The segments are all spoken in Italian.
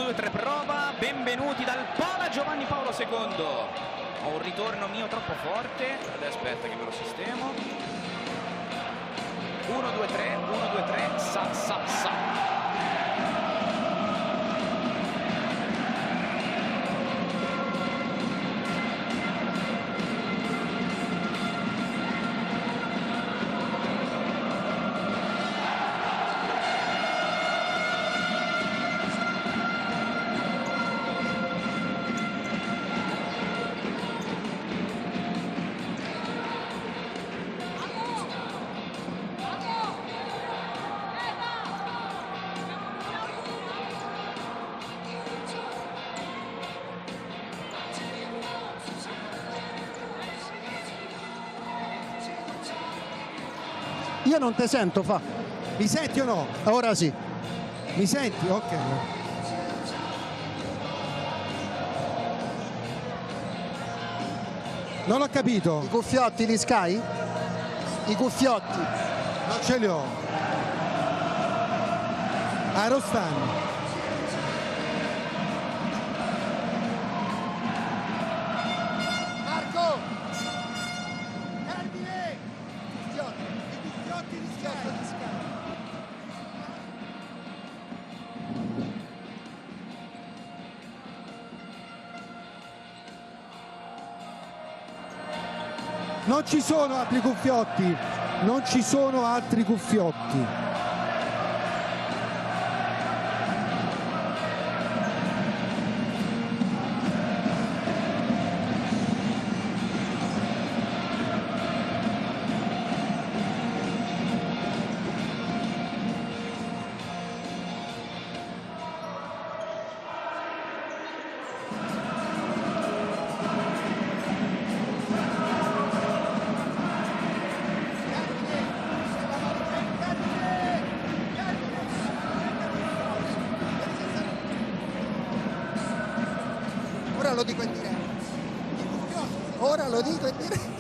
2, 3, prova. Benvenuti dal Pala Giovanni Paolo II. Ho un ritorno mio troppo forte. Adesso aspetta che me lo sistemo. 1, 2, 3, 1, 2, 3, sa. Io non te sento, fa. Mi senti o no? Ora sì. Mi senti? Ok. Non ho capito. I cuffiotti di Sky? I cuffiotti. Non ce li ho. Arostan. Marco! Termine! I cuffiotti di Sky. Non ci sono altri cuffiotti. Non ci sono altri cuffiotti. Ora lo dico in diretta. Ora lo dico in diretta.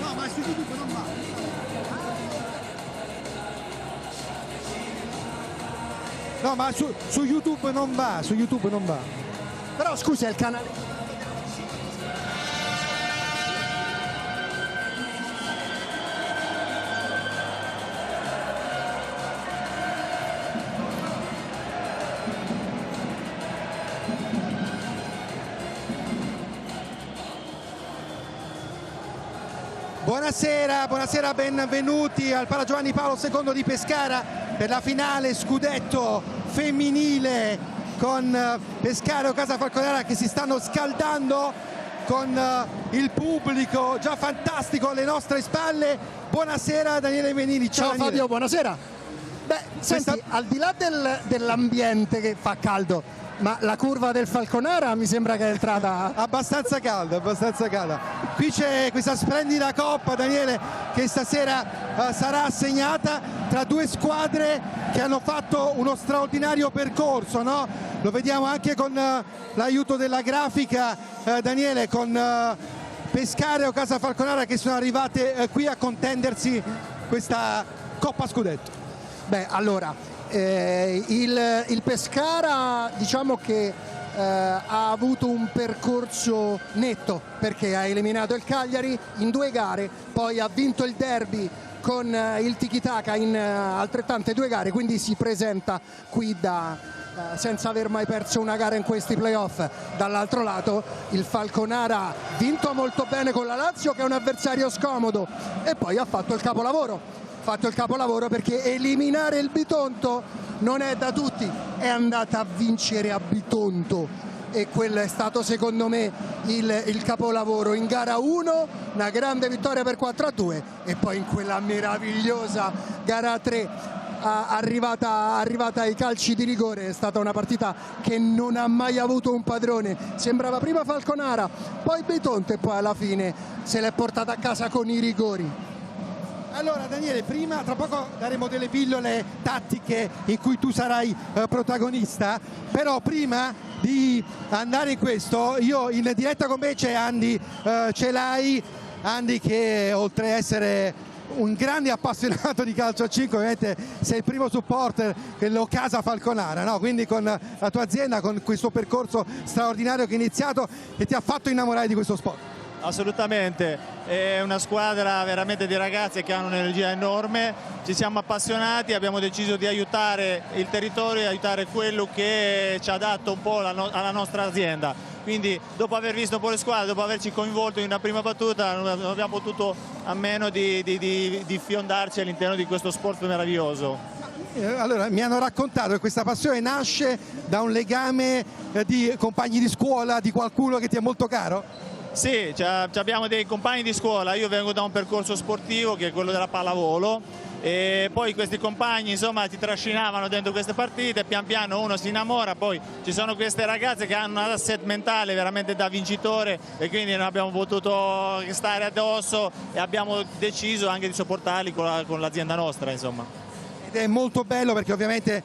No, ma su YouTube non va. No, ma su YouTube non va, su YouTube non va. Però scusa, è il canale. Buonasera, benvenuti al Pala Giovanni Paolo II di Pescara per la finale scudetto femminile con Pescara e Casa Falconara che si stanno scaldando con il pubblico già fantastico alle nostre spalle. Buonasera Daniele Venini. Ciao Daniele. Fabio, buonasera. Beh, senti, al di là dell'ambiente che fa caldo, ma la curva del Falconara mi sembra che è entrata abbastanza calda. Qui c'è questa splendida coppa, Daniele, che stasera sarà assegnata tra due squadre che hanno fatto uno straordinario percorso, no? Lo vediamo anche con l'aiuto della grafica, Daniele, con Pescara e Casa Falconara che sono arrivate qui a contendersi questa Coppa Scudetto. Beh, allora, il Pescara diciamo che ha avuto un percorso netto perché ha eliminato il Cagliari in 2 gare, poi ha vinto il derby con il tiki-taka in altrettante 2 gare, quindi si presenta qui senza aver mai perso una gara in questi playoff. Dall'altro lato il Falconara ha vinto molto bene con la Lazio, che è un avversario scomodo, e poi ha fatto il capolavoro perché eliminare il Bitonto non è da tutti, è andata a vincere a Bitonto e quello è stato secondo me il capolavoro. In gara 1 una grande vittoria per 4-2 e poi in quella meravigliosa gara 3 arrivata ai calci di rigore. È stata una partita che non ha mai avuto un padrone, sembrava prima Falconara, poi Bitonto e poi alla fine se l'è portata a casa con i rigori. Allora Daniele, prima tra poco daremo delle pillole tattiche in cui tu sarai protagonista, però prima di andare in questo, io in diretta con me c'è Andy Celai, Andy che oltre a essere un grande appassionato di calcio a 5, ovviamente sei il primo supporter che lo casa Falconara, no? Quindi con la tua azienda, con questo percorso straordinario che è iniziato e ti ha fatto innamorare di questo sport. Assolutamente, è una squadra veramente di ragazzi che hanno un'energia enorme, ci siamo appassionati, abbiamo deciso di aiutare il territorio e aiutare quello che ci ha dato un po' alla nostra azienda. Quindi dopo aver visto un po' le squadre, dopo averci coinvolto in una prima battuta, non abbiamo potuto a meno di fiondarci all'interno di questo sport meraviglioso. Allora, mi hanno raccontato che questa passione nasce da un legame di compagni di scuola, di qualcuno che ti è molto caro? Sì, abbiamo dei compagni di scuola, io vengo da un percorso sportivo che è quello della pallavolo e poi questi compagni insomma ti trascinavano dentro queste partite, pian piano uno si innamora, poi ci sono queste ragazze che hanno un asset mentale veramente da vincitore e quindi non abbiamo potuto stare addosso e abbiamo deciso anche di sopportarli con l'azienda nostra insomma. Ed è molto bello perché ovviamente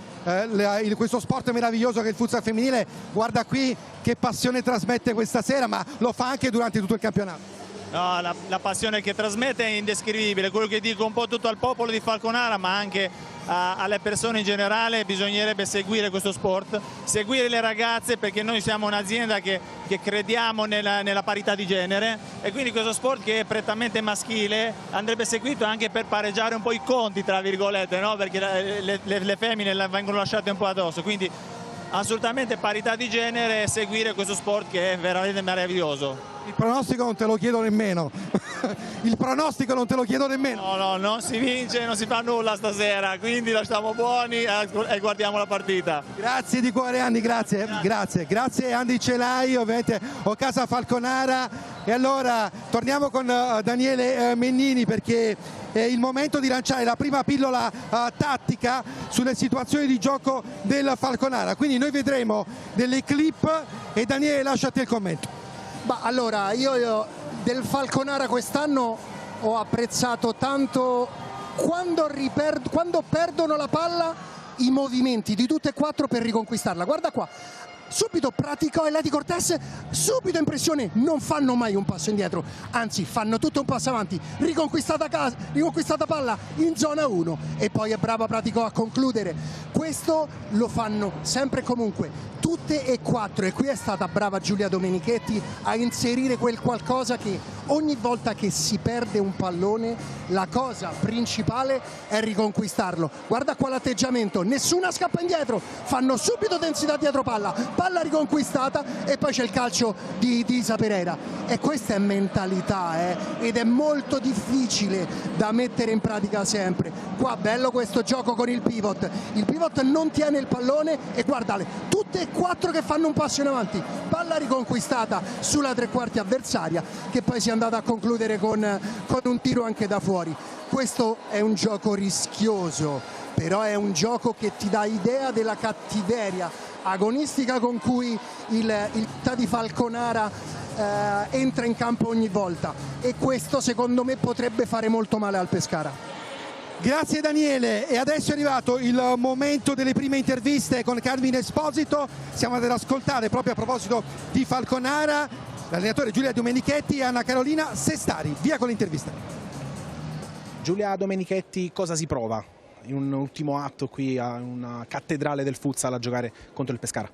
questo sport meraviglioso che è il futsal femminile, guarda qui che passione trasmette questa sera, ma lo fa anche durante tutto il campionato. No, la passione che trasmette è indescrivibile, quello che dico un po' tutto al popolo di Falconara ma anche alle persone in generale: bisognerebbe seguire questo sport, seguire le ragazze, perché noi siamo un'azienda che crediamo nella parità di genere e quindi questo sport che è prettamente maschile andrebbe seguito anche per pareggiare un po' i conti tra virgolette, no? Perché le femmine vengono lasciate un po' addosso, quindi assolutamente parità di genere, seguire questo sport che è veramente meraviglioso. Il pronostico non te lo chiedo nemmeno. Il pronostico non te lo chiedo nemmeno. No, non si vince, non si fa nulla stasera, quindi lasciamo buoni e guardiamo la partita. Grazie di cuore Andy, grazie. Grazie Andy Celai, ovviamente Ocasa Falconara. E allora torniamo con Daniele Mennini perché è il momento di lanciare la prima pillola tattica sulle situazioni di gioco del Falconara. Quindi noi vedremo delle clip e Daniele lasciati il commento. Ma allora io del Falconara quest'anno ho apprezzato tanto quando perdono la palla i movimenti di tutte e quattro per riconquistarla. Guarda qua, subito Praticò e Leti Cortés, subito impressione, non fanno mai un passo indietro, anzi fanno tutto un passo avanti, riconquistata palla in zona 1 e poi è brava Praticò a concludere. Questo lo fanno sempre e comunque tutte e quattro e qui è stata brava Giulia Domenichetti a inserire quel qualcosa che ogni volta che si perde un pallone la cosa principale è riconquistarlo. Guarda qua l'atteggiamento, nessuna scappa indietro, fanno subito densità dietro palla riconquistata e poi c'è il calcio di Isa Pereira e questa è mentalità ed è molto difficile da mettere in pratica sempre. Qua bello questo gioco con il pivot non tiene il pallone e guardale, tutte e quattro che fanno un passo in avanti, palla riconquistata sulla tre quarti avversaria che poi si è andata a concludere con un tiro anche da fuori. Questo è un gioco rischioso, però è un gioco che ti dà idea della cattiveria agonistica con cui il di Falconara entra in campo ogni volta e questo secondo me potrebbe fare molto male al Pescara. Grazie Daniele e adesso è arrivato il momento delle prime interviste con Carmine Esposito. Siamo ad ascoltare proprio a proposito di Falconara l'allenatore Giulia Domenichetti e Anna Carolina Sestari. Via con l'intervista. Giulia Domenichetti, cosa si prova in un ultimo atto qui a una cattedrale del futsal a giocare contro il Pescara?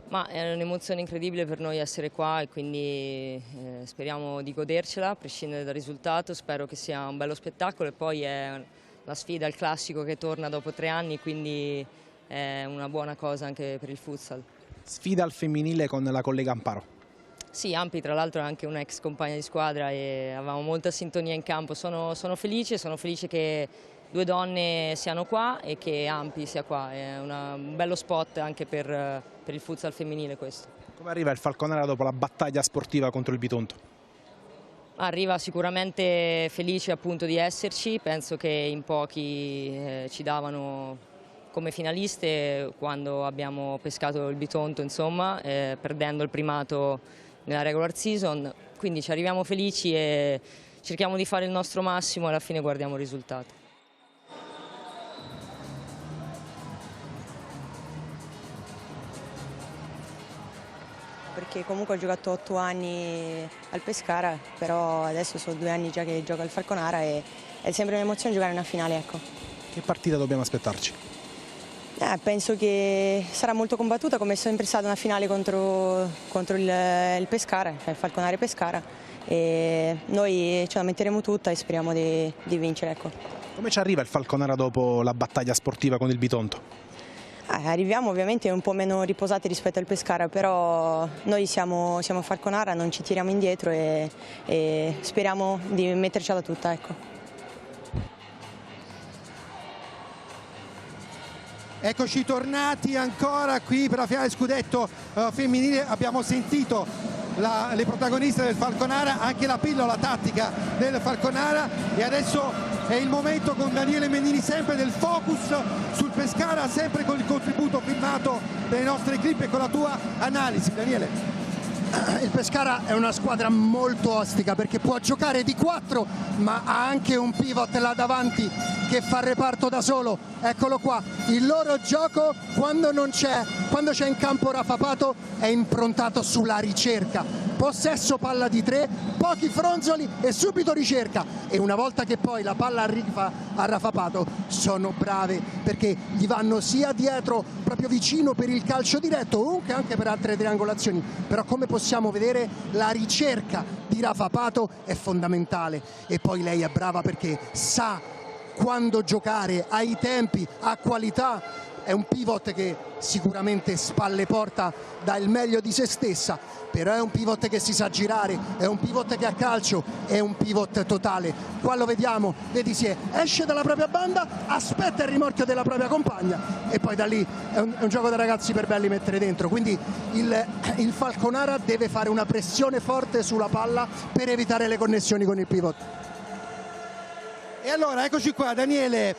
Ma è un'emozione incredibile per noi essere qua e quindi speriamo di godercela a prescindere dal risultato. Spero che sia un bello spettacolo e poi è la sfida, il classico che torna dopo 3 anni, quindi è una buona cosa anche per il futsal. Sfida al femminile con la collega Amparo. Sì, Ampi tra l'altro è anche un'ex compagna di squadra e avevamo molta sintonia in campo. Sono felice che 2 donne siano qua e che Ampi sia qua. È un bello spot anche per il futsal femminile questo. Come arriva il Falconara dopo la battaglia sportiva contro il Bitonto? Arriva sicuramente felice appunto di esserci, penso che in pochi ci davano come finaliste quando abbiamo pescato il Bitonto, insomma, perdendo il primato nella regular season, quindi ci arriviamo felici e cerchiamo di fare il nostro massimo e alla fine guardiamo il risultato. Perché comunque ho giocato 8 anni al Pescara, però adesso sono 2 anni già che gioco al Falconara e è sempre un'emozione giocare una finale, ecco. Che partita dobbiamo aspettarci? Penso che sarà molto combattuta, come è sempre stata una finale contro il Pescara, cioè il Falconara Pescara, e noi ce la metteremo tutta e speriamo di vincere, ecco. Come ci arriva il Falconara dopo la battaglia sportiva con il Bitonto? Arriviamo ovviamente un po' meno riposati rispetto al Pescara, però noi siamo Falconara, non ci tiriamo indietro e speriamo di mettercela tutta, ecco. Eccoci tornati ancora qui per la finale scudetto femminile. Abbiamo sentito le protagoniste del Falconara, anche la pillola tattica del Falconara, e adesso è il momento con Daniele Mennini sempre del focus sul Pescara, sempre con il contributo filmato delle nostre clip e con la tua analisi. Daniele. Il Pescara è una squadra molto ostica perché può giocare di 4, ma ha anche un pivot là davanti che fa reparto da solo. Eccolo qua, il loro gioco quando c'è in campo Rafa Pato è improntato sulla ricerca, possesso palla di 3, pochi fronzoli e subito ricerca, e una volta che poi la palla arriva a Rafa Pato sono brave perché gli vanno sia dietro proprio vicino per il calcio diretto, comunque anche per altre triangolazioni, però come possiamo vedere la ricerca di Rafa Pato è fondamentale, e poi lei è brava perché sa quando giocare, ha i tempi, ha qualità, è un pivot che sicuramente spalle porta dà il meglio di se stessa, però è un pivot che si sa girare, è un pivot che ha calcio, è un pivot totale. Qua lo vediamo, vedi, esce dalla propria banda, aspetta il rimorchio della propria compagna e poi da lì è un gioco da ragazzi per belli mettere dentro, quindi il Falconara deve fare una pressione forte sulla palla per evitare le connessioni con il pivot. E allora eccoci qua Daniele,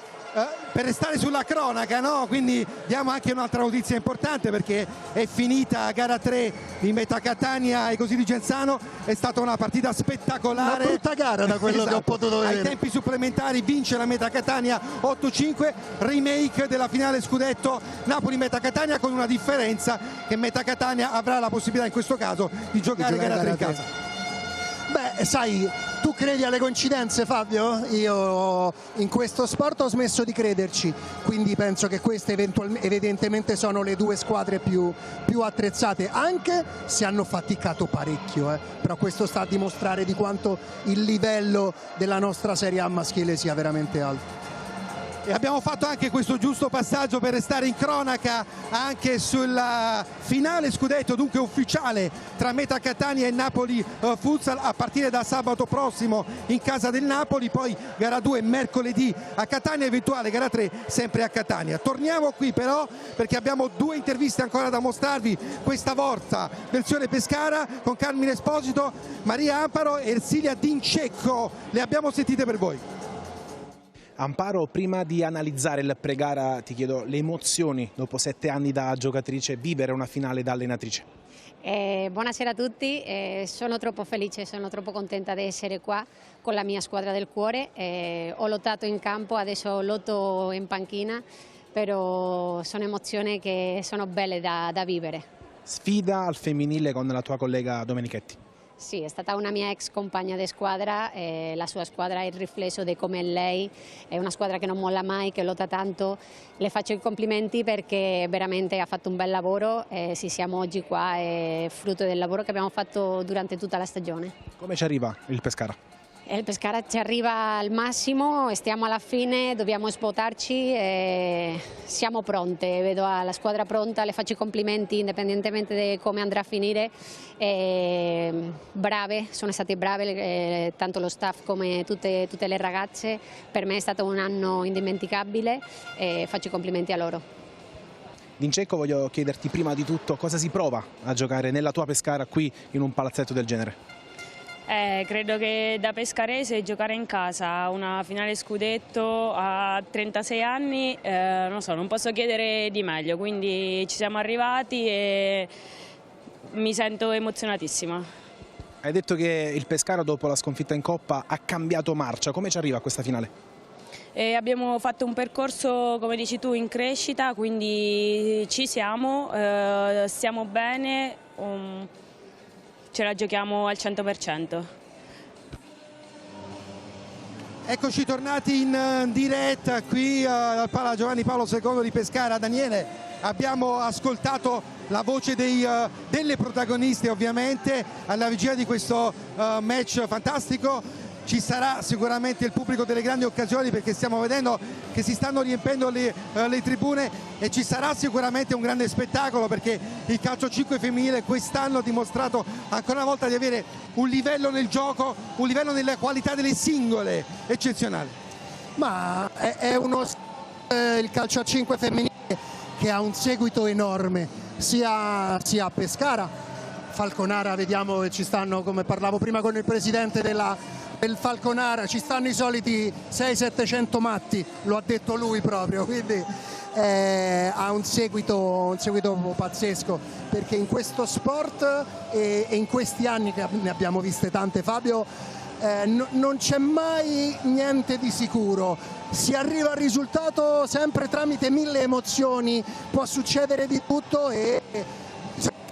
per restare sulla cronaca, no? Quindi diamo anche un'altra notizia importante perché è finita gara 3 di Meta Catania e così di Genzano, è stata una partita spettacolare. Una brutta gara da quello esatto. Che ho potuto vedere. Ai tempi supplementari vince la Meta Catania 8-5, remake della finale scudetto Napoli-Meta Catania, con una differenza che Meta Catania avrà la possibilità in questo caso di giocare gara 3 in casa. Beh, sai, tu credi alle coincidenze, Fabio? Io in questo sport ho smesso di crederci, quindi penso che queste evidentemente sono le due squadre più attrezzate, anche se hanno faticato parecchio, però questo sta a dimostrare di quanto il livello della nostra Serie A maschile sia veramente alto. E abbiamo fatto anche questo giusto passaggio per restare in cronaca anche sulla finale scudetto, dunque ufficiale, tra Meta Catania e Napoli Futsal a partire da sabato prossimo in casa del Napoli, poi gara 2 mercoledì a Catania, eventuale gara 3 sempre a Catania. Torniamo qui però perché abbiamo 2 interviste ancora da mostrarvi, questa volta versione Pescara con Carmine Esposito, Maria Amparo e Ersilia Dincecco, le abbiamo sentite per voi. Amparo, prima di analizzare il pre-gara ti chiedo le emozioni dopo 7 anni da giocatrice, vivere una finale da allenatrice. Buonasera a tutti, sono troppo felice, sono troppo contenta di essere qua con la mia squadra del cuore, ho lottato in campo, adesso lotto in panchina, però sono emozioni che sono belle da vivere. Sfida al femminile con la tua collega Domenichetti. Sì, è stata una mia ex compagna di squadra, la sua squadra è il riflesso di come è lei, è una squadra che non molla mai, che lotta tanto, le faccio i complimenti perché veramente ha fatto un bel lavoro e se siamo oggi qua è frutto del lavoro che abbiamo fatto durante tutta la stagione. Come ci arriva il Pescara? Il Pescara ci arriva al massimo, stiamo alla fine, dobbiamo spostarci e siamo pronte, vedo la squadra pronta, le faccio i complimenti indipendentemente di come andrà a finire, brave, sono state brave, tanto lo staff come tutte le ragazze, per me è stato un anno indimenticabile e faccio i complimenti a loro. Dincecco, voglio chiederti prima di tutto cosa si prova a giocare nella tua Pescara qui in un palazzetto del genere. Credo che da pescarese giocare in casa una finale scudetto a 36 anni, non so, non posso chiedere di meglio, quindi ci siamo arrivati e mi sento emozionatissima. Hai detto che il Pescara dopo la sconfitta in Coppa ha cambiato marcia, come ci arriva a questa finale? Abbiamo fatto un percorso, come dici tu, in crescita, quindi ci siamo, stiamo bene. Ce la giochiamo al 100%. Eccoci tornati in diretta qui al Pala Giovanni Paolo II di Pescara. Daniele, abbiamo ascoltato la voce delle protagoniste ovviamente alla vigilia di questo match fantastico. Ci sarà sicuramente il pubblico delle grandi occasioni, perché stiamo vedendo che si stanno riempendo le tribune, e ci sarà sicuramente un grande spettacolo, perché il calcio 5 femminile quest'anno ha dimostrato ancora una volta di avere un livello nel gioco, un livello nella qualità delle singole eccezionale. Ma è il calcio a 5 femminile che ha un seguito enorme sia a Pescara, Falconara, vediamo che ci stanno, come parlavo prima con il presidente del Falconara, ci stanno i soliti 600-700 matti, lo ha detto lui proprio, quindi ha un seguito pazzesco, perché in questo sport e in questi anni che ne abbiamo viste tante, Fabio, non c'è mai niente di sicuro, si arriva al risultato sempre tramite 1000 emozioni, può succedere di tutto, e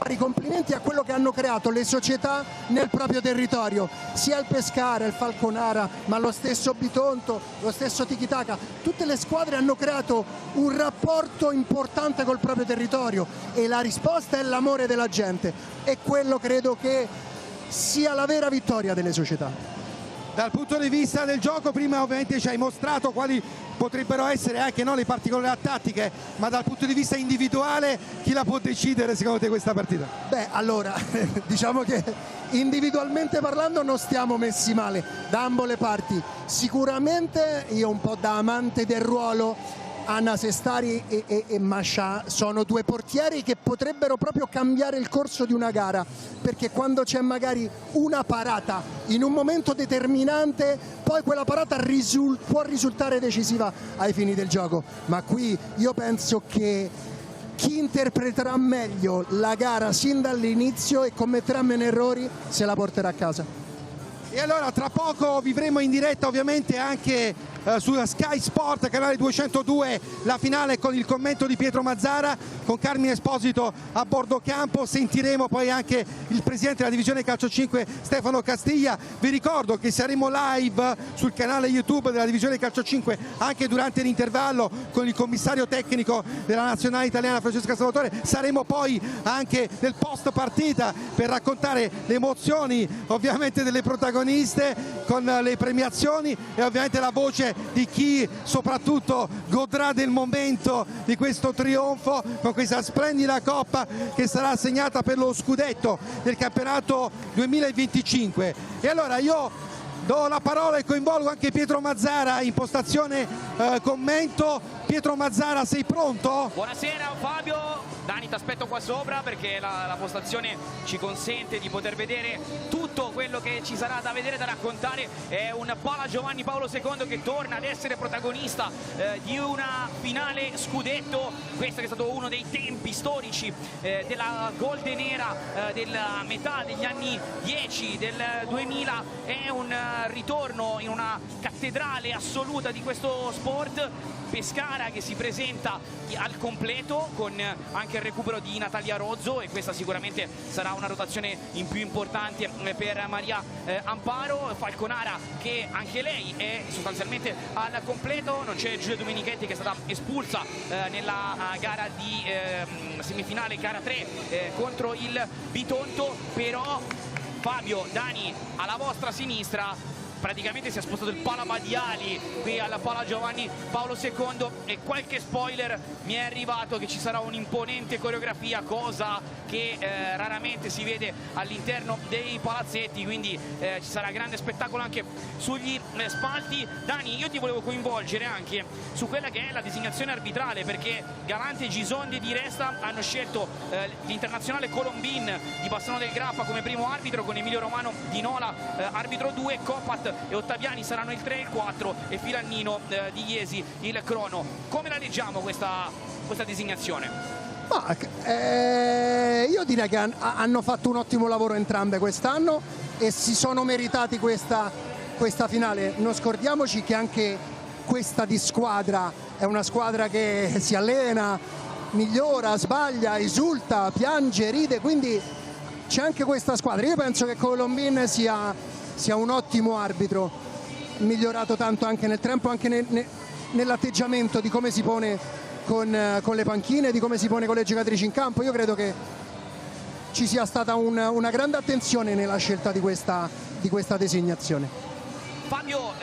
i complimenti a quello che hanno creato le società nel proprio territorio, sia il Pescara, il Falconara, ma lo stesso Bitonto, lo stesso Tiki-Taka. Tutte le squadre hanno creato un rapporto importante col proprio territorio, e la risposta è l'amore della gente, e quello credo che sia la vera vittoria delle società. Dal punto di vista del gioco, prima ovviamente ci hai mostrato quali potrebbero essere anche le particolarità tattiche, ma dal punto di vista individuale chi la può decidere secondo te questa partita? Beh, allora, diciamo che individualmente parlando non stiamo messi male da ambo le parti. Sicuramente io, un po' da amante del ruolo, Anna Sestari e Masha sono due portieri che potrebbero proprio cambiare il corso di una gara, perché quando c'è magari una parata in un momento determinante, poi quella parata può risultare decisiva ai fini del gioco. Ma qui io penso che chi interpreterà meglio la gara sin dall'inizio e commetterà meno errori se la porterà a casa. E allora tra poco vivremo in diretta ovviamente anche su Sky Sport, canale 202, la finale con il commento di Pietro Mazzara, con Carmine Esposito a bordo campo. Sentiremo poi anche il presidente della divisione calcio 5 Stefano Castiglia. Vi ricordo che saremo live sul canale YouTube della divisione calcio 5 anche durante l'intervallo con il commissario tecnico della nazionale italiana Francesca Salvatore. Saremo poi anche nel post partita per raccontare le emozioni ovviamente delle protagoniste, con le premiazioni e ovviamente la voce di chi soprattutto godrà del momento di questo trionfo, con questa splendida coppa che sarà assegnata per lo scudetto del campionato 2025. E allora io do la parola e coinvolgo anche Pietro Mazzara in postazione commento. Pietro Mazzara, sei pronto? Buonasera Fabio. Dani, ti aspetto qua sopra, perché la postazione ci consente di poter vedere tutto quello che ci sarà da vedere, da raccontare. È un Pala Giovanni Paolo II che torna ad essere protagonista di una finale scudetto. Questo che è stato uno dei tempi storici della Golden Era della metà degli anni 10 del 2000. È un ritorno in una cattedrale assoluta di questo sport. Pescara che si presenta al completo, con anche il recupero di Natalia Rozzo, e questa sicuramente sarà una rotazione in più importante per Maria Amparo. Falconara che anche lei è sostanzialmente al completo, non c'è Giulia Domenichetti che è stata espulsa nella gara di semifinale, gara 3 contro il Bitonto. Però Fabio, Dani, alla vostra sinistra praticamente si è spostato il Pala Badiali qui alla Pala Giovanni Paolo II, e qualche spoiler mi è arrivato che ci sarà un'imponente coreografia, cosa che raramente si vede all'interno dei palazzetti, quindi ci sarà grande spettacolo anche sugli spalti. Dani, io ti volevo coinvolgere anche su quella che è la designazione arbitrale, perché Galante, Gisondi e Di Resta hanno scelto l'internazionale Colombin di Bassano del Grappa come primo arbitro, con Emilio Romano di Nola arbitro 2, Copat e Ottaviani saranno il 3 e il 4 e Filannino di Iesi il crono. Come la leggiamo questa designazione? Io direi che hanno fatto un ottimo lavoro entrambe quest'anno e si sono meritati questa finale. Non scordiamoci che anche questa di squadra è una squadra che si allena, migliora, sbaglia, esulta, piange, ride, quindi c'è anche questa squadra. Io penso che Colombin sia un ottimo arbitro, migliorato tanto anche nel tempo, anche nell'atteggiamento di come si pone con le panchine, di come si pone con le giocatrici in campo. Io credo che ci sia stata una grande attenzione nella scelta di questa designazione. Fabio,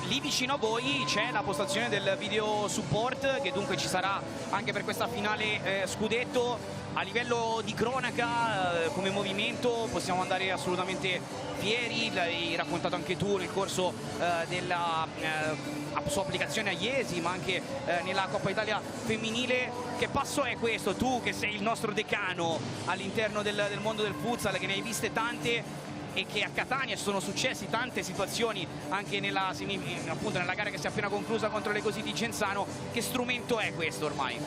lì vicino a voi c'è la postazione del video support, che dunque ci sarà anche per questa finale scudetto. A livello di cronaca, come movimento, possiamo andare assolutamente fieri. L'hai raccontato anche tu nel corso della sua applicazione a Iesi, ma anche nella Coppa Italia femminile. Che passo è questo? Tu che sei il nostro decano all'interno del mondo del futsal, che ne hai viste tante, e che a Catania sono successe tante situazioni anche appunto nella gara che si è appena conclusa contro le Così di Genzano. Che strumento è questo ormai?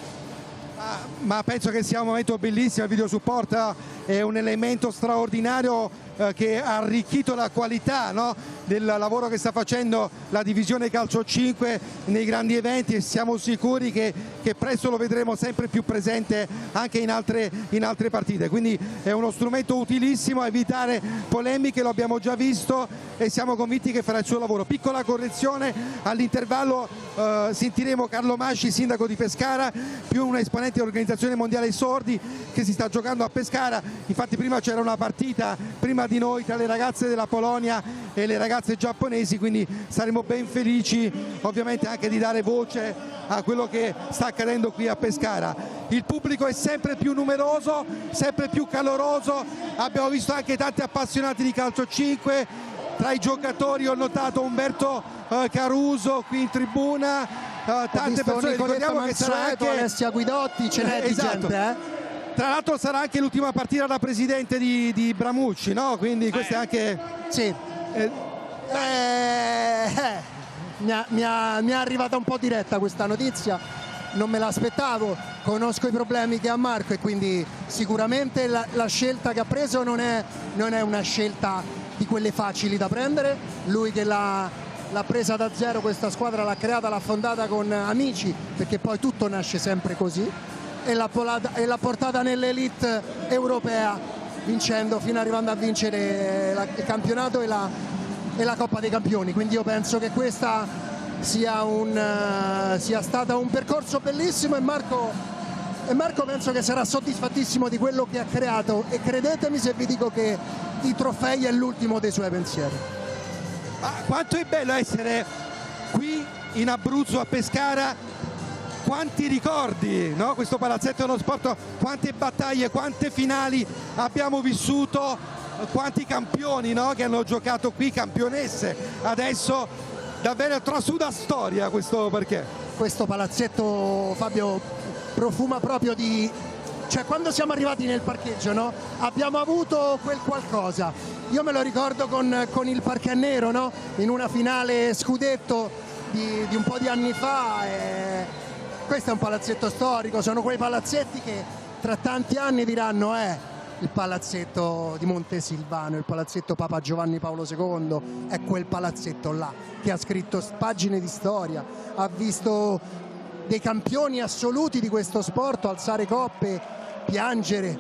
Ma penso che sia un momento bellissimo. Il video support è un elemento straordinario che ha arricchito la qualità, no, del lavoro che sta facendo la divisione calcio 5 nei grandi eventi, e siamo sicuri che presto lo vedremo sempre più presente anche in altre partite. Quindi è uno strumento utilissimo a evitare polemiche, lo abbiamo già visto e siamo convinti che farà il suo lavoro. Piccola correzione: all'intervallo sentiremo Carlo Masci, sindaco di Pescara, più un esponente dell'Organizzazione Mondiale Sordi, che si sta giocando a Pescara. Infatti prima c'era una partita, prima di noi, tra le ragazze della Polonia e le ragazze giapponesi, quindi saremo ben felici ovviamente anche di dare voce a quello che sta accadendo qui a Pescara. Il pubblico è sempre più numeroso, sempre più caloroso, abbiamo visto anche tanti appassionati di calcio 5. Tra i giocatori ho notato Umberto Caruso qui in tribuna, tante persone. Ricordiamo che sarà anche Alessia Guidotti, ce n'è di gente, Tra l'altro sarà anche l'ultima partita da presidente di Bramucci, no? Quindi questo è anche... Sì. Mi è arrivata un po' diretta questa notizia, non me l'aspettavo, conosco i problemi che ha Marco e quindi sicuramente la scelta che ha preso non è una scelta di quelle facili da prendere. Lui che l'ha presa da zero, questa squadra l'ha creata, l'ha fondata con amici, perché poi tutto nasce sempre così, e l'ha portata nell'elite europea, vincendo, fino arrivando a vincere il campionato e la Coppa dei Campioni. Quindi io penso che questa sia stata un percorso bellissimo, e Marco penso che sarà soddisfattissimo di quello che ha creato, e credetemi se vi dico che i trofei è l'ultimo dei suoi pensieri. Ma quanto è bello essere qui in Abruzzo, a Pescara. Quanti ricordi, no? Questo palazzetto dello sport, quante battaglie, quante finali abbiamo vissuto, quanti campioni, no? Che hanno giocato qui, campionesse. Adesso davvero trasuda storia questo, perché questo palazzetto, Fabio, profuma proprio di... Cioè, quando siamo arrivati nel parcheggio, no? Abbiamo avuto quel qualcosa. Io me lo ricordo con il Parquet Nero, no? In una finale scudetto di un po' di anni fa. Questo è un palazzetto storico, sono quei palazzetti che tra tanti anni diranno il palazzetto di Montesilvano, il palazzetto Papa Giovanni Paolo II, è quel palazzetto là che ha scritto pagine di storia, ha visto dei campioni assoluti di questo sport alzare coppe, piangere,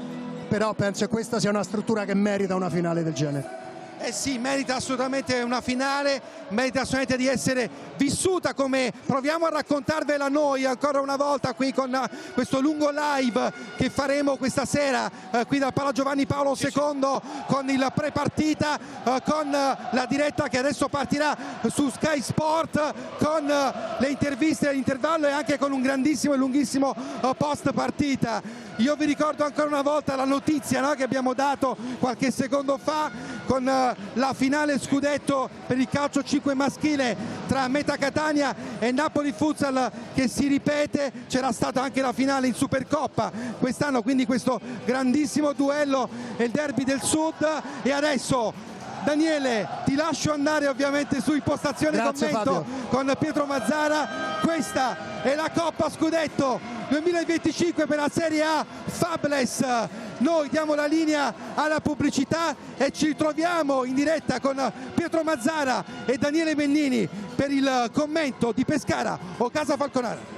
però penso che questa sia una struttura che merita una finale del genere. Eh sì, merita assolutamente una finale, merita assolutamente di essere vissuta come proviamo a raccontarvela noi ancora una volta qui con questo lungo live che faremo questa sera qui dal Pala Giovanni Paolo II con il pre-partita, con la diretta che adesso partirà su Sky Sport, con le interviste all'intervallo e anche con un grandissimo e lunghissimo post partita. Io vi ricordo ancora una volta la notizia, no, che abbiamo dato qualche secondo fa con la finale scudetto per il calcio 5 maschile tra Meta Catania e Napoli Futsal che si ripete. C'era stata anche la finale in Supercoppa quest'anno, quindi questo grandissimo duello è il derby del Sud. E adesso Daniele ti lascio andare ovviamente su impostazione Grazie, commento Fabio. con Pietro Mazzara. Questa è la Coppa Scudetto 2025 per la Serie A Fabless. Noi diamo la linea alla pubblicità e ci ritroviamo in diretta con Pietro Mazzara e Daniele Mennini per il commento di Pescara o Casa Falconara.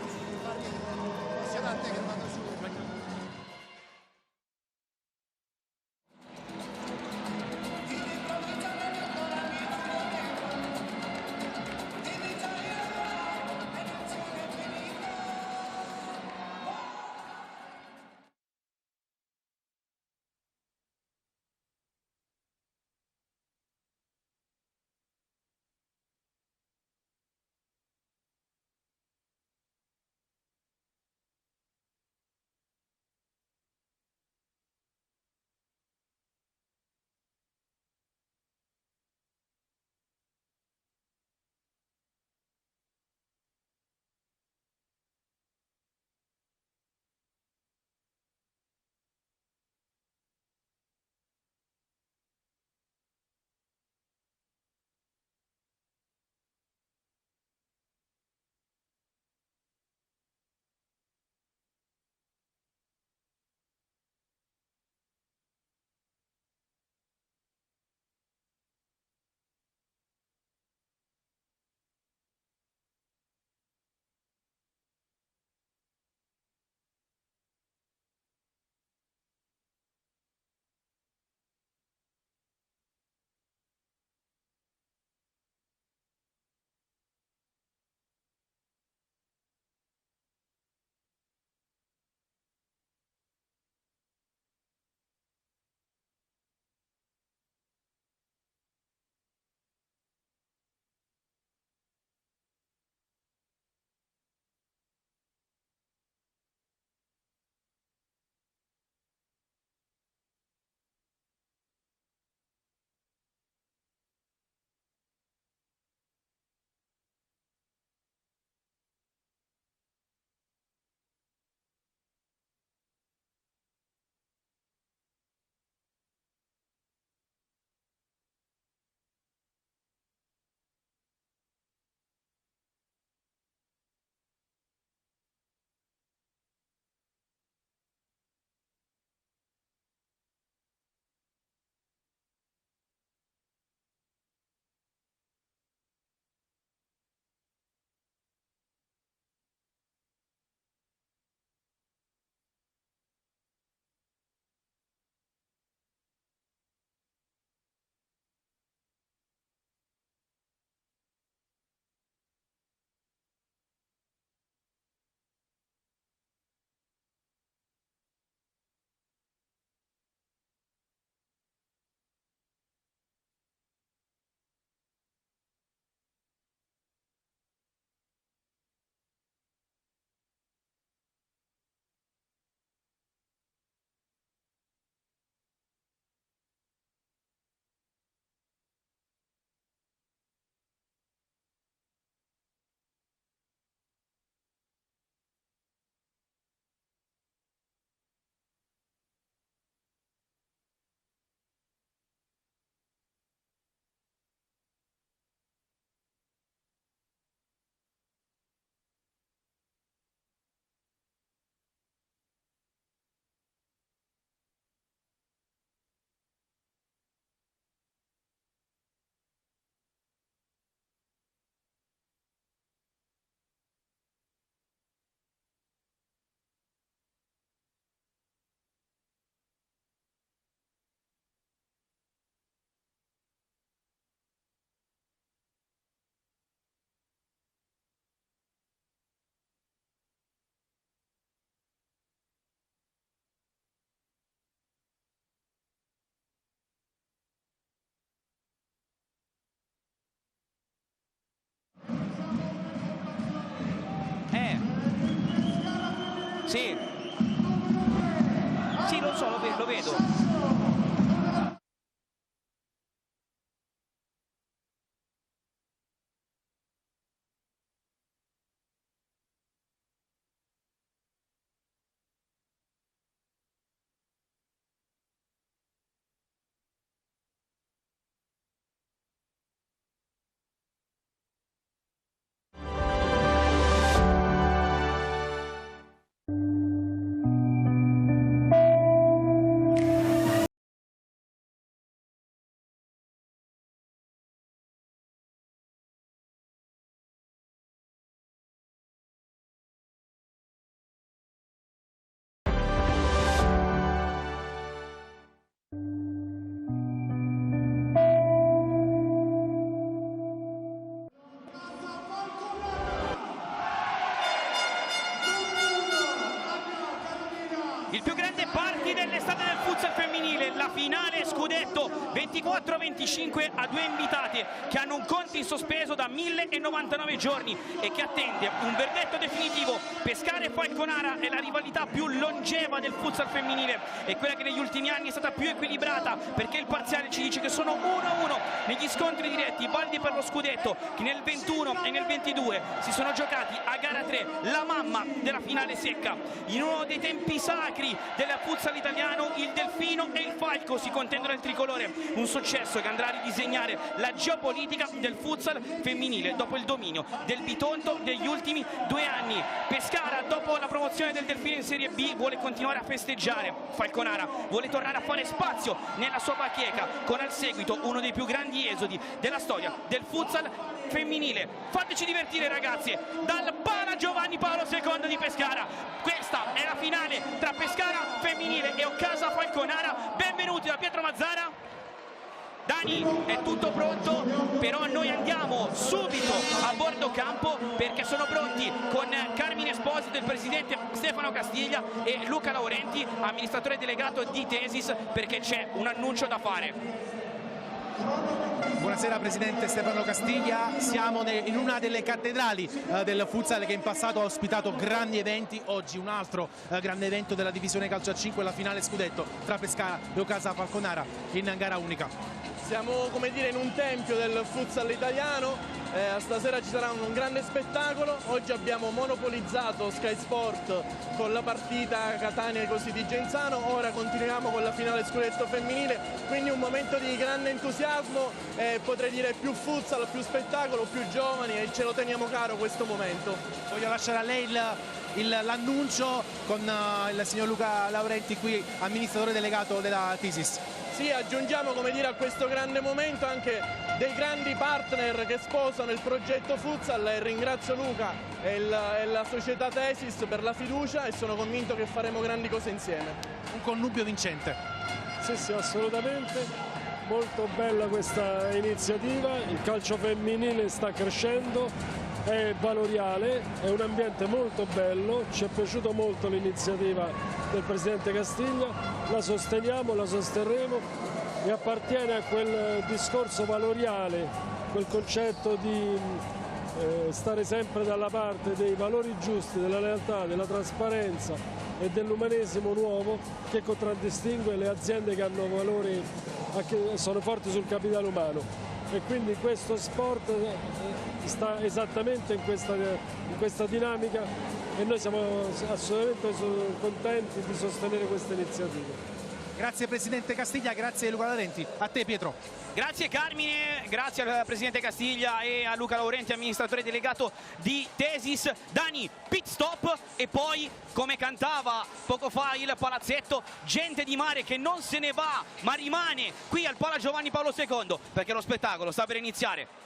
Sì, sì, lo so, lo vedo. Il più grande party dell'estate del futsal femminile, la finale scudetto 24-25 a 2 invitate che hanno un conto in sospeso da 1099 giorni e che attende un verdetto definitivo. Pescara e Falconara è la rivalità più longeva del futsal femminile e quella che negli ultimi anni è stata più equilibrata, perché il parziale ci dice che sono 1-1 negli scontri diretti validi per lo scudetto, che nel 21 e nel 22 si sono giocati a gara 3 la mamma della finale secca. In uno dei tempi sacri del futsal italiano il Delfino e il Falco si contendono il tricolore, un successo che andrà a ridisegnare la geopolitica del futsal femminile dopo il dominio del Bitonto degli ultimi 2 anni. Pescara, dopo la promozione del Delfino in Serie B, vuole continuare a festeggiare. Falconara vuole tornare a fare spazio nella sua bacheca, con al seguito uno dei più grandi esodi della storia del futsal femminile. Fateci divertire, ragazzi, dal Pala Giovanni Paolo II di Pescara. Questa è la finale tra Pescara femminile e Occasa Falconara. Benvenuti da Pietro Mazzara. Dani, è tutto pronto, però noi andiamo subito a bordo campo perché sono pronti con Carmine Esposito, il presidente Stefano Castiglia e Luca Laurenti, amministratore delegato di Tesis, perché c'è un annuncio da fare. Buonasera presidente Stefano Castiglia, siamo in una delle cattedrali del futsal che in passato ha ospitato grandi eventi. Oggi un altro grande evento della divisione calcio a 5, la finale scudetto tra Pescara e Occasa Falconara in gara unica. Siamo, come dire, in un tempio del futsal italiano. Stasera ci sarà un grande spettacolo. Oggi abbiamo monopolizzato Sky Sport con la partita Catania così di Genzano. Ora continuiamo con la finale scudetto femminile, quindi un momento di grande entusiasmo, potrei dire più futsal, più spettacolo, più giovani, e ce lo teniamo caro questo momento. Voglio lasciare a lei l'annuncio con il signor Luca Laurenti, qui amministratore delegato della Tesis. Sì, aggiungiamo, come dire, a questo grande momento anche dei grandi partner che sposano il progetto futsal, e ringrazio Luca e la società Tesis per la fiducia, e sono convinto che faremo grandi cose insieme. Un connubio vincente. Sì, assolutamente, molto bella questa iniziativa, il calcio femminile sta crescendo, è valoriale, è un ambiente molto bello, ci è piaciuto molto l'iniziativa del presidente Castiglia, la sosteniamo, la sosterremo e appartiene a quel discorso valoriale, quel concetto di stare sempre dalla parte dei valori giusti, della lealtà, della trasparenza e dell'umanesimo nuovo che contraddistingue le aziende che hanno valori, che sono forti sul capitale umano. E quindi questo sport sta esattamente in questa dinamica e noi siamo assolutamente contenti di sostenere questa iniziativa. Grazie presidente Castiglia, grazie Luca Laurenti. A te Pietro. Grazie Carmine, grazie al presidente Castiglia e a Luca Laurenti, amministratore delegato di Tesis. Dani, pit stop e poi, come cantava poco fa il palazzetto, gente di mare che non se ne va ma rimane qui al Pala Giovanni Paolo II, perché lo spettacolo sta per iniziare.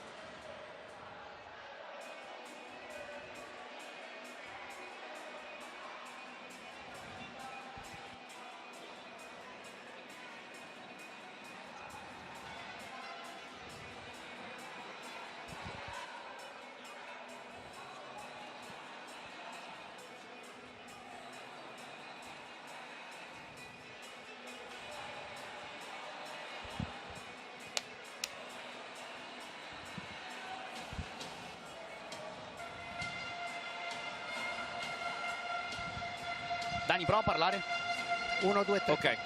Dani, prova a parlare. 1, 2, 3. Ok.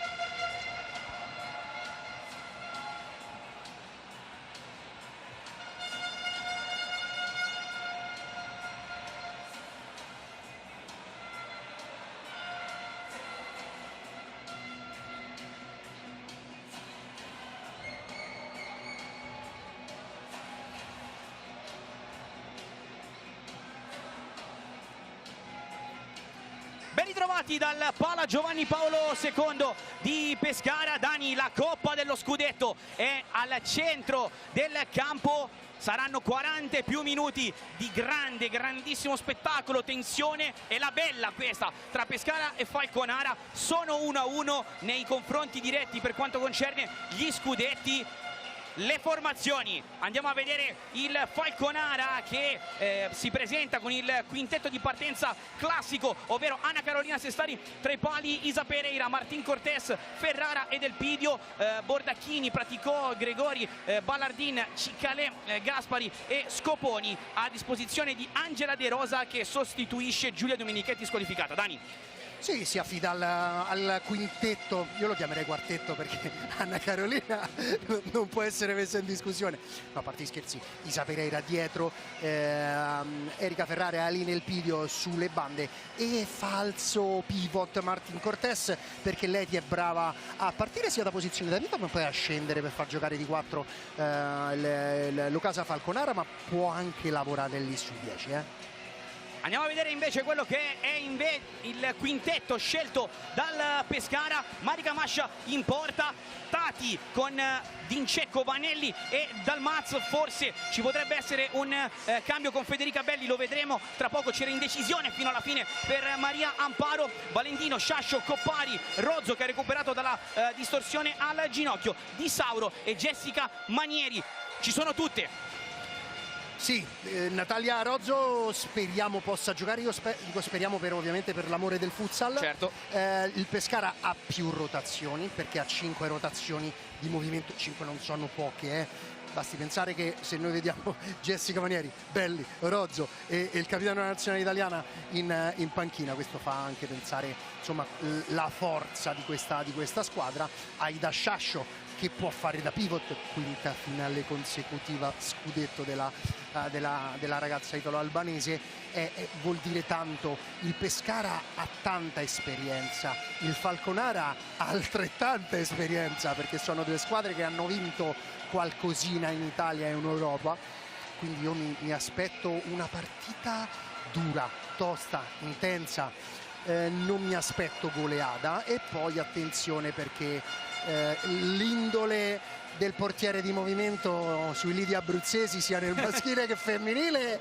Ben ritrovati dal Pala Giovanni Paolo II di Pescara. Dani, la Coppa dello Scudetto è al centro del campo. Saranno 40 e più minuti di grandissimo spettacolo, tensione, e la bella questa tra Pescara e Falconara. Sono 1-1 nei confronti diretti per quanto concerne gli scudetti. Le formazioni, andiamo a vedere il Falconara che si presenta con il quintetto di partenza classico, ovvero Anna Carolina Sestari tra i pali, Isa Pereira, Martin Cortés, Ferrara ed Elpidio, Bordacchini, Praticò, Gregori, Ballardin, Cicalè, Gaspari e Scoponi, a disposizione di Angela De Rosa che sostituisce Giulia Domenichetti squalificata. Dani. Sì, si affida al quintetto, io lo chiamerei quartetto perché Anna Carolina non può essere messa in discussione. No, a parte gli scherzi, Isa Pereira dietro, Erika Ferrara e Aline Elpidio sulle bande, e falso pivot Martin Cortés, perché lei è brava a partire sia da posizione da vita ma poi a scendere per far giocare di 4 l'Ocasa Falconara, ma può anche lavorare lì su 10. Andiamo a vedere invece quello che è il quintetto scelto dal Pescara. Marica Mascia in porta, Tati con Dincecco, Vanelli e Dalmaz. Forse ci potrebbe essere un cambio con Federica Belli, lo vedremo tra poco. C'era indecisione fino alla fine per Maria Amparo. Valentino, Sciascio, Coppari, Rozzo che ha recuperato dalla distorsione al ginocchio, Di Sauro e Jessica Manieri. Ci sono tutte. Sì, Natalia Rozzo speriamo possa giocare, dico speriamo ovviamente per l'amore del futsal. Certo. Il Pescara ha più rotazioni perché ha 5 rotazioni di movimento, 5 non sono poche, Basti pensare che se noi vediamo Jessica Manieri, Belli, Rozzo e il capitano della nazionale italiana in panchina, questo fa anche pensare insomma la forza di questa squadra. Aida Sciascio che può fare da pivot, quinta finale consecutiva scudetto della ragazza italo-albanese, vuol dire tanto. Il Pescara ha tanta esperienza, il Falconara ha altrettanta esperienza, perché sono due squadre che hanno vinto qualcosina in Italia e in Europa, quindi io mi aspetto una partita dura, tosta, intensa. Non mi aspetto goleada, e poi attenzione perché l'indole del portiere di movimento sui lidi abruzzesi, sia nel maschile che femminile,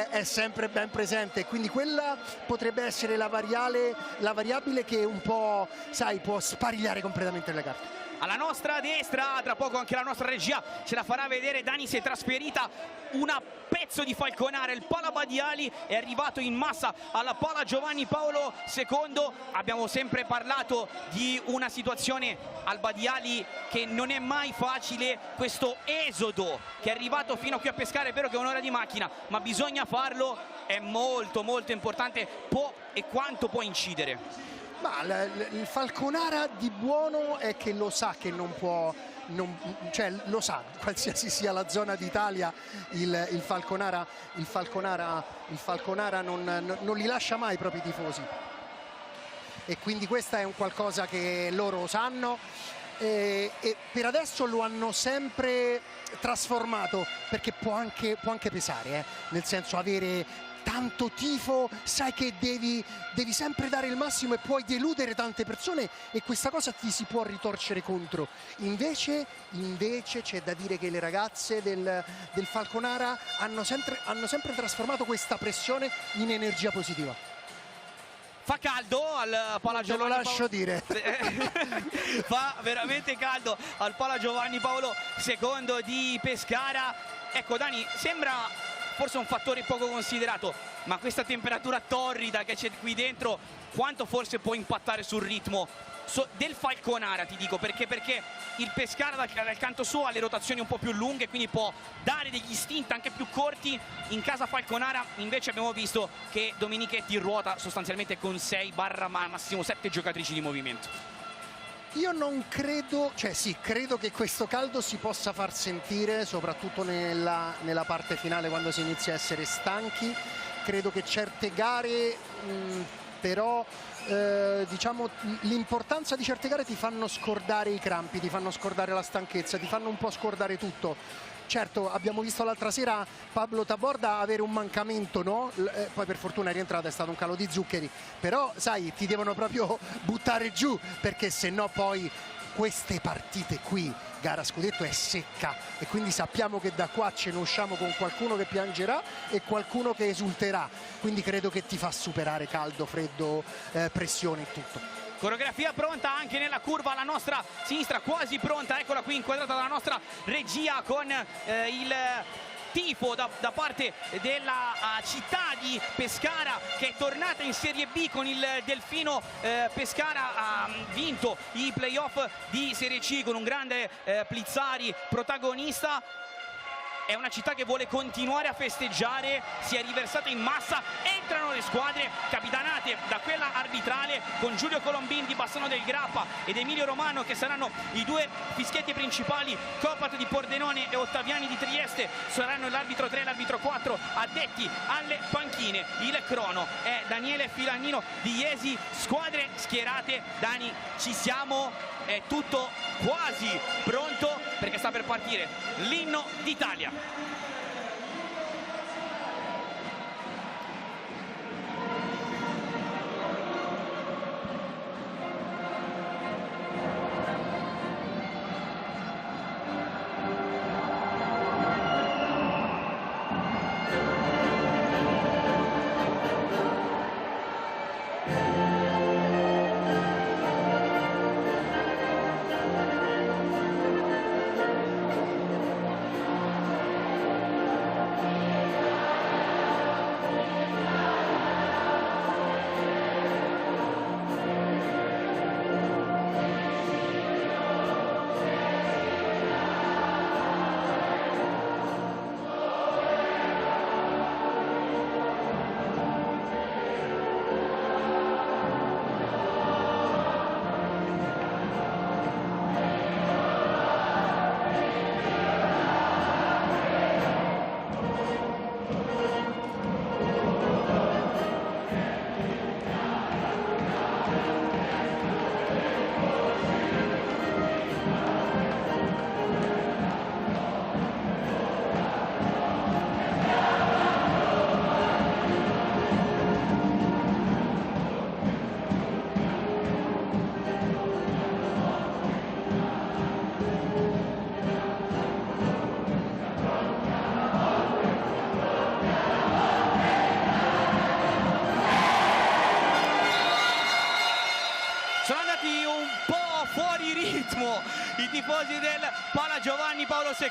è sempre ben presente, quindi quella potrebbe essere la variabile che un po', sai, può sparigliare completamente le carte. Alla nostra destra, tra poco anche la nostra regia ce la farà vedere, Dani, si è trasferita una pezzo di Falconara. Il Pala Badiali è arrivato in massa alla Pala Giovanni Paolo II. Abbiamo sempre parlato di una situazione al Badiali che non è mai facile, questo esodo che è arrivato fino qui a Pescara. È vero che è un'ora di macchina, ma bisogna farlo, è molto importante, e quanto può incidere. Ma il Falconara di buono è che lo sa che non può, cioè lo sa, qualsiasi sia la zona d'Italia, il Falconara non li lascia mai i propri tifosi, e quindi questa è un qualcosa che loro sanno, e per adesso lo hanno sempre trasformato, perché può anche pesare, nel senso, avere tanto tifo, sai che devi sempre dare il massimo e puoi deludere tante persone, e questa cosa ti si può ritorcere contro. Invece c'è da dire che le ragazze del Falconara hanno sempre trasformato questa pressione in energia positiva. Fa caldo al Pala Giovanni Paolo. Te lo lascio dire. Fa veramente caldo al Pala Giovanni Paolo II di Pescara. Ecco, Dani, sembra forse un fattore poco considerato, ma questa temperatura torrida che c'è qui dentro, quanto forse può impattare sul ritmo del Falconara, ti dico, perché il Pescara dal canto suo ha le rotazioni un po' più lunghe, quindi può dare degli stint anche più corti. In casa Falconara invece abbiamo visto che Dominichetti ruota sostanzialmente con 6 barra massimo 7 giocatrici di movimento. Io non credo, cioè sì, credo che questo caldo si possa far sentire soprattutto nella parte finale, quando si inizia a essere stanchi. Credo che certe gare però diciamo l'importanza di certe gare ti fanno scordare i crampi, ti fanno scordare la stanchezza, ti fanno un po' scordare tutto. Certo, abbiamo visto l'altra sera Pablo Taborda avere un mancamento, no? Poi per fortuna è rientrato, è stato un calo di zuccheri, però sai, ti devono proprio buttare giù, perché se no poi queste partite qui, gara scudetto, è secca, e quindi sappiamo che da qua ce ne usciamo con qualcuno che piangerà e qualcuno che esulterà, quindi credo che ti fa superare caldo, freddo, pressione e tutto. Coreografia pronta anche nella curva alla nostra sinistra, quasi pronta, eccola qui inquadrata dalla nostra regia con il tifo da parte della città di Pescara, che è tornata in Serie B con il Delfino. Pescara ha vinto i playoff di Serie C con un grande Plizzari protagonista. È una città che vuole continuare a festeggiare, si è riversata in massa, entrano le squadre capitanate da quella arbitrale con Giulio Colombin di Bassano del Grappa ed Emilio Romano, che saranno i due fischietti principali. Copat di Pordenone e Ottaviani di Trieste saranno l'arbitro 3 e l'arbitro 4 addetti alle panchine. Il crono è Daniele Filagnino di Iesi. Squadre schierate. Dani, ci siamo, è tutto quasi pronto perché sta per partire l'inno d'Italia. I tifosi del Pala Giovanni Paolo II.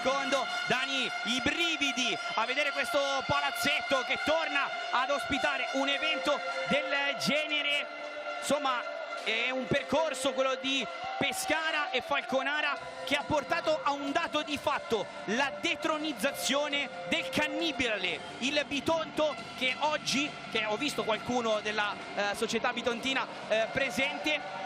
Dani, i brividi a vedere questo palazzetto che torna ad ospitare un evento del genere. Insomma, è un percorso, quello di Pescara e Falconara, che ha portato a un dato di fatto: la detronizzazione del cannibale, il Bitonto, che oggi, che ho visto qualcuno della società bitontina presente,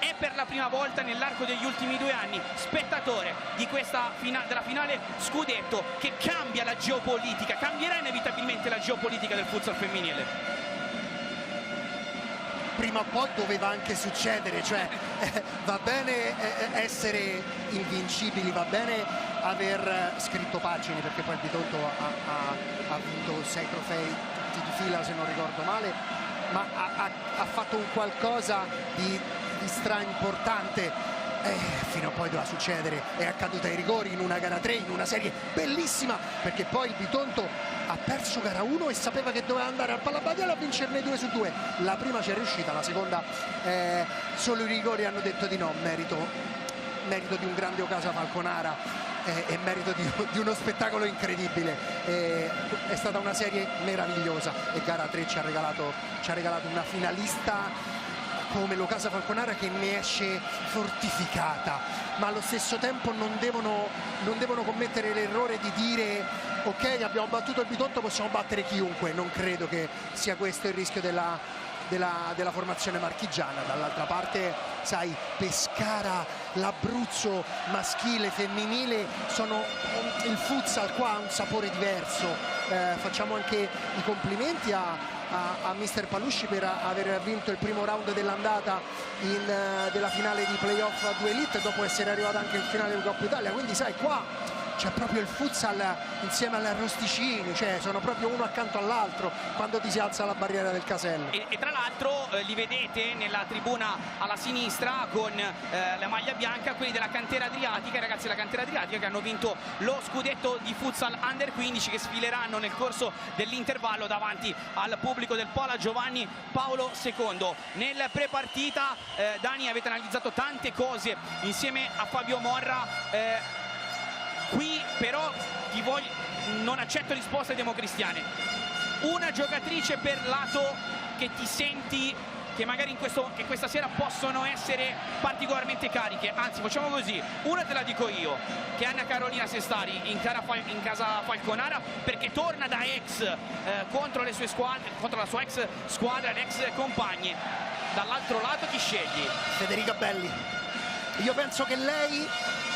è per la prima volta nell'arco degli ultimi 2 anni spettatore di questa della finale scudetto, che cambia la geopolitica, cambierà inevitabilmente la geopolitica del futsal femminile. Prima o poi doveva anche succedere, cioè va bene essere invincibili, va bene aver scritto pagine, perché poi il Bitonto ha vinto 6 trofei tutti di fila, se non ricordo male, ma ha fatto un qualcosa di stra importante. Fino a poi doveva succedere, è accaduta ai rigori in una gara 3, in una serie bellissima, perché poi il Bitonto ha perso gara 1 e sapeva che doveva andare al Pallabadiale a vincerne 2 su 2. La prima ci è riuscita, la seconda solo i rigori hanno detto di no. Merito di un grande Ocasa Falconara e merito di uno spettacolo incredibile. È stata una serie meravigliosa e gara 3 ci ha regalato una finalista come l'Ocasa Falconara che ne esce fortificata, ma allo stesso tempo non devono commettere l'errore di dire ok, abbiamo battuto il Bitotto, possiamo battere chiunque. Non credo che sia questo il rischio della formazione marchigiana. Dall'altra parte, sai, Pescara, l'Abruzzo maschile, femminile, il futsal qua ha un sapore diverso. Facciamo anche i complimenti a mister Palusci per aver vinto il primo round dell'andata della finale di playoff a 2 Elite, dopo essere arrivato anche in finale di Coppa Italia. Quindi sai, qua c'è proprio il futsal insieme all'arrosticini, cioè sono proprio uno accanto all'altro quando ti si alza la barriera del casello. E tra l'altro li vedete nella tribuna alla sinistra con la maglia bianca, quelli della cantera adriatica, i ragazzi della cantera adriatica che hanno vinto lo scudetto di futsal under 15, che sfileranno nel corso dell'intervallo davanti al pubblico del Pola Giovanni Paolo II. Nel prepartita, Dani, avete analizzato tante cose insieme a Fabio Morra. Qui però non accetto risposte democristiane. Una giocatrice per lato che ti senti che magari che questa sera possono essere particolarmente cariche, anzi facciamo così, una te la dico io, che è Anna Carolina Sestari in casa Falconara, perché torna da ex contro le sue squadre, contro la sua ex squadra, le ex compagne. Dall'altro lato chi scegli? Federica Belli. Io penso che lei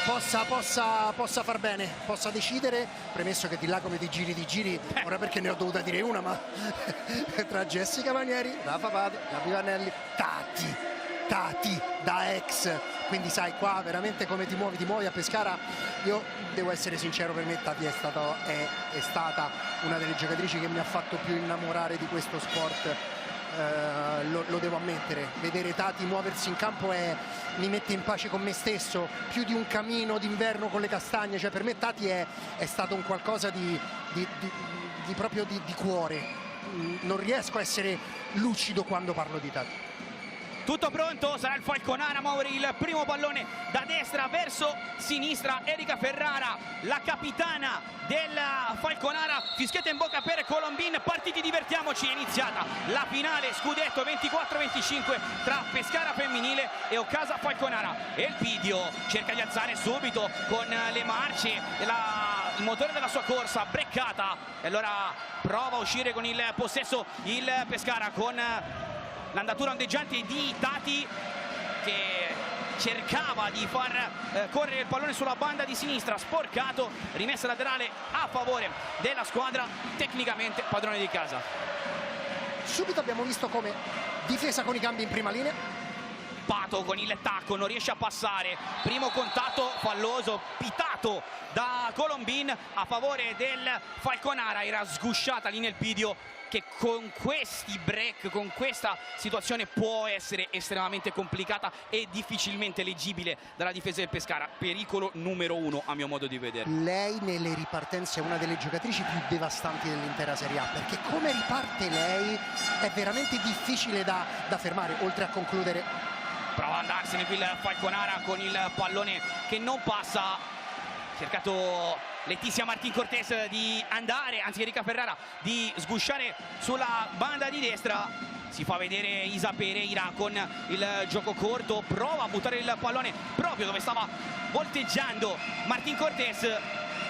possa far bene, possa decidere, premesso che di là come ti giri, ora perché ne ho dovuta dire una, ma tra Jessica Manieri, Rafa Pato, Gabi Vanelli, Tati da ex, quindi sai, qua veramente come ti muovi a Pescara. Io devo essere sincero, per me Tati è stata una delle giocatrici che mi ha fatto più innamorare di questo sport. Lo devo ammettere, vedere Tati muoversi in campo mi mette in pace con me stesso, più di un camino d'inverno con le castagne. Cioè, per me Tati è stato un qualcosa di cuore. Non riesco a essere lucido quando parlo di Tati. Tutto pronto, sarà il Falconara a muovere il primo pallone da destra verso sinistra. Erika Ferrara, la capitana della Falconara, fischietta in bocca per Colombin. Partiti, divertiamoci, è iniziata la finale scudetto 24-25 tra Pescara femminile e Ocasa Falconara. E il Pidio cerca di alzare subito con le marce, il motore della sua corsa, breccata, e allora prova a uscire con il possesso il Pescara con l'andatura ondeggiante di Tati, che cercava di far correre il pallone sulla banda di sinistra, sporcato, rimessa laterale a favore della squadra tecnicamente padrone di casa. Subito abbiamo visto come difesa con i cambi in prima linea. Pato con il tacco, non riesce a passare, primo contatto falloso pitato da Colombin a favore del Falconara. Era sgusciata lì nel Pidio, che con questi break, con questa situazione, può essere estremamente complicata e difficilmente leggibile dalla difesa del Pescara. Pericolo numero 1 a mio modo di vedere. Lei nelle ripartenze è una delle giocatrici più devastanti dell'intera Serie A, perché come riparte lei è veramente difficile da fermare, oltre a concludere. Prova ad andarsene qui il Falconara con il pallone che non passa. Cercato Letizia Martin Cortés di andare, anzi Erika Ferrara di sgusciare sulla banda di destra. Si fa vedere Isa Pereira con il gioco corto, prova a buttare il pallone proprio dove stava volteggiando Martin Cortés.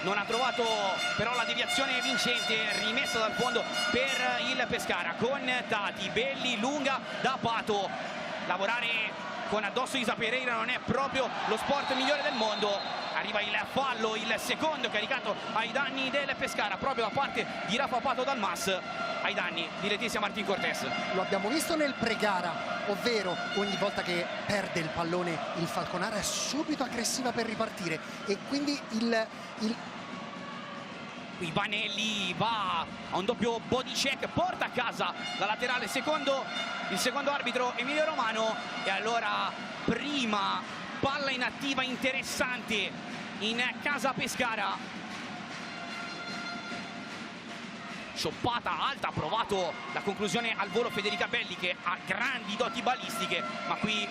Non ha trovato però la deviazione vincente, rimessa dal fondo per il Pescara con Tati. Belli, lunga da Pato. Lavorare con addosso Isa Pereira non è proprio lo sport migliore del mondo. Arriva il fallo, il secondo caricato ai danni del Pescara, proprio da parte di Rafa Pato dal MAS, ai danni di Letizia Martin Cortés. Lo abbiamo visto nel pre-gara, ovvero ogni volta che perde il pallone il Falconara è subito aggressiva per ripartire, e quindi Qui Vanelli va a un doppio body check, porta a casa la laterale, il secondo arbitro Emilio Romano. E allora prima palla inattiva interessante in casa Pescara. Scioppata alta, ha provato la conclusione al volo Federica Belli, che ha grandi doti balistiche, ma qui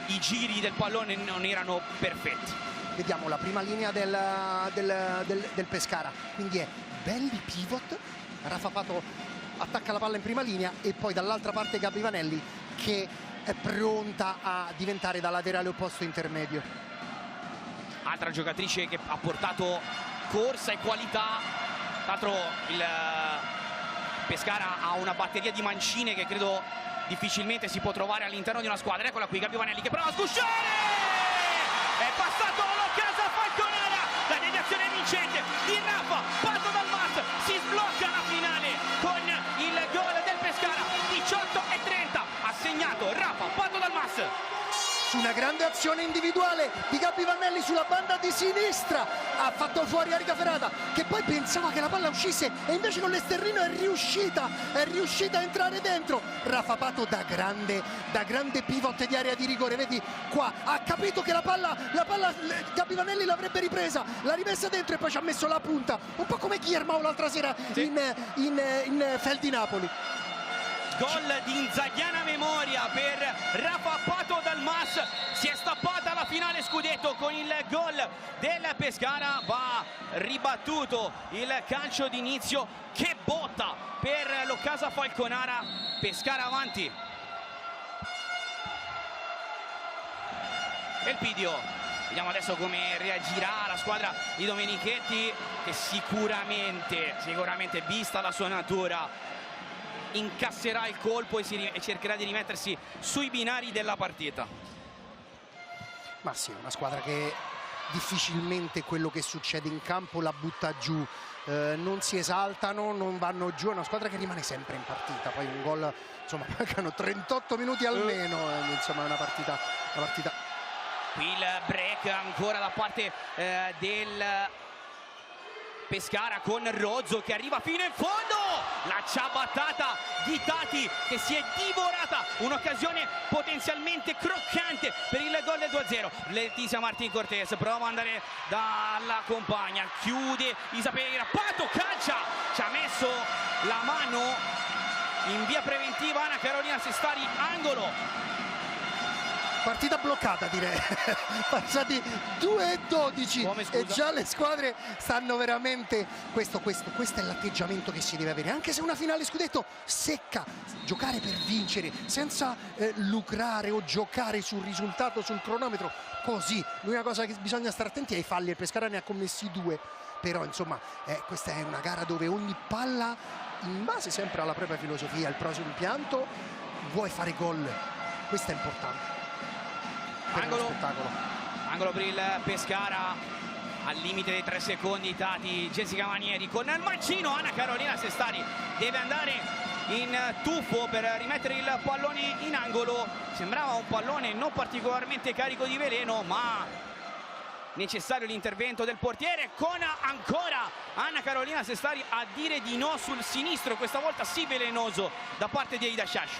i giri del pallone non erano perfetti. Vediamo la prima linea del Pescara, quindi è Belli pivot, Rafa Pato attacca la palla in prima linea e poi dall'altra parte Gabi Vanelli che è pronta a diventare da laterale opposto intermedio. Altra giocatrice che ha portato corsa e qualità. Tra l'altro il Pescara ha una batteria di mancine che credo difficilmente si può trovare all'interno di una squadra. Eccola qui, Gabby Vanelli che prova a sgusciare, è passato l'occasione Falconara, la deviazione vincente di Rafa Pato Dal Mas, si sblocca la finale con il gol del Pescara. 18:30 ha segnato Rafa Pato Dal Mas su una grande azione individuale di Gabby Vanelli sulla banda di sinistra, ha fatto fuori Erika Ferrata che poi pensava che la palla uscisse e invece con l'esterrino è riuscita a entrare dentro. Rafa Pato da grande pivot di area di rigore, vedi qua, ha capito che la palla Gabby Vanelli l'avrebbe ripresa, l'ha rimessa dentro e poi ci ha messo la punta, un po' come Guillermo l'altra sera in Fel di Napoli. Gol di inzaghiana memoria per Rafa Pato Dal Mas, si è stappata la finale scudetto con il gol del Pescara, va ribattuto il calcio d'inizio, che botta per l'Occasa Falconara, Pescara avanti. Elpidio, vediamo adesso come reagirà la squadra di Domenichetti che sicuramente vista la sua natura incasserà il colpo e cercherà di rimettersi sui binari della partita. Ma sì, una squadra che difficilmente quello che succede in campo la butta giù, non si esaltano, non vanno giù, è una squadra che rimane sempre in partita. Poi un gol, insomma, mancano 38 minuti almeno, insomma è una partita. Qui il break ancora da parte del Pescara con Rozzo che arriva fino in fondo, la ciabattata di Tati che si è divorata un'occasione potenzialmente croccante per il gol del 2-0. Letizia Martin Cortés prova ad andare dalla compagna, chiude Isabella Pato, calcia, ci ha messo la mano in via preventiva Anna Carolina Sestari, angolo. Partita bloccata, direi. Passati 2:12 e già le squadre stanno veramente. Questo è l'atteggiamento che si deve avere, anche se una finale scudetto secca, giocare per vincere senza lucrare o giocare sul risultato, sul cronometro, così. L'unica cosa che bisogna stare attenti è ai falli, il Pescara ne ha commessi 2, però insomma questa è una gara dove ogni palla, in base sempre alla propria filosofia, al proprio impianto, vuoi fare gol, questo è importante. Angolo per il Pescara, al limite dei 3 secondi Tati, Jessica Manieri con il mancino, Anna Carolina Sestari deve andare in tuffo per rimettere il pallone in angolo. Sembrava un pallone non particolarmente carico di veleno, ma necessario l'intervento del portiere, con ancora Anna Carolina Sestari a dire di no sul sinistro, questa volta sì velenoso da parte di Aida Shash.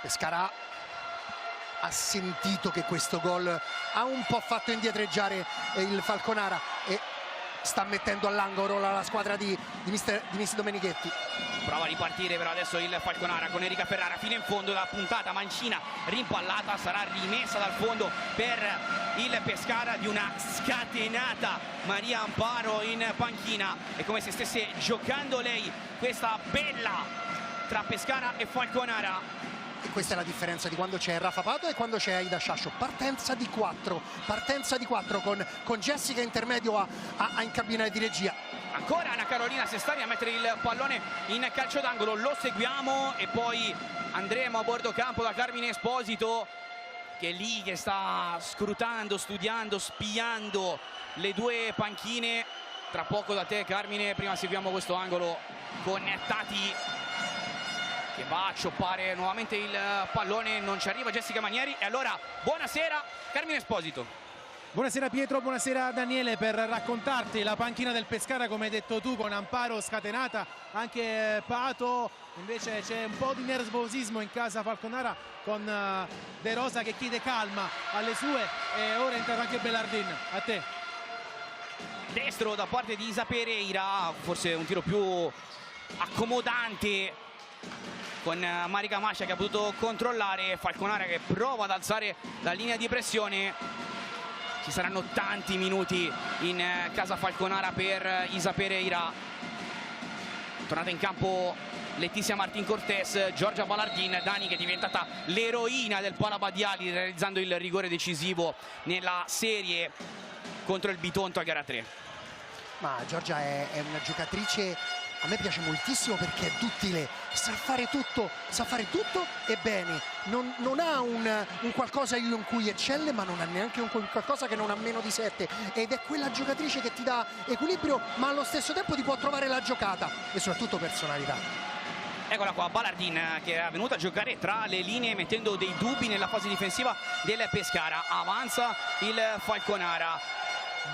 Pescara ha sentito che questo gol ha un po' fatto indietreggiare il Falconara e sta mettendo all'angolo la squadra di Miss Domenichetti. Prova a ripartire però adesso il Falconara con Erika Ferrara fino in fondo, la puntata mancina rimpallata, sarà rimessa dal fondo per il Pescara di una scatenata Maria Amparo in panchina. È come se stesse giocando lei questa bella tra Pescara e Falconara. E questa è la differenza di quando c'è Rafa Pato e quando c'è Aida Sciascio. Partenza di 4 con Jessica intermedio in cabina di regia. Ancora Anna Carolina Sestari a mettere il pallone in calcio d'angolo, lo seguiamo e poi andremo a bordo campo da Carmine Esposito, che è lì che sta scrutando, studiando, spiando le due panchine. Tra poco da te Carmine, prima seguiamo questo angolo con Tati che va a cioppare nuovamente il pallone, non ci arriva Jessica Manieri. E allora buonasera Carmine Esposito. Buonasera Pietro, buonasera Daniele, per raccontarti la panchina del Pescara, come hai detto tu, con Amparo scatenata, anche Pato, invece c'è un po' di nervosismo in casa Falconara con De Rosa che chiede calma alle sue, e ora entra anche Bellardin. A te. Destro da parte di Isa Pereira, forse un tiro più accomodante con Marica Mascia che ha potuto controllare. Falconara che prova ad alzare la linea di pressione. Ci saranno tanti minuti in casa Falconara per Isa Pereira. Tornata in campo Letizia Martin Cortés, Giorgia Ballardin. Dani che è diventata l'eroina del Pala Badiali realizzando il rigore decisivo nella serie contro il Bitonto a gara 3. Ma Giorgia è una giocatrice, a me piace moltissimo perché è duttile, sa fare tutto e bene, non ha un qualcosa in cui eccelle, ma non ha neanche un qualcosa che non ha meno di 7, ed è quella giocatrice che ti dà equilibrio ma allo stesso tempo ti può trovare la giocata e soprattutto personalità. Eccola qua, Ballardin che è venuta a giocare tra le linee mettendo dei dubbi nella fase difensiva del Pescara. Avanza il Falconara,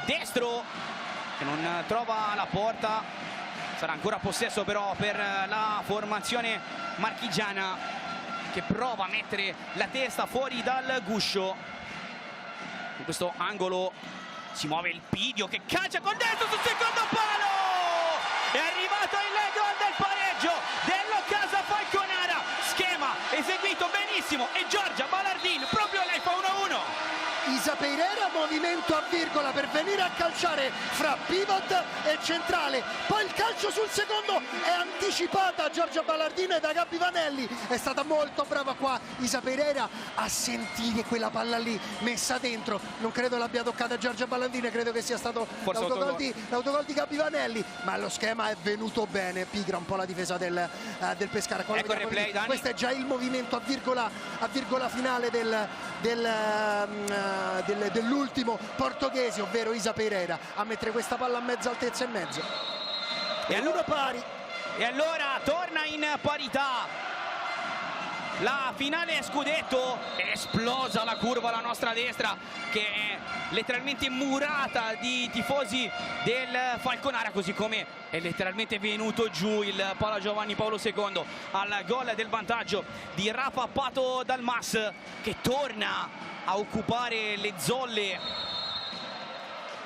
destro che non trova la porta, sarà ancora possesso però per la formazione marchigiana che prova a mettere la testa fuori dal guscio. In questo angolo si muove il Pidio che calcia col destro sul secondo palo, è arrivato il gol del pareggio dell'Occasa Falconara, schema eseguito benissimo e Giorgia Ballardin, proprio lei, fa 1-1. Isa Pereira, movimento a virgola per venire a calciare fra pivot e centrale, poi il calcio sul secondo è anticipata Giorgia Ballardin da Gabby Vanelli. È stata molto brava qua Isa Pereira a sentire quella palla lì messa dentro, non credo l'abbia toccata Giorgia Ballardin, credo che sia stato l'autogol di Gabby Vanelli, ma lo schema è venuto bene, pigra un po' la difesa del Pescara. Ecco il replay, Dani. Questo è già il movimento a virgola finale dell'ultimo portoghese, ovvero Isa Pereira, a mettere questa palla a mezza altezza e mezzo. E allora pari. E allora torna in parità la finale scudetto. È esplosa la curva alla nostra destra che è letteralmente murata di tifosi del Falconara, così come è letteralmente venuto giù il Pala Giovanni Paolo II al gol del vantaggio di Rafa Pato Dalmas, che torna a occupare le zolle,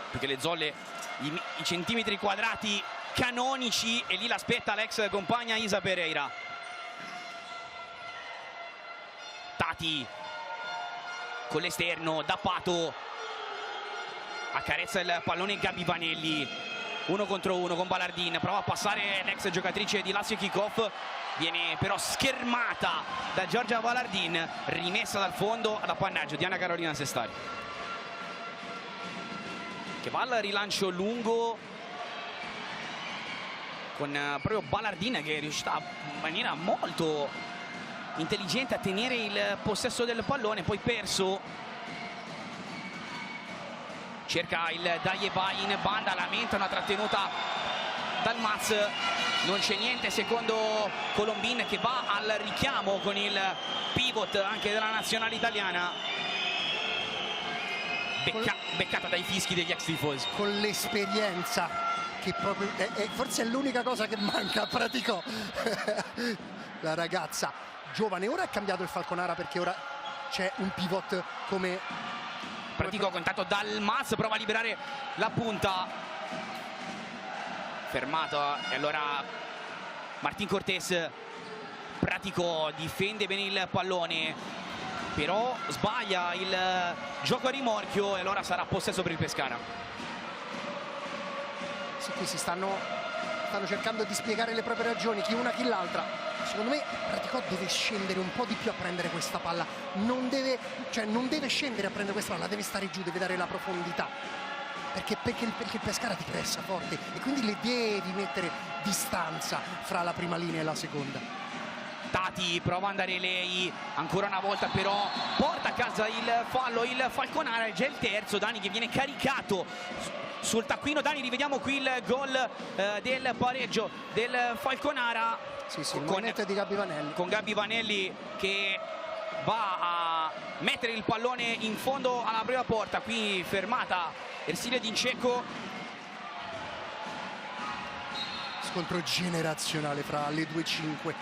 più che le zolle, i centimetri quadrati canonici, e lì l'aspetta l'ex compagna Isa Pereira. Tati con l'esterno da Pato, accarezza il pallone Gabby Vanelli, 1 contro 1 con Ballardin, prova a passare l'ex giocatrice di Lazio Kickoff, viene però schermata da Giorgia Ballardin, rimessa dal fondo ad appannaggio di Anna Carolina Sestari, che va al rilancio lungo con proprio Ballardin che è riuscita in maniera molto intelligente a tenere il possesso del pallone, poi perso. Cerca il Daieva in banda, lamenta una trattenuta dal Maz, non c'è niente secondo Colombin, che va al richiamo con il pivot anche della nazionale italiana, beccata dai fischi degli ex tifosi. Con l'esperienza che proprio forse è l'unica cosa che manca a Praticò la ragazza giovane. Ora è cambiato il Falconara perché ora c'è un pivot come Praticò, intanto dal Mas prova a liberare la punta, fermato, e allora Martin Cortés. Praticò difende bene il pallone, però sbaglia il gioco a rimorchio e allora sarà possesso per il Pescara. Sì, qui si stanno cercando di spiegare le proprie ragioni, chi una chi l'altra. Secondo me Praticò deve scendere un po' di più a prendere questa palla, non deve scendere a prendere questa palla, deve stare giù, deve dare la profondità, perché il Pescara ti pressa forte e quindi le devi mettere distanza fra la prima linea e la seconda. Tati prova ad andare lei ancora una volta, però porta a casa il fallo il Falconara, è già il terzo. Dani che viene caricato sul taccuino. Dani, rivediamo qui il gol del pareggio del Falconara. Sì, il movimento di Gabby Vanelli. Con Gabby Vanelli che va a mettere il pallone in fondo alla prima porta. Qui fermata Ersilia D'Inceco. Scontro generazionale fra le 2-5.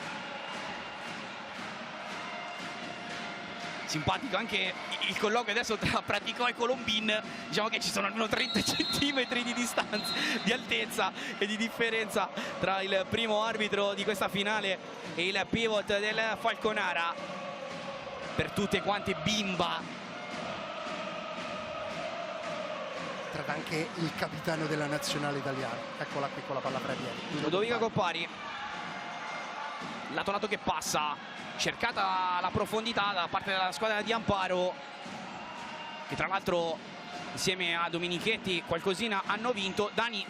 Simpatico anche il colloquio adesso tra Praticò e Colombin, diciamo che ci sono almeno 30 centimetri di distanza, di altezza e di differenza tra il primo arbitro di questa finale e il pivot del Falconara. Per tutte quante bimba. Tra anche il capitano della nazionale italiana, eccola qui con la palla fra i piedi. Ludovica Coppari. lato lato che passa, cercata la profondità da parte della squadra di Amparo, che tra l'altro insieme a Dominichetti qualcosina hanno vinto. Dani,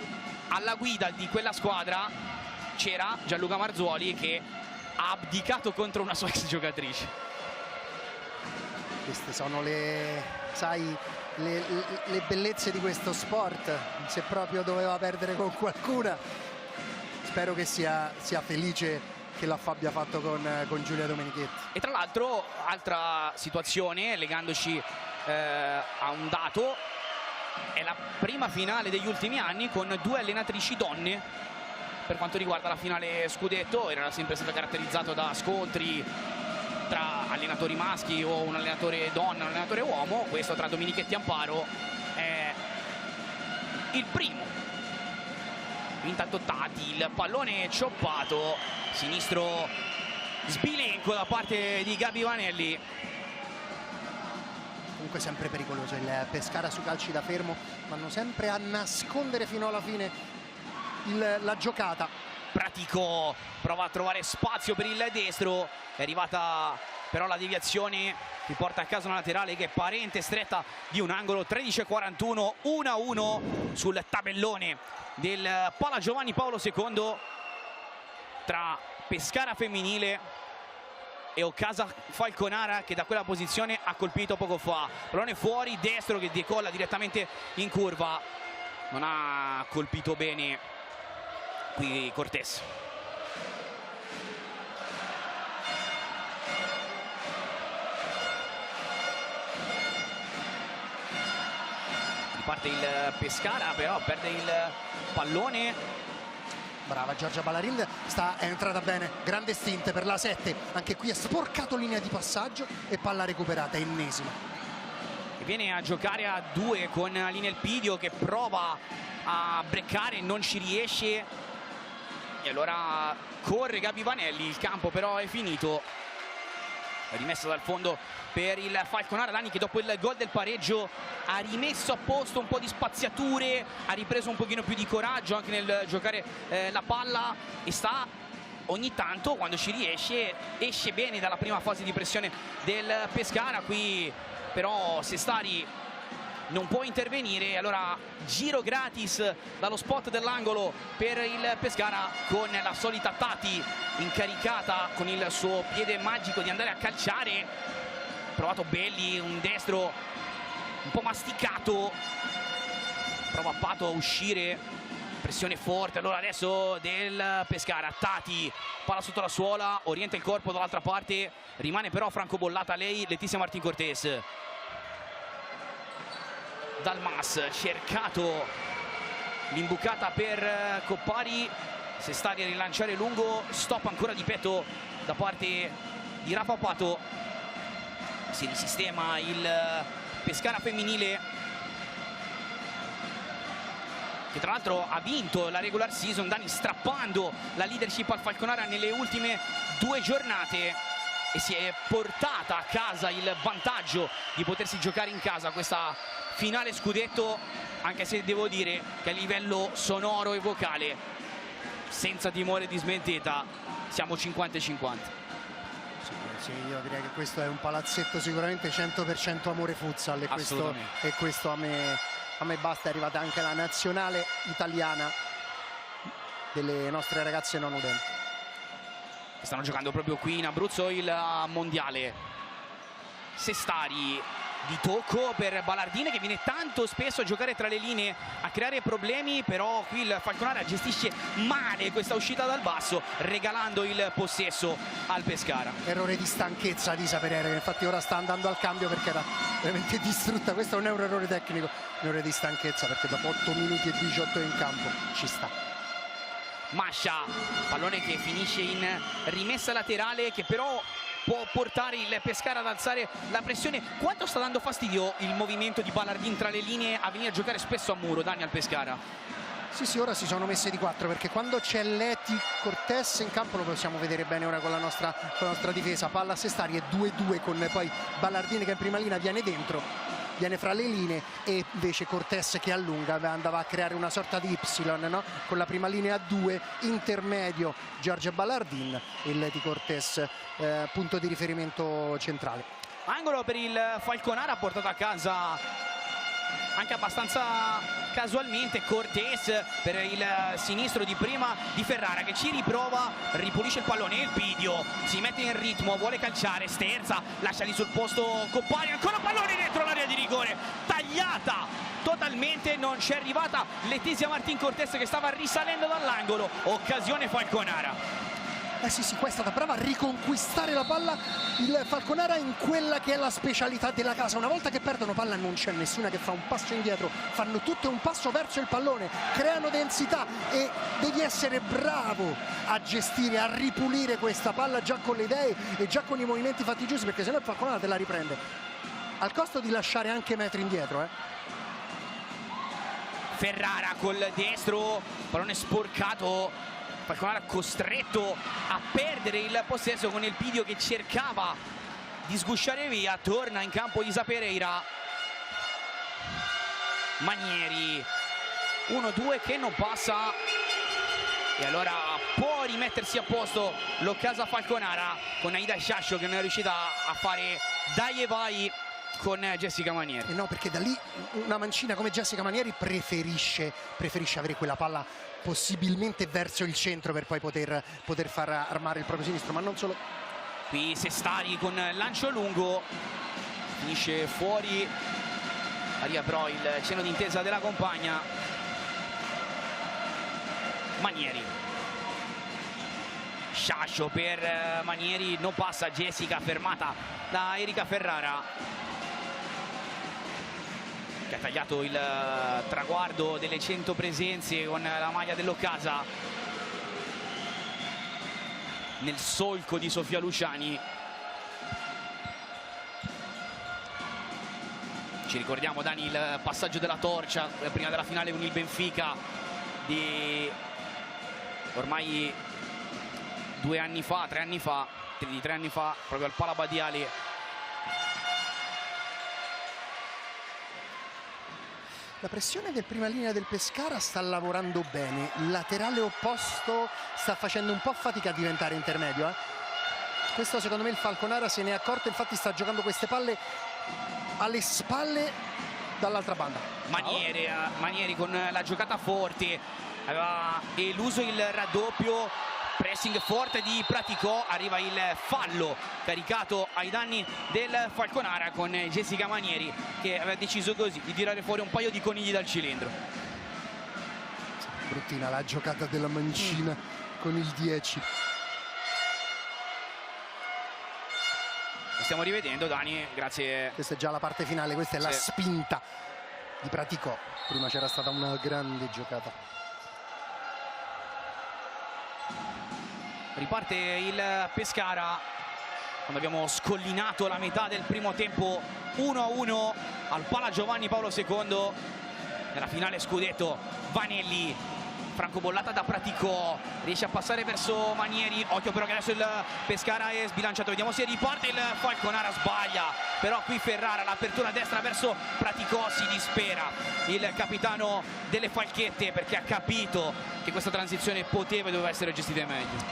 alla guida di quella squadra c'era Gianluca Marzuoli, che ha abdicato contro una sua ex giocatrice. Queste sono le bellezze di questo sport. Se proprio doveva perdere con qualcuna, spero che sia felice che abbia fatto con Giulia Dominichetti. E tra l'altro, altra situazione, legandoci a un dato, è la prima finale degli ultimi anni con 2 allenatrici donne per quanto riguarda la finale scudetto. Era sempre stato caratterizzato da scontri tra allenatori maschi o un allenatore donna e un allenatore uomo. Questo tra Dominichetti e Amparo è il primo. Intanto Tati, il pallone cioppato, sinistro sbilenco da parte di Gabi Vanelli. Comunque sempre pericoloso il Pescara su calci da fermo, vanno sempre a nascondere fino alla fine la giocata. Pratico prova a trovare spazio per il destro, è arrivata però la deviazione che porta a casa una laterale che è parente stretta di un angolo. 13:41, 1-1 sul tabellone del Pala Giovanni Paolo II tra Pescara femminile e Occasa Falconara, che da quella posizione ha colpito poco fa. Pallone fuori, destro che decolla direttamente in curva, non ha colpito bene qui Cortés. Riparte il Pescara, però perde il pallone. Brava Giorgia Ballarin, è entrata bene, grande stint per la 7, anche qui ha sporcato linea di passaggio e palla recuperata, ennesima. E viene a giocare a 2 con Aline Elpidio, che prova a breccare, non ci riesce, e allora corre Gabi Vanelli. Il campo però è finito, è rimessa dal fondo per il Falconara. Dani, che dopo il gol del pareggio ha rimesso a posto un po' di spaziature, ha ripreso un pochino più di coraggio anche nel giocare la palla, e sta ogni tanto, quando ci riesce, esce bene dalla prima fase di pressione del Pescara. Qui però Sestari non può intervenire, allora giro gratis dallo spot dell'angolo per il Pescara, con la solita Tati incaricata con il suo piede magico di andare a calciare. Provato Belli, un destro un po' masticato, prova Pato a uscire, pressione forte allora adesso del Pescara. Tati, palla sotto la suola, orienta il corpo dall'altra parte, rimane però francobollata lei, Letizia Martin Cortés. Dalmas, cercato l'imbucata per Coppari, Sestari a rilanciare lungo, stop ancora di petto da parte di Rafa Pato. Si risistema il Pescara femminile, che tra l'altro ha vinto la regular season, Dani, strappando la leadership al Falconara nelle ultime 2 giornate, e si è portata a casa il vantaggio di potersi giocare in casa questa finale scudetto, anche se devo dire che a livello sonoro e vocale, senza timore di smentita, siamo 50-50. Sì, io direi che questo è un palazzetto sicuramente 100% amore futsal, e questo a me basta. È arrivata anche la nazionale italiana delle nostre ragazze non udenti, che stanno giocando proprio qui in Abruzzo il mondiale. Sestari di tocco per Ballardini, che viene tanto spesso a giocare tra le linee a creare problemi, però qui il Falconara gestisce male questa uscita dal basso, regalando il possesso al Pescara. Errore di stanchezza di Saperere, che infatti ora sta andando al cambio perché era veramente distrutta. Questo non è un errore tecnico, è un errore di stanchezza, perché dopo 8 minuti e 18 in campo ci sta. Mascia, pallone che finisce in rimessa laterale, che però può portare il Pescara ad alzare la pressione. Quanto sta dando fastidio il movimento di Ballardin tra le linee a venire a giocare spesso a muro, Dani, al Pescara? Sì, ora si sono messe di 4, perché quando c'è Leti Cortés in campo lo possiamo vedere bene ora con la nostra difesa. Palla a Sestari e 2-2 con poi Ballardin che in prima linea viene dentro. viene fra le linee, e invece Cortés che allunga, andava a creare una sorta di Y, no? Con la prima linea a 2, intermedio Giorgio Ballardin, il di Cortés punto di riferimento centrale. Angolo per il Falconara, portato a casa anche abbastanza casualmente. Cortés per il sinistro di prima di Ferrara, che ci riprova, ripulisce il pallone. Il Pidio si mette in ritmo, vuole calciare, sterza, lascia lì sul posto Coppari, ancora pallone dentro l'area di rigore, tagliata totalmente, non c'è arrivata Letizia Martin Cortés che stava risalendo dall'angolo. Occasione Falconara. Sì, qua è stata brava a riconquistare la palla il Falconara in quella che è la specialità della casa. Una volta che perdono palla non c'è nessuna che fa un passo indietro, fanno tutte un passo verso il pallone, creano densità, e devi essere bravo a gestire, a ripulire questa palla già con le idee e già con i movimenti fatti giusti, perché sennò il Falconara te la riprende, al costo di lasciare anche metri indietro. Ferrara col destro, pallone sporcato, Falconara costretto a perdere il possesso con il Pidio che cercava di sgusciare via. Torna in campo Isa Pereira. Manieri 1-2 che non passa, e allora può rimettersi a posto l'Occasa Falconara con Aida Sciascio, che non è riuscita a fare dai e vai con Jessica Manieri. No, perché da lì una mancina come Jessica Manieri preferisce avere quella palla possibilmente verso il centro per poi poter far armare il proprio sinistro, ma non solo. Qui Sestari con lancio lungo, finisce fuori, arriva però il cenno d'intesa della compagna. Manieri, Sciascio per Manieri, non passa, Jessica fermata da Erika Ferrara, che ha tagliato il traguardo delle 100 presenze con la maglia dell'Occasa nel solco di Sofia Luciani. Ci ricordiamo, Dani, il passaggio della torcia prima della finale con il Benfica di ormai 3 anni fa, proprio al Pala Badiali. La pressione del prima linea del Pescara sta lavorando bene, il laterale opposto sta facendo un po' fatica a diventare intermedio. Questo secondo me il Falconara se ne è accorto, infatti sta giocando queste palle alle spalle dall'altra banda. Manieri con la giocata forte, aveva eluso il raddoppio, pressing forte di Praticò, arriva il fallo caricato ai danni del Falconara con Jessica Manieri, che aveva deciso così di tirare fuori un paio di conigli dal cilindro. Bruttina la giocata della mancina con il 10. Lo stiamo rivedendo, Dani, grazie. Questa è già la parte finale, questa è la spinta di Praticò. Prima c'era stata una grande giocata. Riparte il Pescara quando abbiamo scollinato la metà del primo tempo, 1-1 al Pala Giovanni Paolo II nella finale scudetto. Vanelli, francobollata da Praticò, riesce a passare verso Manieri, occhio però che adesso il Pescara è sbilanciato, vediamo se riparte. Il Falconara sbaglia, però qui Ferrara, l'apertura a destra verso Praticò, si dispera il capitano delle Falchette, perché ha capito che questa transizione poteva e doveva essere gestita meglio.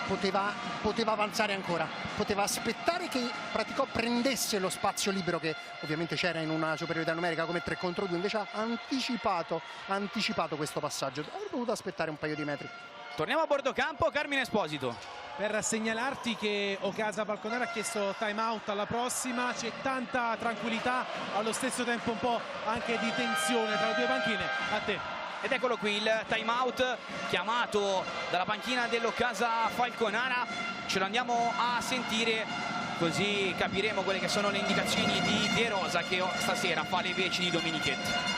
Poteva avanzare ancora, poteva aspettare che Praticò prendesse lo spazio libero che ovviamente c'era in una superiorità numerica come 3 contro 2, invece ha anticipato questo passaggio, avrebbe dovuto aspettare un paio di metri. Torniamo a bordo campo, Carmine Esposito. Per segnalarti che Occasa Falconara ha chiesto time out alla prossima, c'è tanta tranquillità, allo stesso tempo un po' anche di tensione tra le due panchine. A te. Ed eccolo qui il time out chiamato dalla panchina dell'Occasa Falconara, ce lo andiamo a sentire così capiremo quelle che sono le indicazioni di De Rosa, che stasera fa le veci di Dominichetti.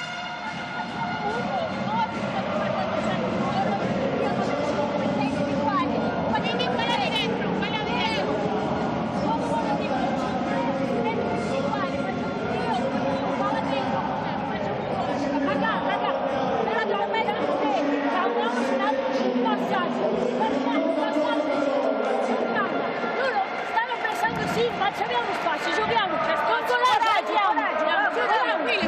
Facciamo spazio, giochiamo, con coraggio, giochiamo, tranquilli,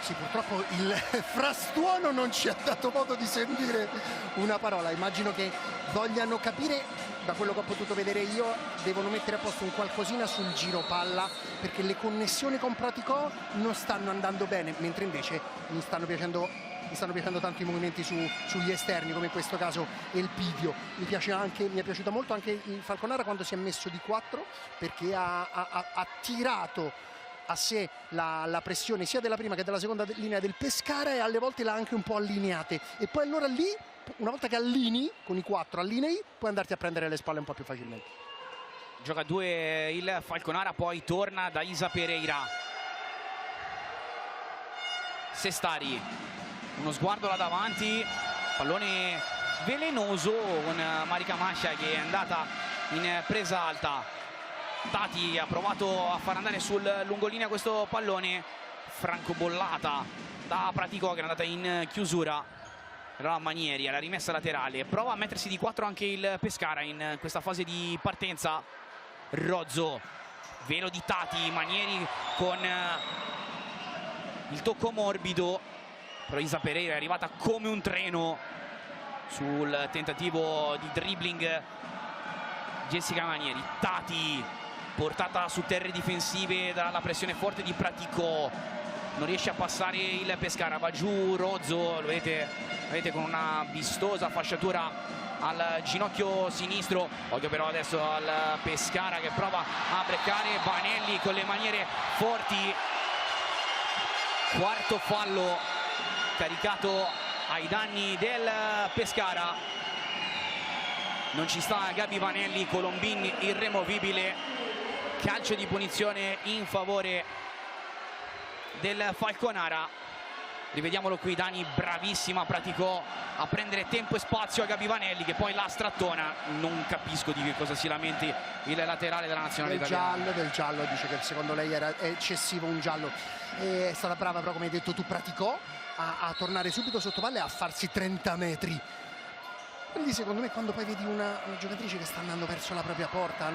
Sì, purtroppo il frastuono non ci ha dato modo di sentire una parola. Immagino che vogliano capire, da quello che ho potuto vedere io, devono mettere a posto un qualcosina sul giro palla, perché le connessioni con Praticò non stanno andando bene, mentre invece mi stanno piacendo tanto i movimenti sugli esterni, come in questo caso Elpidio. Mi è piaciuta molto anche il Falconara quando si è messo di 4, perché ha tirato a sé la pressione sia della prima che della seconda linea del Pescara, e alle volte l'ha anche un po' allineate, e poi allora lì, una volta che allini con i 4, allinei, puoi andarti a prendere le spalle un po' più facilmente. Gioca a 2 il Falconara, poi torna da Isa Pereira. Sestari, uno sguardo là davanti, pallone velenoso con Marica Mascia che è andata in presa alta. Tati ha provato a far andare sul lungolinea questo pallone, francobollata da Praticò che è andata in chiusura. Allora Manieri alla rimessa laterale, prova a mettersi di 4 anche il Pescara in questa fase di partenza. Rozzo, velo di Tati, Manieri con il tocco morbido, però Isa Pereira è arrivata come un treno sul tentativo di dribbling Jessica Manieri. Tati, portata su terre difensive dalla pressione forte di Praticò, non riesce a passare il Pescara, va giù Rozzo, lo vedete con una vistosa fasciatura al ginocchio sinistro. Occhio però adesso al Pescara che prova a breccare Banelli con le maniere forti. Quarto fallo caricato ai danni del Pescara. Non ci sta Gabi Banelli, Colombin irremovibile. Calcio di punizione in favore del Falconara. Rivediamolo qui, Dani, bravissima Praticò a prendere tempo e spazio a Gabi Vanelli che poi la strattona. Non capisco di che cosa si lamenti il laterale della nazionale italiana. Del giallo, dice che secondo lei era eccessivo un giallo. È stata brava però, come hai detto tu, Praticò a tornare subito sotto palla e a farsi 30 metri. Quindi secondo me quando poi vedi una giocatrice che sta andando verso la propria porta,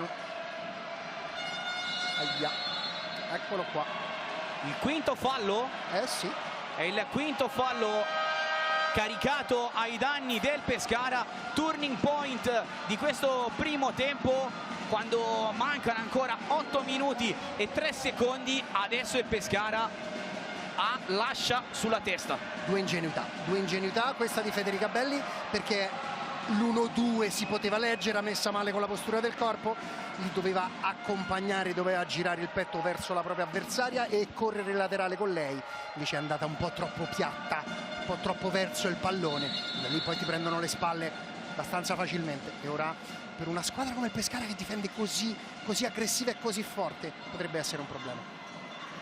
Aia. Eccolo qua. Il quinto fallo? Sì. È il quinto fallo caricato ai danni del Pescara. Turning point di questo primo tempo, quando mancano ancora 8 minuti e 3 secondi. Adesso il Pescara lascia sulla testa. Due ingenuità questa di Federica Belli, perché l'1-2 si poteva leggere, ha messa male con la postura del corpo, li doveva accompagnare, doveva girare il petto verso la propria avversaria e correre laterale con lei. Invece è andata un po' troppo piatta, un po' troppo verso il pallone, da lì poi ti prendono le spalle abbastanza facilmente. E ora per una squadra come il Pescara che difende così aggressiva e così forte potrebbe essere un problema.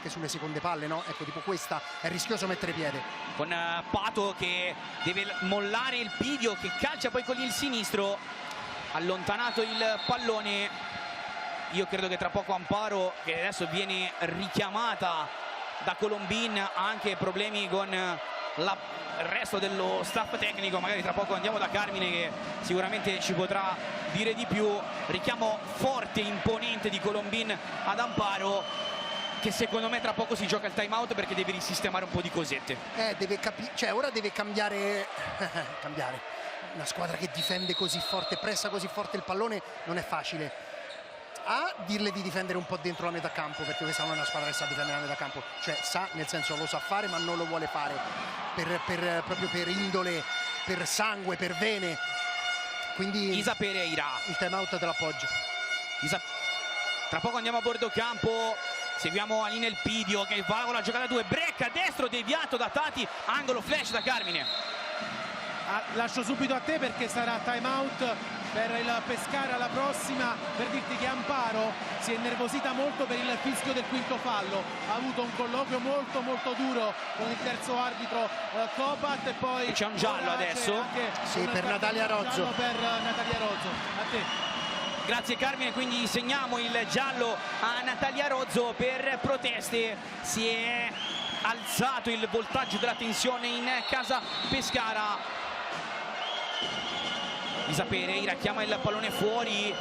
Che sulle seconde palle, no? Ecco, tipo questa è rischioso mettere piede. Con Pato che deve mollare il Pidio, che calcia poi con il sinistro, allontanato il pallone. Io credo che tra poco Amparo, che adesso viene richiamata da Colombin, ha anche problemi con il resto dello staff tecnico. Magari tra poco andiamo da Carmine che sicuramente ci potrà dire di più. Richiamo forte, imponente di Colombin ad Amparo, che secondo me tra poco si gioca il time out perché deve risistemare un po' di cosette. Ora deve cambiare. Una squadra che difende così forte, pressa così forte il pallone, non è facile. Dirle di difendere un po' dentro la metà campo, perché questa non è una squadra che sa difendere la metà campo, cioè nel senso lo sa fare ma non lo vuole fare proprio per indole, per sangue, per vene. Quindi Isa Pereira, il time out te l'appoggio. Tra poco andiamo a bordo campo. Seguiamo Alina Elpidio che va con la giocata 2, break a destro, deviato da Tati, angolo flash da Carmine. Lascio subito a te perché sarà time out per il Pescara la prossima, per dirti che Amparo si è innervosita molto per il fischio del quinto fallo, ha avuto un colloquio molto duro con il terzo arbitro Copat, e poi c'è un giallo adesso per Natalia Rozzo. Per Natalia Rozzo. A te. Grazie Carmine, quindi segniamo il giallo a Natalia Rozzo per proteste. Si è alzato il voltaggio della tensione in casa Pescara. Isa Pereira chiama il pallone fuori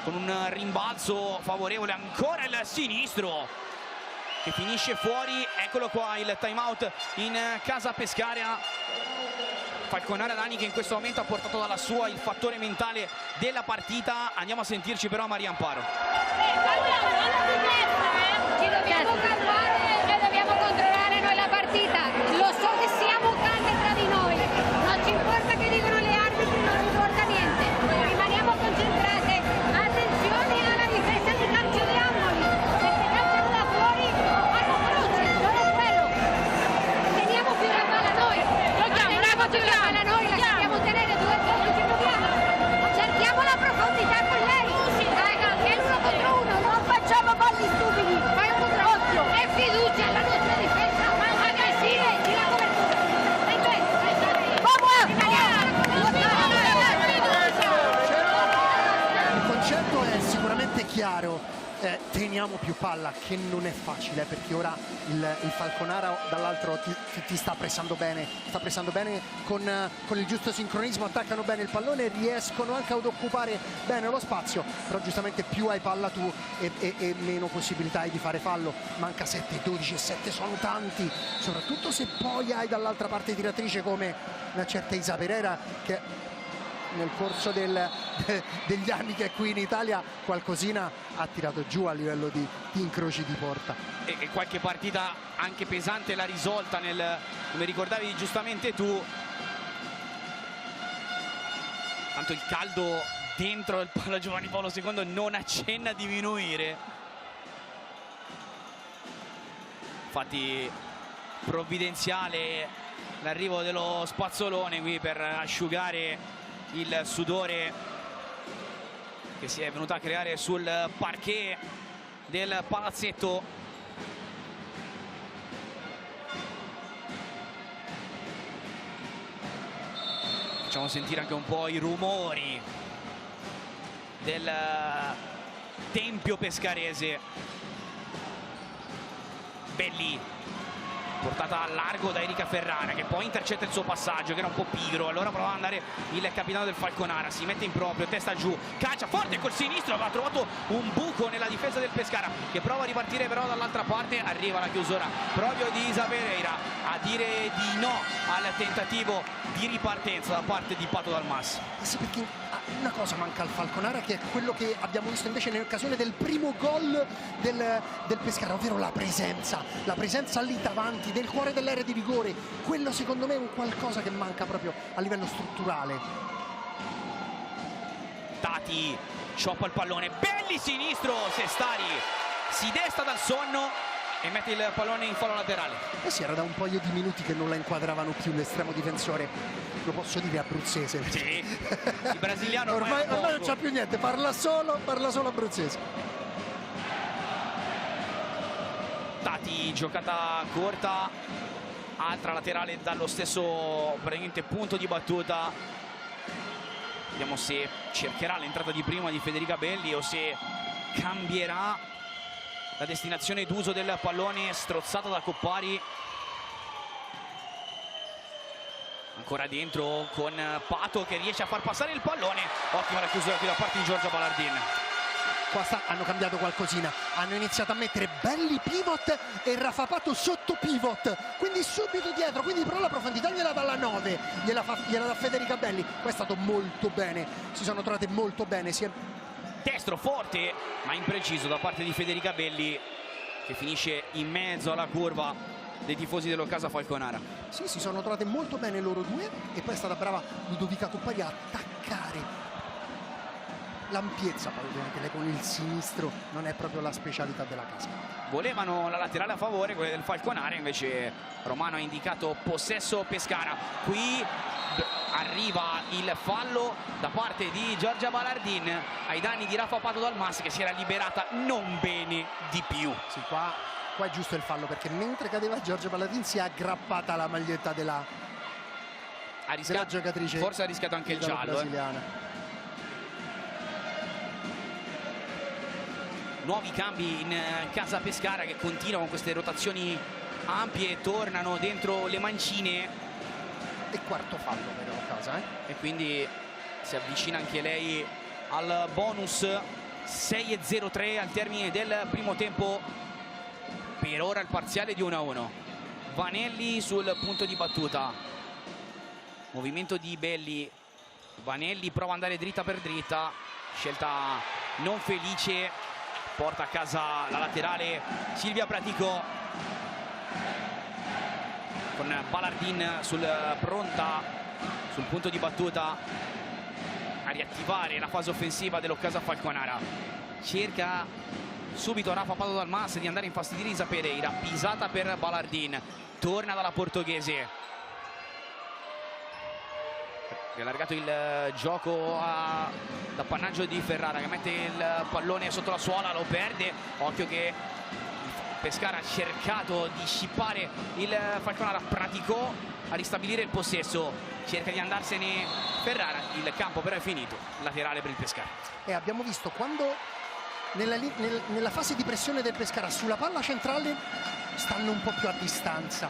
con un rimbalzo favorevole, ancora il sinistro. che finisce fuori. Eccolo qua il time out in casa Pescara. Falconara Dani che in questo momento ha portato dalla sua il fattore mentale della partita. Andiamo a sentirci però Maria Amparo. Ci dobbiamo calmare e dobbiamo controllare noi la partita. Lo so che siamo calmi tra di noi, non ci importa che dicono le arbitri, non importa niente. Rimaniamo concentrate, attenzione alla difesa di calcio di Amoli, se si calciano da fuori fanno croce, solo quello. Teniamo più la palla noi, teniamo più la palla noi, la sappiamo tenere, due ci proviamo. Cerchiamo la profondità con lei, è l'uno contro uno, non facciamo balli stupidi, fai un occhio e fiducia alla nostra difesa, aggressive, di la copertura. Il concetto è sicuramente chiaro. Teniamo più palla, che non è facile perché ora il Falconara dall'altro ti sta pressando bene, con il giusto sincronismo, attaccano bene il pallone, riescono anche ad occupare bene lo spazio, però giustamente più hai palla tu e meno possibilità hai di fare fallo. Manca 7, 12 e 7 sono tanti, soprattutto se poi hai dall'altra parte tiratrice come una certa Isa Pereira che nel corso degli anni che è qui in Italia qualcosina ha tirato giù a livello di incroci di porta. E qualche partita anche pesante l'ha risolta come ricordavi giustamente tu. Tanto il caldo dentro il Palla Giovanni Paolo II non accenna a diminuire. Infatti provvidenziale l'arrivo dello spazzolone qui per asciugare il sudore che si è venuto a creare sul parquet del palazzetto. Facciamo sentire anche un po' i rumori del tempio pescarese. Belli, portata a largo da Erika Ferrara che poi intercetta il suo passaggio che era un po' pigro, allora prova ad andare il capitano del Falconara, si mette in proprio, testa giù, calcia forte col sinistro, ha trovato un buco nella difesa del Pescara che prova a ripartire però dall'altra parte, arriva la chiusura proprio di Isa Pereira a dire di no al tentativo di ripartenza da parte di Pato Dalmas. Sì, perché una cosa manca al Falconara che è quello che abbiamo visto invece nell'occasione del primo gol del Pescara, ovvero la presenza lì davanti del cuore dell'area di rigore. Quello secondo me è un qualcosa che manca proprio a livello strutturale. Tati cioppa il pallone, Belli sinistro, Sestari si desta dal sonno e mette il pallone in fallo laterale. Eh sì, era da un paio di minuti che non la inquadravano più l'estremo difensore, lo posso dire abruzzese. Sì, il brasiliano ormai non c'ha più niente, parla solo abruzzese. Tati, giocata corta, altra laterale dallo stesso praticamente punto di battuta. Vediamo se cercherà l'entrata di prima di Federica Belli o se cambierà la destinazione d'uso del pallone, strozzata da Coppari. Ancora dentro con Pato che riesce a far passare il pallone. Ottima la chiusura qui da parte di Giorgia Ballardin. Qua hanno cambiato qualcosina, hanno iniziato a mettere Belli pivot e Rafa Pato sotto pivot, quindi subito dietro, quindi però la profondità gliela dà la 9, gliela dà Federica Belli. Qua è stato molto bene, si sono trovate molto bene. Destro forte ma impreciso da parte di Federica Belli che finisce in mezzo alla curva dei tifosi dello Casa Falconara. Sì, si sono trovate molto bene loro due e poi è stata brava Ludovica Coppari a attaccare. L'ampiezza che lei con il sinistro non è proprio la specialità della casa. Volevano la laterale a favore, quella del Falconara, invece Romano ha indicato possesso Pescara. Qui arriva il fallo da parte di Giorgia Ballardin ai danni di Rafa Pato Dalmas che si era liberata non bene di più. Sì, qua è giusto il fallo perché mentre cadeva Giorgia Ballardin si è aggrappata alla maglietta della giocatrice. Forse ha rischiato anche il giallo. Nuovi cambi in casa Pescara che continua con queste rotazioni ampie, tornano dentro le mancine. E quarto fallo per la casa, e quindi si avvicina anche lei al bonus. 6:03 al termine del primo tempo. Per ora il parziale di 1-1. Vanelli sul punto di battuta. Movimento di Belli. Vanelli prova ad andare dritta per dritta. Scelta non felice. Porta a casa la laterale Silvia Praticò. Con Balardin pronta sul punto di battuta a riattivare la fase offensiva dell'Occasa Falconara. Cerca subito Rafa Pato Dalmas di andare a infastidire Isa Pereira. Pisata per Balardin. Torna dalla portoghese. Riallargato il gioco d'appannaggio di Ferrara, che mette il pallone sotto la suola, lo perde. Occhio che Pescara ha cercato di scippare il Falconara. Praticò a ristabilire il possesso, cerca di andarsene Ferrara. Il campo però è finito, laterale per il Pescara. E abbiamo visto quando nella fase di pressione del Pescara sulla palla centrale stanno un po' più a distanza,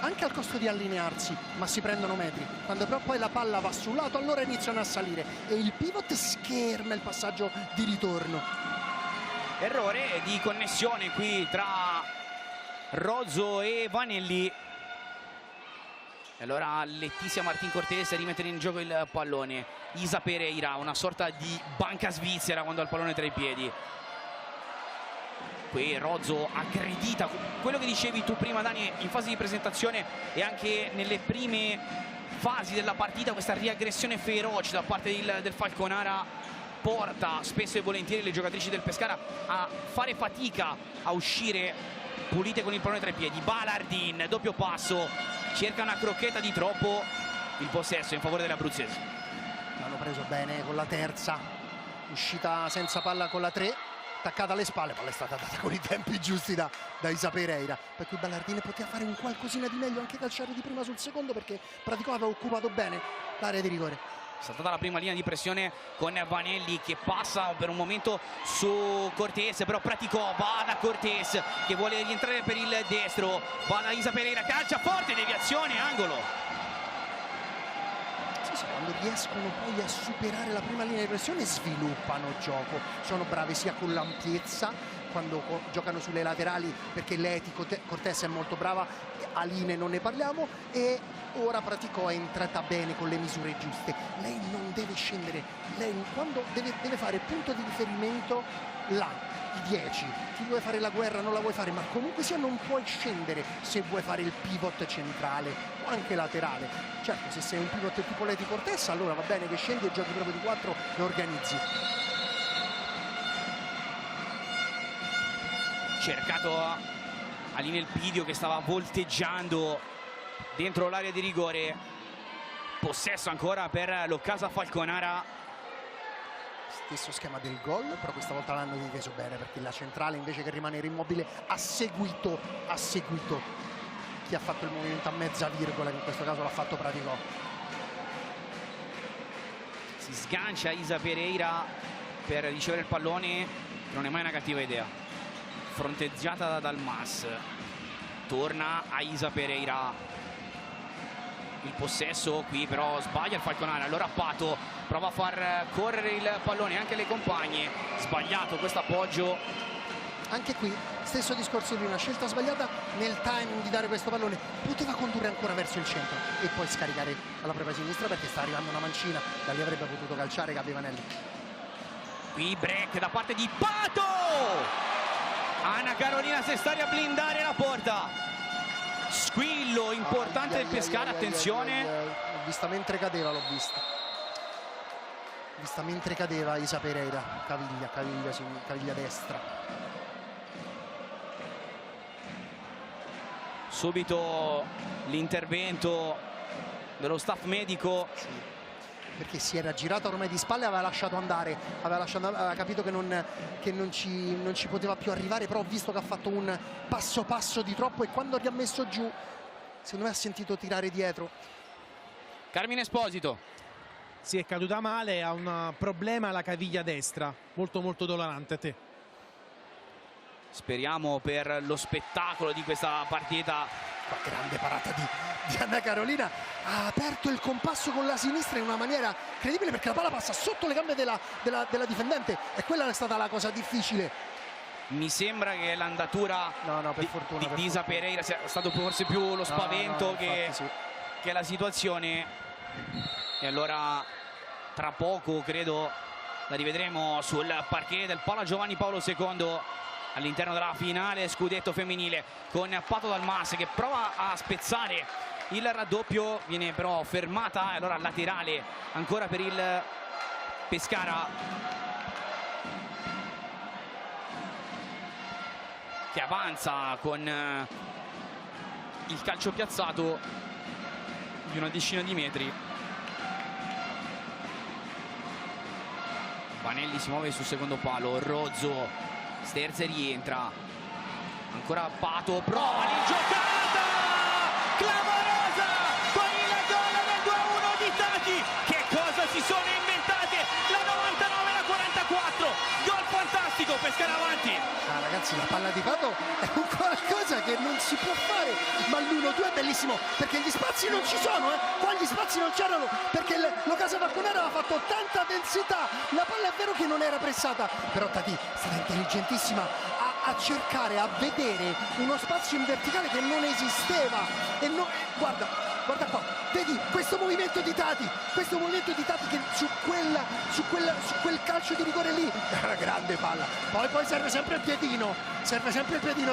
anche al costo di allinearsi, ma si prendono metri. Quando però poi la palla va sul lato, allora iniziano a salire e il pivot scherma il passaggio di ritorno. Errore di connessione qui tra Rozzo e Vanelli. E allora Letizia Martin Cortés rimettere in gioco il pallone. Isa Pereira, una sorta di banca svizzera quando ha il pallone tra i piedi. Qui Rozzo aggredita, quello che dicevi tu prima Dani in fase di presentazione e anche nelle prime fasi della partita, questa riaggressione feroce da parte del Falconara porta spesso e volentieri le giocatrici del Pescara a fare fatica a uscire pulite con il pallone tra i piedi. Balardin, doppio passo, cerca una crocchetta di troppo, il possesso in favore delle abruzzesi. L'hanno preso bene con la terza, uscita senza palla con la 3, attaccata alle spalle, palla è stata data con i tempi giusti da Isa Pereira, per cui Balardin poteva fare un qualcosina di meglio, anche calciare di prima sul secondo, perché Praticò aveva occupato bene l'area di rigore. È stata la prima linea di pressione con Vanelli che passa per un momento su Cortés, però Praticò va da Cortés che vuole rientrare per il destro, va da Isa Pereira, calcia forte, deviazione, angolo. Sì, quando riescono poi a superare la prima linea di pressione sviluppano gioco, sono brave sia con l'ampiezza quando giocano sulle laterali, perché Leti Cortés è molto brava, Aline non ne parliamo, e ora Praticò è entrata bene con le misure giuste. Lei non deve scendere, lei quando deve fare punto di riferimento là, i 10, ti vuoi fare la guerra, non la vuoi fare, ma comunque sia non puoi scendere se vuoi fare il pivot centrale o anche laterale. Certo, se sei un pivot tipo Leti Cortés allora va bene che scendi e giochi proprio di 4 e organizzi. Cercato Aline Elpidio che stava volteggiando dentro l'area di rigore. Possesso ancora per l'Occasa Falconara. Stesso schema del gol, però questa volta l'hanno difeso bene, perché la centrale invece che rimanere immobile ha seguito chi ha fatto il movimento a mezza virgola, che in questo caso l'ha fatto Praticò. Si sgancia Isa Pereira per ricevere il pallone, non è mai una cattiva idea. Fronteggiata da Dalmas, torna a Isa Pereira, il possesso qui però sbaglia il Falconara. Allora Pato prova a far correre il pallone anche le compagne, sbagliato questo appoggio. Anche qui stesso discorso di una scelta sbagliata nel timing di dare questo pallone, poteva condurre ancora verso il centro e poi scaricare alla propria sinistra, perché sta arrivando una mancina, da lì avrebbe potuto calciare Capivanelli. Qui break da parte di Pato, Anna Carolina Sestari a blindare la porta. Squillo importante del Pescara, attenzione. L'ho vista mentre cadeva, mentre cadeva Isa Pereira, caviglia destra. Subito l'intervento dello staff medico. Sì, perché si era girata ormai di spalle, aveva lasciato andare, aveva capito che non ci poteva più arrivare, però ho visto che ha fatto un passo di troppo e quando ha messo giù secondo me ha sentito tirare dietro. Carmine Esposito. Si è caduta male, ha un problema alla caviglia destra, molto dolorante. A te. Speriamo per lo spettacolo di questa partita. La grande parata di Anna Carolina, ha aperto il compasso con la sinistra in una maniera credibile, perché la palla passa sotto le gambe della difendente e quella è stata la cosa difficile. Mi sembra che l'andatura di Isa Pereira sia stato forse più lo spavento che la situazione. E allora tra poco credo la rivedremo sul parquet del Pala Giovanni Paolo II all'interno della finale scudetto femminile, con Pato Dal Mas che prova a spezzare il raddoppio, viene però fermata, e allora laterale ancora per il Pescara, che avanza con il calcio piazzato di una decina di metri. Vanelli si muove sul secondo palo, Rozzo sterza e rientra, ancora Pato, prova l'ingiocata clamorosa con il gol del 2-1 di Tati. Che cosa si sono inventate? La 99 alla 44, gol fantastico, Pescara avanti. Ragazzi, la palla di Pato è un qualcosa che non si può fare, ma l'1-2 è bellissimo perché gli spazi non ci sono, qua gli spazi non c'erano, perché l'Ocasa Falconara aveva fatto tanta densità, la palla è vero che non era pressata, però Tati è stata intelligentissima a cercare, a vedere uno spazio in verticale che non esisteva, e guarda qua, vedi questo movimento di Tati che su quel calcio di rigore lì è una grande palla, poi serve sempre il piedino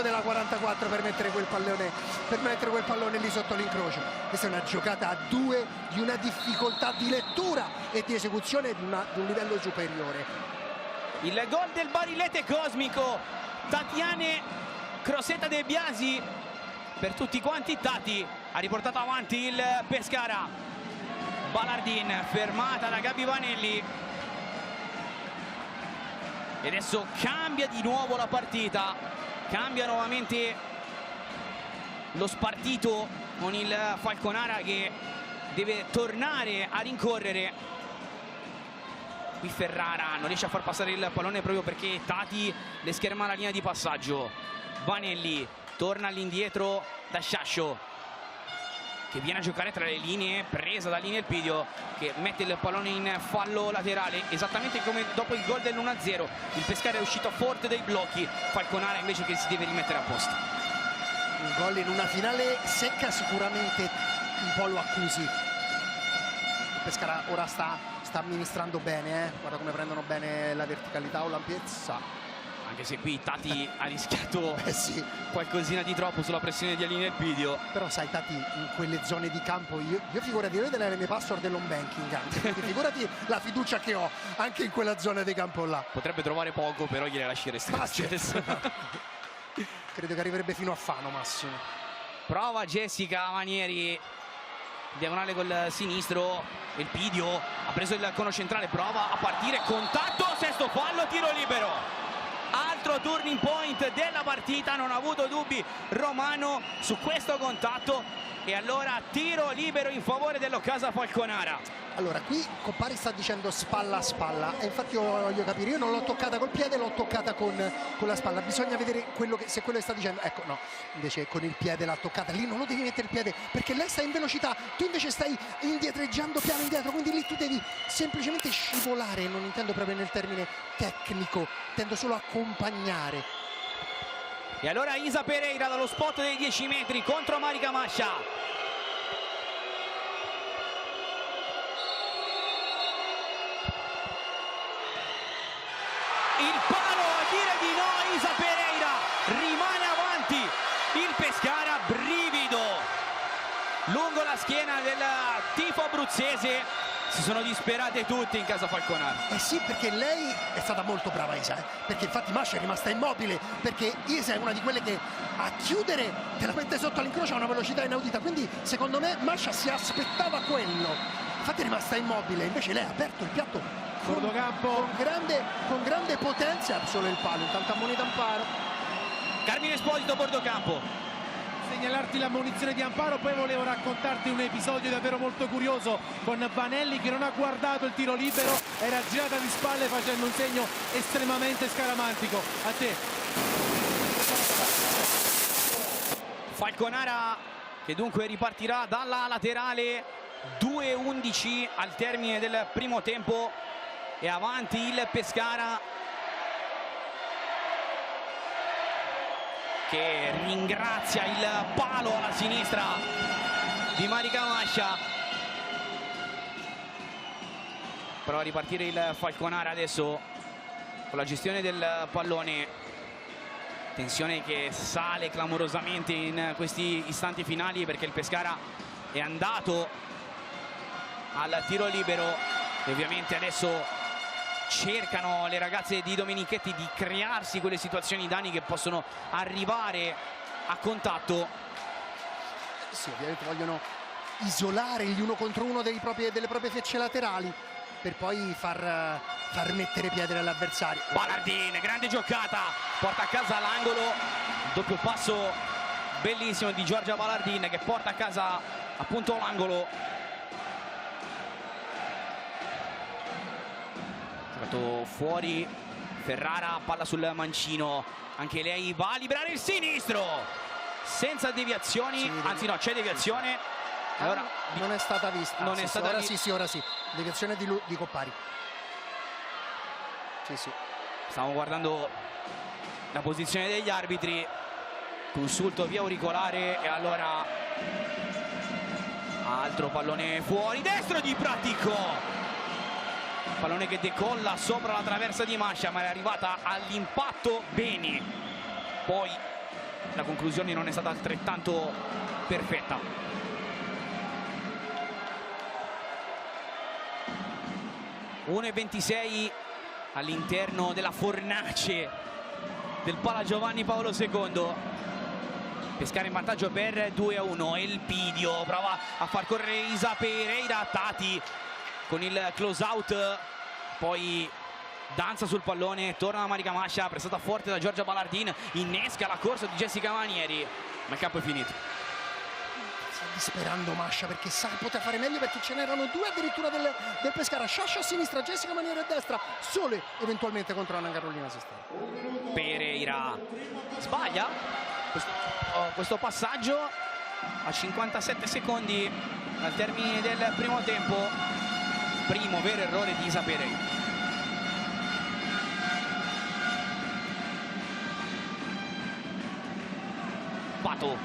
della 44 per mettere quel pallone lì sotto l'incrocio. Questa è una giocata a due di una difficoltà di lettura e di esecuzione di un livello superiore. Il gol del barilete cosmico, Tatiane Crosetta De Biasi per tutti quanti. Tati ha riportato avanti il Pescara, Balardin fermata da Gabi Vanelli e adesso cambia di nuovo la partita, cambia nuovamente lo spartito con il Falconara che deve tornare a rincorrere. Qui Ferrara non riesce a far passare il pallone proprio perché Tati le scherma la linea di passaggio. Vanelli torna all'indietro da Sciascio, che viene a giocare tra le linee, presa da Linea Elpidio, che mette il pallone in fallo laterale, esattamente come dopo il gol dell'1-0. Il Pescara è uscito forte dai blocchi, Falconara invece che si deve rimettere a posto. Un gol in una finale secca sicuramente un po' lo accusi. Il Pescara ora sta amministrando bene, guarda come prendono bene la verticalità o l'ampiezza. Anche se qui Tati ha rischiato qualcosina di troppo sulla pressione di Linea Elpidio. Però sai, Tati in quelle zone di campo, io figurati, io delle mie password dell'home banking anche, quindi figurati la fiducia che ho anche in quella zona di campo là. Potrebbe trovare poco, però gliele lasceresti accesso. Credo che arriverebbe fino a Fano massimo. Prova Jessica Manieri, diagonale col sinistro, Elpidio ha preso il cono centrale, prova a partire, contatto, sesto fallo, tiro libero. Altro turning point della partita, non ha avuto dubbi Romano su questo contatto, e allora tiro libero in favore dell'Ocasa Falconara. Allora qui Coppari sta dicendo spalla a spalla, e infatti io voglio capire, io non l'ho toccata col piede, l'ho toccata con la spalla, bisogna vedere se quello che sta dicendo. Ecco, no, invece con il piede l'ha toccata, lì non lo devi mettere il piede perché lei sta in velocità, tu invece stai indietreggiando piano indietro, quindi lì tu devi semplicemente scivolare, non intendo proprio nel termine tecnico, intendo solo accompagnare. E allora Isa Pereira dallo spot dei 10 metri contro Marica Mascia. Il palo, a dire di no, Isa Pereira rimane avanti. Il Pescara, brivido lungo la schiena del tifo abruzzese. Si sono disperate tutti in casa Falconara. Eh sì, perché lei è stata molto brava, Isa, perché infatti Mascia è rimasta immobile, perché Isa è una di quelle che a chiudere te la mette sotto all'incrocio a una velocità inaudita, quindi secondo me Mascia si aspettava quello, infatti è rimasta immobile, invece lei ha aperto il piatto con grande potenza, solo il palo, intanto ammonita Amparo. Carmine Esposito, Bordocampo. Segnalarti l'ammonizione di Amparo, poi volevo raccontarti un episodio davvero molto curioso con Vanelli che non ha guardato il tiro libero, era girata di spalle facendo un segno estremamente scaramantico. A te. Falconara che dunque ripartirà dalla laterale, 2:11 al termine del primo tempo, e avanti il Pescara. che ringrazia il palo alla sinistra di Marica Mascia. Prova a ripartire il Falconara adesso con la gestione del pallone. Tensione che sale clamorosamente in questi istanti finali, perché il Pescara è andato al tiro libero e ovviamente adesso cercano le ragazze di Domenichetti di crearsi quelle situazioni danni che possono arrivare a contatto. Sì, ovviamente vogliono isolare gli uno contro uno delle proprie frecce laterali per poi far mettere piede all'avversario. Ballardin, grande giocata, porta a casa l'angolo, doppio passo bellissimo di Giorgia Ballardin che porta a casa appunto l'angolo. Giocato fuori Ferrara, palla sul mancino, anche lei va a liberare il sinistro senza deviazioni, sì, anzi no, c'è deviazione. Allora, non è stata vista. Non è stata ora sì. Deviazione di Coppari. Sì. Stiamo guardando la posizione degli arbitri, consulto via auricolare e allora altro pallone fuori, destro di Pratico. Pallone che decolla sopra la traversa di Mascia, ma è arrivata all'impatto bene. Poi la conclusione non è stata altrettanto perfetta. (1:26) all'interno della fornace del Pala Giovanni Paolo II. Pescara in vantaggio per 2-1. Elpidio prova a far correre Isa Pereira, Tati con il close out, poi danza sul pallone, torna da Marica Mascia, pressata forte da Giorgia Ballardin, innesca la corsa di Jessica Manieri, ma il campo è finito. Sta disperando Mascia perché sa che poteva fare meglio, perché ce n'erano due addirittura del Pescara, Sciascia a sinistra, Jessica Manieri a destra, sole eventualmente contro Anna Carolina Sestari. Pereira sbaglia questo passaggio a 57 secondi al termine del primo tempo. Primo vero errore di Isa Pereira. Pato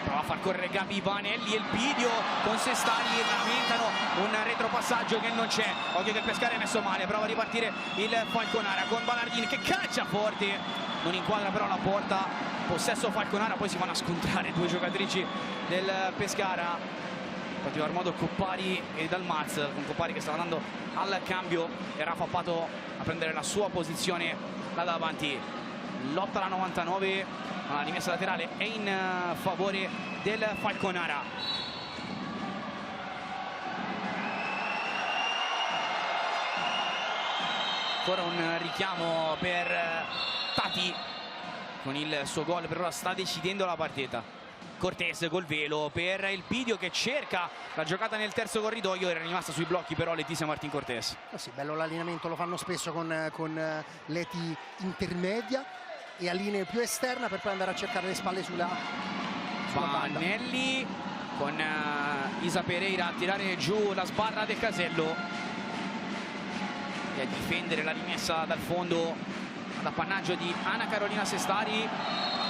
prova a far correre Gabi Vanelli e il Elpidio con Sestari lamentano un retropassaggio che non c'è. Occhio che il Pescara è messo male, prova a ripartire il Falconara con Ballardin che calcia forte, non inquadra però la porta. Possesso Falconara, poi si vanno a scontrare due giocatrici del Pescara, in particolar modo Coppari e Dalmaz, con Coppari che stava andando al cambio e Rafa Pato a prendere la sua posizione là davanti. Lotta alla 99, la rimessa laterale è in favore del Falconara. Ancora un richiamo per Tati con il suo gol, per ora sta decidendo la partita. Cortés col velo per il Pidio che cerca la giocata nel terzo corridoio, era rimasta sui blocchi però Letizia Martin Cortés. Sì, bello l'allineamento, lo fanno spesso con Leti intermedia e a linea più esterna per poi andare a cercare le spalle sulla Vanelli con Isa Pereira a tirare giù la sbarra del Casello e a difendere la rimessa dal fondo ad appannaggio di Anna Carolina Sestari.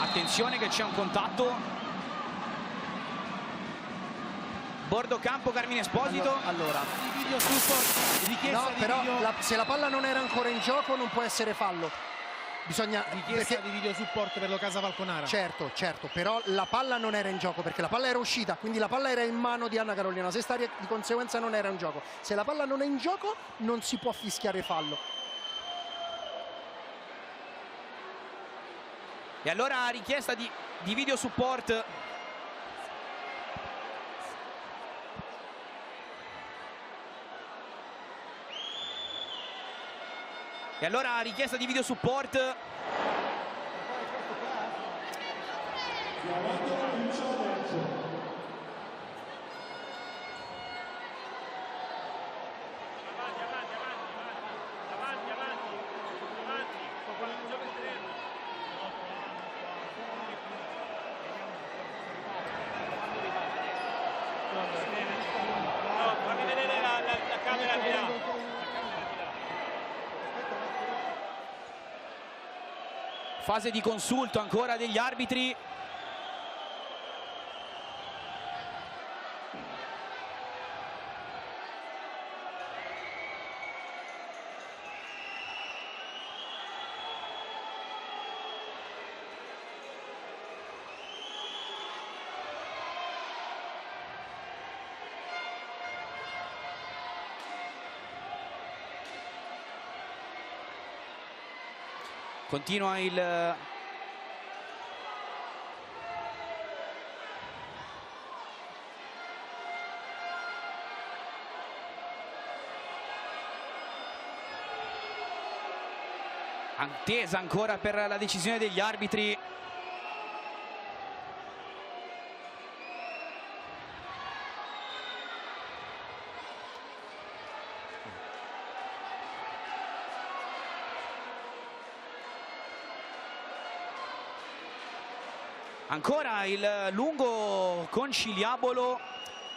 Attenzione che c'è un contatto. Bordo campo Carmine Esposito. Allora no, però se la palla non era ancora in gioco non può essere fallo. Bisogna richiesta di video support per l'Ocasa Falconara. Certo, però la palla non era in gioco perché la palla era uscita, quindi la palla era in mano di Anna Carolina Sestari e di conseguenza non era in gioco. Se la palla non è in gioco non si può fischiare fallo. E allora richiesta di video support. E allora richiesta di video support. Fammi vedere la camera di là. Fase di consulto ancora degli arbitri. Continua il attesa ancora per la decisione degli arbitri. Ancora il lungo conciliabolo.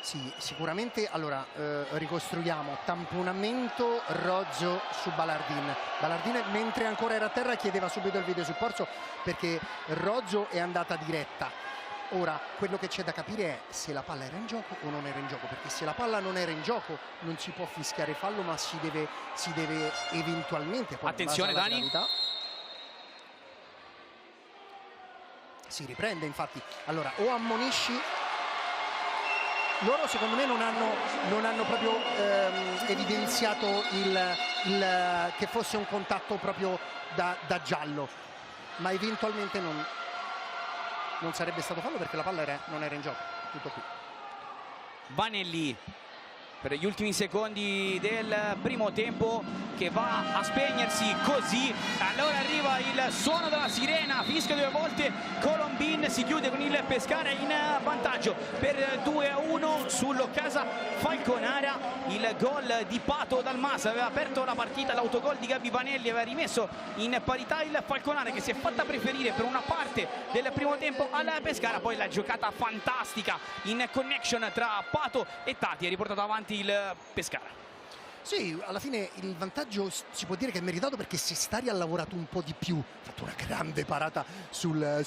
Sì, sicuramente. Allora, ricostruiamo. Tamponamento Rozzo su Balardin. Balardin, mentre ancora era a terra, chiedeva subito il video supporto perché Rozzo è andata diretta. Ora, quello che c'è da capire è se la palla era in gioco o non era in gioco, perché se la palla non era in gioco non si può fischiare fallo, ma si deve eventualmente... Attenzione Dani. Si riprende infatti. Allora, o ammonisci. Loro secondo me non hanno proprio evidenziato che fosse un contatto proprio da giallo, ma eventualmente non sarebbe stato fallo perché la palla non era in gioco. Tutto qui. Vanelli per gli ultimi secondi del primo tempo che va a spegnersi così. Allora arriva il suono della sirena, fischia 2 volte, Colombin, si chiude con il Pescara in vantaggio per 2-1 sull'Occasa Falconara. Il gol di Pato Dalmasa aveva aperto la partita, l'autogol di Gabby Vanelli aveva rimesso in parità il Falconara, che si è fatta preferire per una parte del primo tempo al Pescara. Poi la giocata fantastica in connection tra Pato e Tati ha riportato avanti il Pescara. Sì, alla fine il vantaggio si può dire che è meritato perché Sestari ha lavorato un po' di più, ha fatto una grande parata sul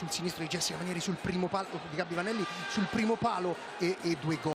sinistro di Jessica Manieri sul primo palo, di Gabby Vanelli sul primo palo e 2 gol.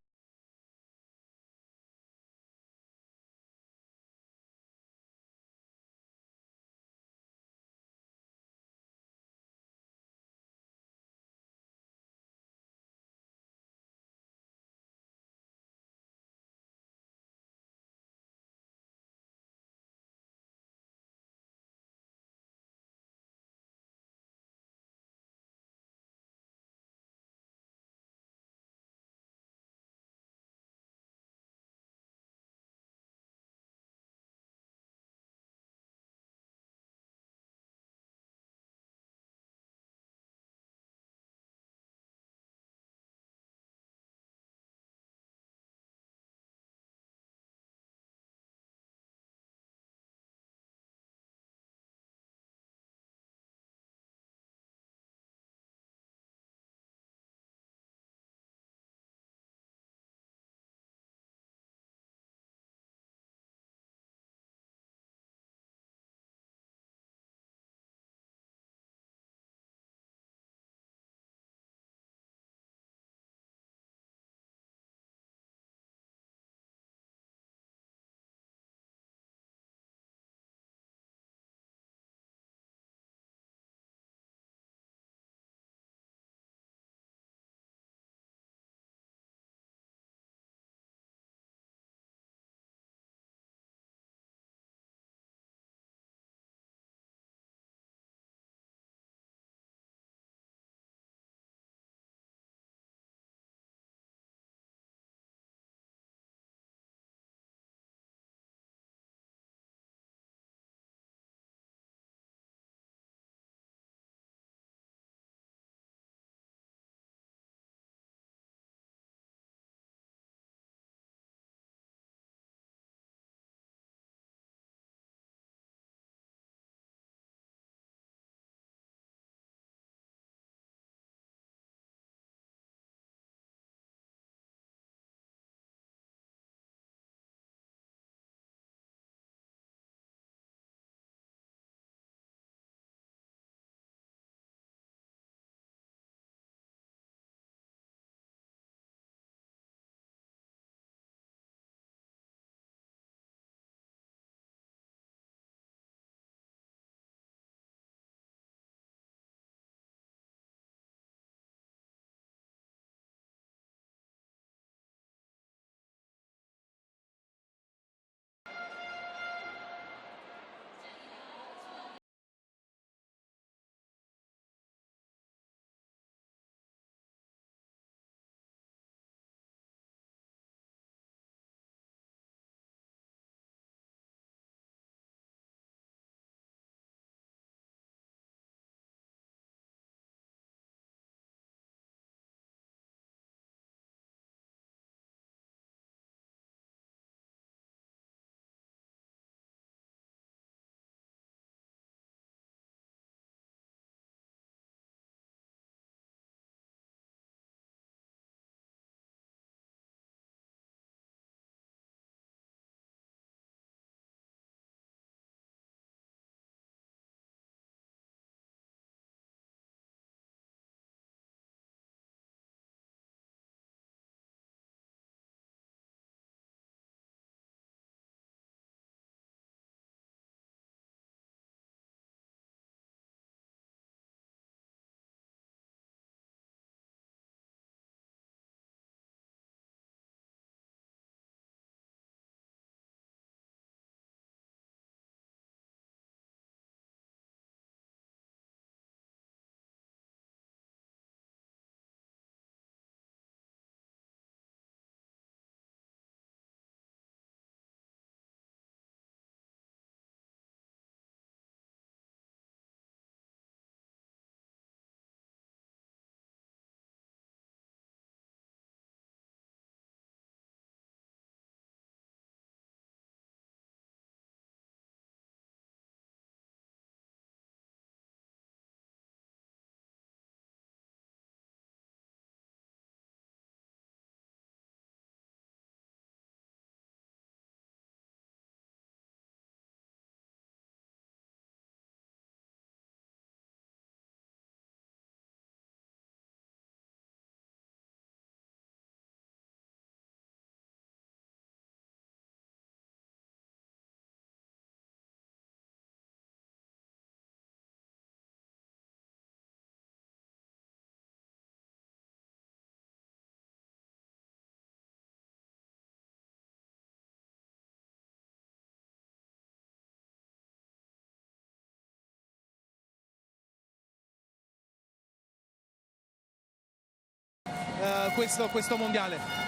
questo mondiale?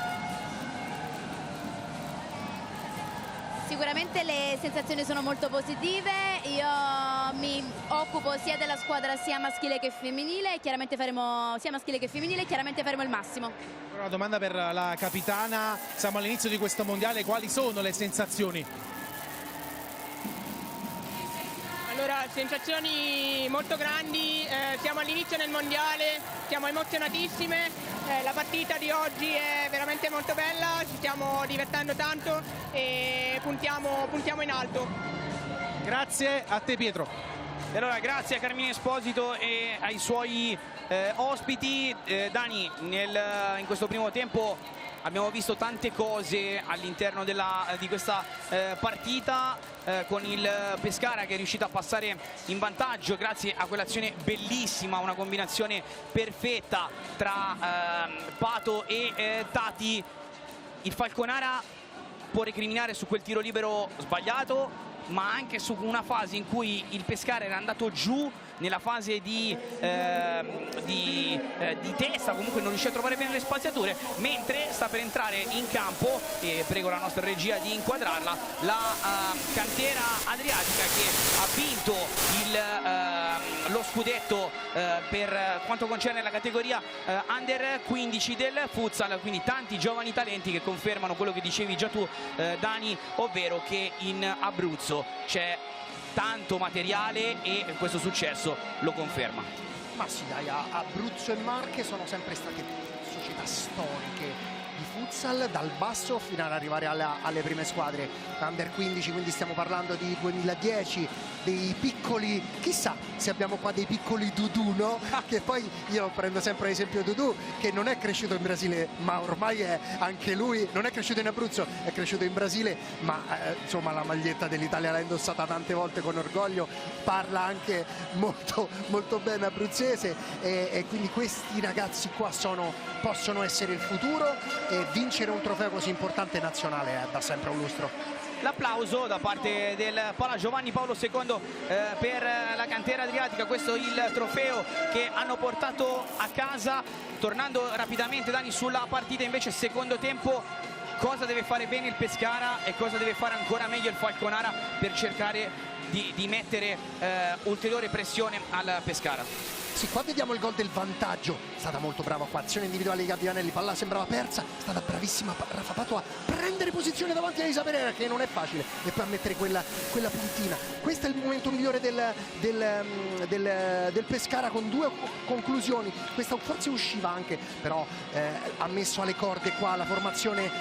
Sicuramente le sensazioni sono molto positive, io mi occupo sia della squadra sia maschile che femminile e chiaramente faremo il massimo. Una domanda per la capitana, siamo all'inizio di questo mondiale, quali sono le sensazioni? Allora, sensazioni molto grandi, siamo all'inizio del mondiale, siamo emozionatissime, la partita di oggi è veramente molto bella, ci stiamo divertendo tanto e puntiamo in alto. Grazie a te Pietro. E allora grazie a Carmine Esposito e ai suoi ospiti. Dani, in questo primo tempo abbiamo visto tante cose all'interno di questa partita, con il Pescara che è riuscito a passare in vantaggio grazie a quell'azione bellissima, una combinazione perfetta tra Pato e Tati. Il Falconara può recriminare su quel tiro libero sbagliato, ma anche su una fase in cui il Pescara era andato giù nella fase di testa, comunque non riesce a trovare bene le spaziature, mentre sta per entrare in campo, e prego la nostra regia di inquadrarla, la cantera adriatica che ha vinto lo scudetto per quanto concerne la categoria Under 15 del futsal, quindi tanti giovani talenti che confermano quello che dicevi già tu, Dani, ovvero che in Abruzzo c'è tanto materiale e questo successo lo conferma. Ma sì dai, Abruzzo e Marche sono sempre state società storiche di futsal dal basso fino ad arrivare alle prime squadre Under 15, quindi stiamo parlando di 2010, dei piccoli, chissà se abbiamo qua dei piccoli Dudu, no? Che poi io prendo sempre l'esempio Dudu, che non è cresciuto in Brasile, ma ormai è anche lui, non è cresciuto in Abruzzo, è cresciuto in Brasile, ma insomma la maglietta dell'Italia l'ha indossata tante volte con orgoglio, parla anche molto, molto bene abruzzese e quindi questi ragazzi qua possono essere il futuro, e vincere un trofeo così importante nazionale dà sempre un lustro. L'applauso da parte del Pala Giovanni Paolo II per la cantera adriatica, questo è il trofeo che hanno portato a casa. Tornando rapidamente Dani sulla partita invece, secondo tempo, cosa deve fare bene il Pescara e cosa deve fare ancora meglio il Falconara per cercare di mettere ulteriore pressione al Pescara? Sì, qua vediamo il gol del vantaggio, è stata molto brava qua, azione individuale di Gavianelli, palla sembrava persa, è stata bravissima Rafa Pato a prendere posizione davanti a Elisa Pereira, che non è facile, e poi a mettere quella puntina. Questo è il momento migliore del Pescara, con due conclusioni, questa forse usciva anche, però ha messo alle corde qua la formazione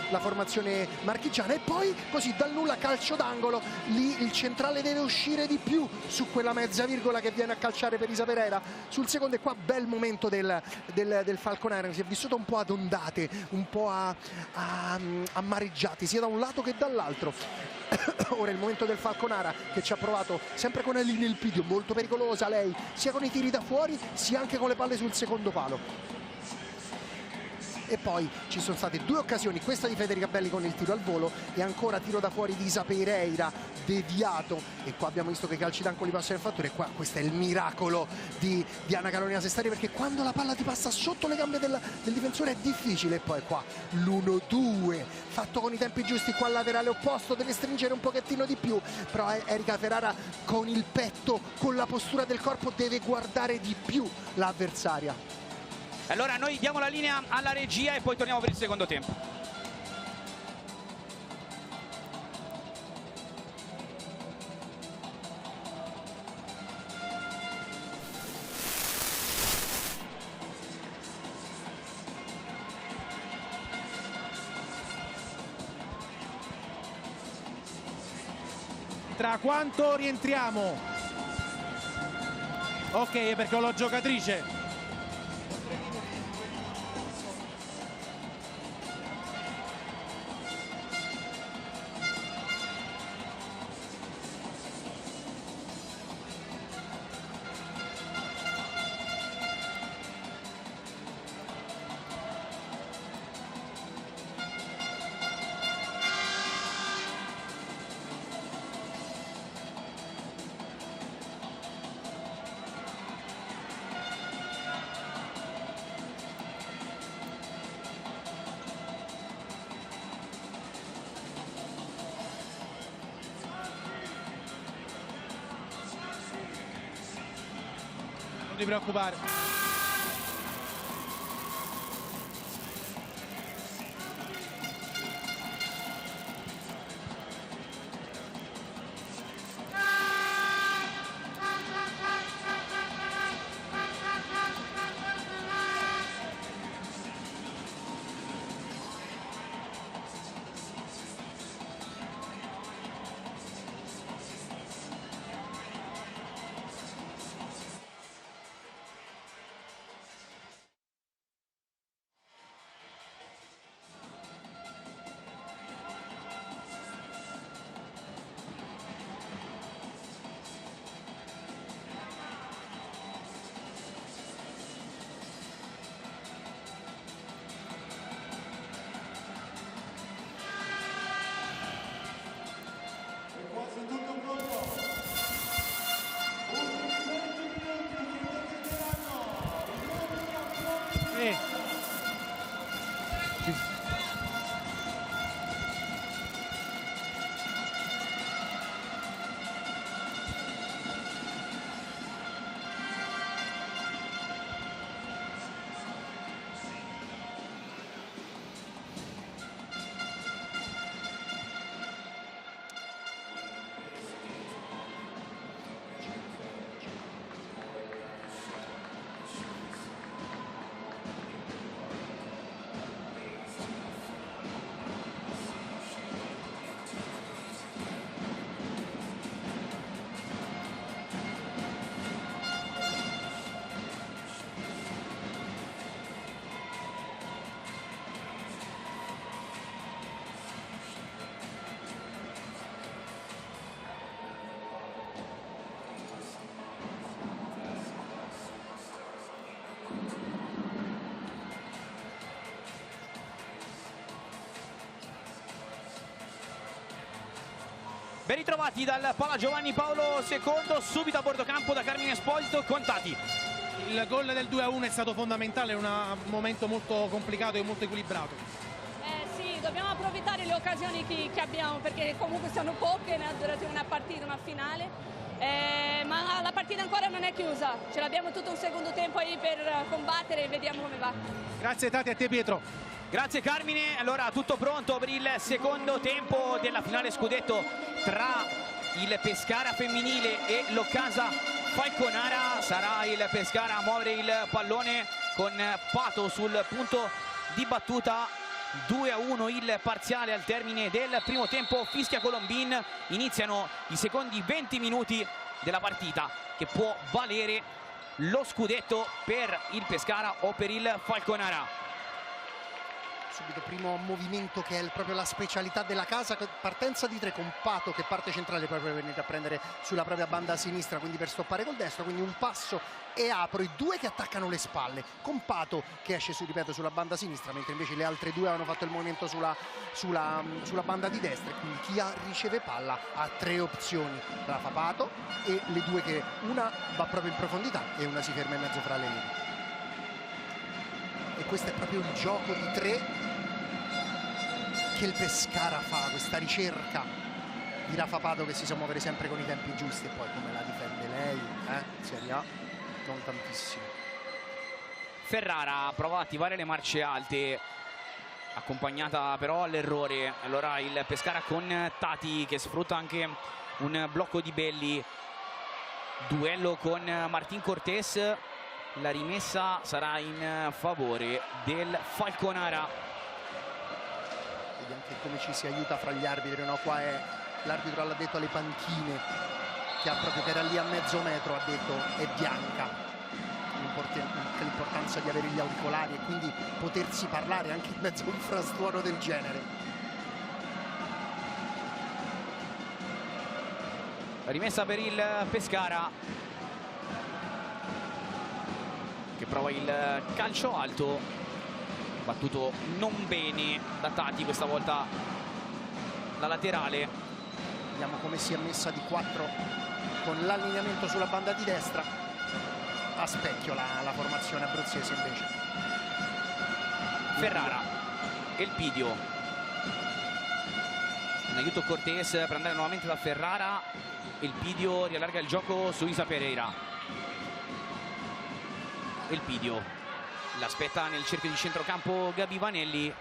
marchigiana, e poi così dal nulla calcio d'angolo, lì il centrale deve uscire di più su quella mezza virgola che viene a calciare per Elisa Pereira sul secondo, e qua bel momento del Falconara, si è vissuto un po' ad ondate, un po' a mareggiati sia da un lato che dall'altro. Ora è il momento del Falconara, che ci ha provato sempre con Eline Elpidio, molto pericolosa lei, sia con i tiri da fuori sia anche con le palle sul secondo palo. E poi ci sono state due occasioni, questa di Federica Belli con il tiro al volo e ancora tiro da fuori di Isa Pereira deviato, e qua abbiamo visto che i calci d'angolo passano in fattura, e qua questo è il miracolo di Anna Carolina Sestari, perché quando la palla ti passa sotto le gambe del difensore è difficile. E poi qua l'1-2 fatto con i tempi giusti, qua al laterale opposto deve stringere un pochettino di più, però Erika Ferrara con il petto, con la postura del corpo, deve guardare di più l'avversaria. Allora noi diamo la linea alla regia e poi torniamo per il secondo tempo. Tra quanto rientriamo? Ok, perché ho la giocatrice. di preoccupare. Ben ritrovati dal Pala Giovanni Paolo II, subito a bordo campo da Carmine Esposito. Contati. Il gol del 2-1 è stato fondamentale, è un momento molto complicato e molto equilibrato. Sì, dobbiamo approfittare le occasioni che abbiamo, perché comunque sono poche durante una partita, una finale. Ma la partita ancora non è chiusa, ce l'abbiamo tutto un secondo tempo ahí per combattere e vediamo come va. Grazie Tati, a te Pietro. Grazie Carmine, allora tutto pronto per il secondo tempo della finale scudetto tra il Pescara femminile e l'Occasa Falconara. Sarà il Pescara a muovere il pallone con Pato sul punto di battuta. 2-1 il parziale al termine del primo tempo. Fischia Colombin, iniziano i secondi 20 minuti della partita che può valere lo scudetto per il Pescara o per il Falconara. Subito primo movimento che è proprio la specialità della casa, partenza di tre con Pato che parte centrale poi per venire a prendere sulla propria banda sinistra, quindi per stoppare col destro, quindi un passo e apro, i due che attaccano le spalle con Pato che esce ripeto sulla banda sinistra, mentre invece le altre due avevano fatto il movimento sulla banda di destra, e quindi chi riceve palla ha tre opzioni, la fa Pato e le due che una va proprio in profondità e una si ferma in mezzo fra le linee. E questo è proprio il gioco di tre che il Pescara fa, questa ricerca di Rafa Pato che si sa muovere sempre con i tempi giusti, e poi come la difende lei, Serie A, non tantissimo. Ferrara prova a attivare le marce alte, accompagnata però all'errore. Allora il Pescara con Tati che sfrutta anche un blocco di Belli, duello con Martin Cortés, la rimessa sarà in favore del Falconara. Vedi anche come ci si aiuta fra gli arbitri, no? Qua è l'arbitro l'ha detto alle panchine, che era lì a mezzo metro, ha detto è bianca, l'importanza di avere gli auricolari e quindi potersi parlare anche in mezzo a un frastuono del genere. Rimessa per il Pescara che prova il calcio alto, battuto non bene da Tati, questa volta la laterale. Vediamo come si è messa di 4 con l'allineamento sulla banda di destra, a specchio la formazione abruzzese invece. Ferrara, Elpidio, in aiuto Cortés per andare nuovamente da Ferrara. Elpidio riallarga il gioco su Isa Pereira. Elpidio. L'aspetta nel cerchio di centrocampo Gabi Vanelli,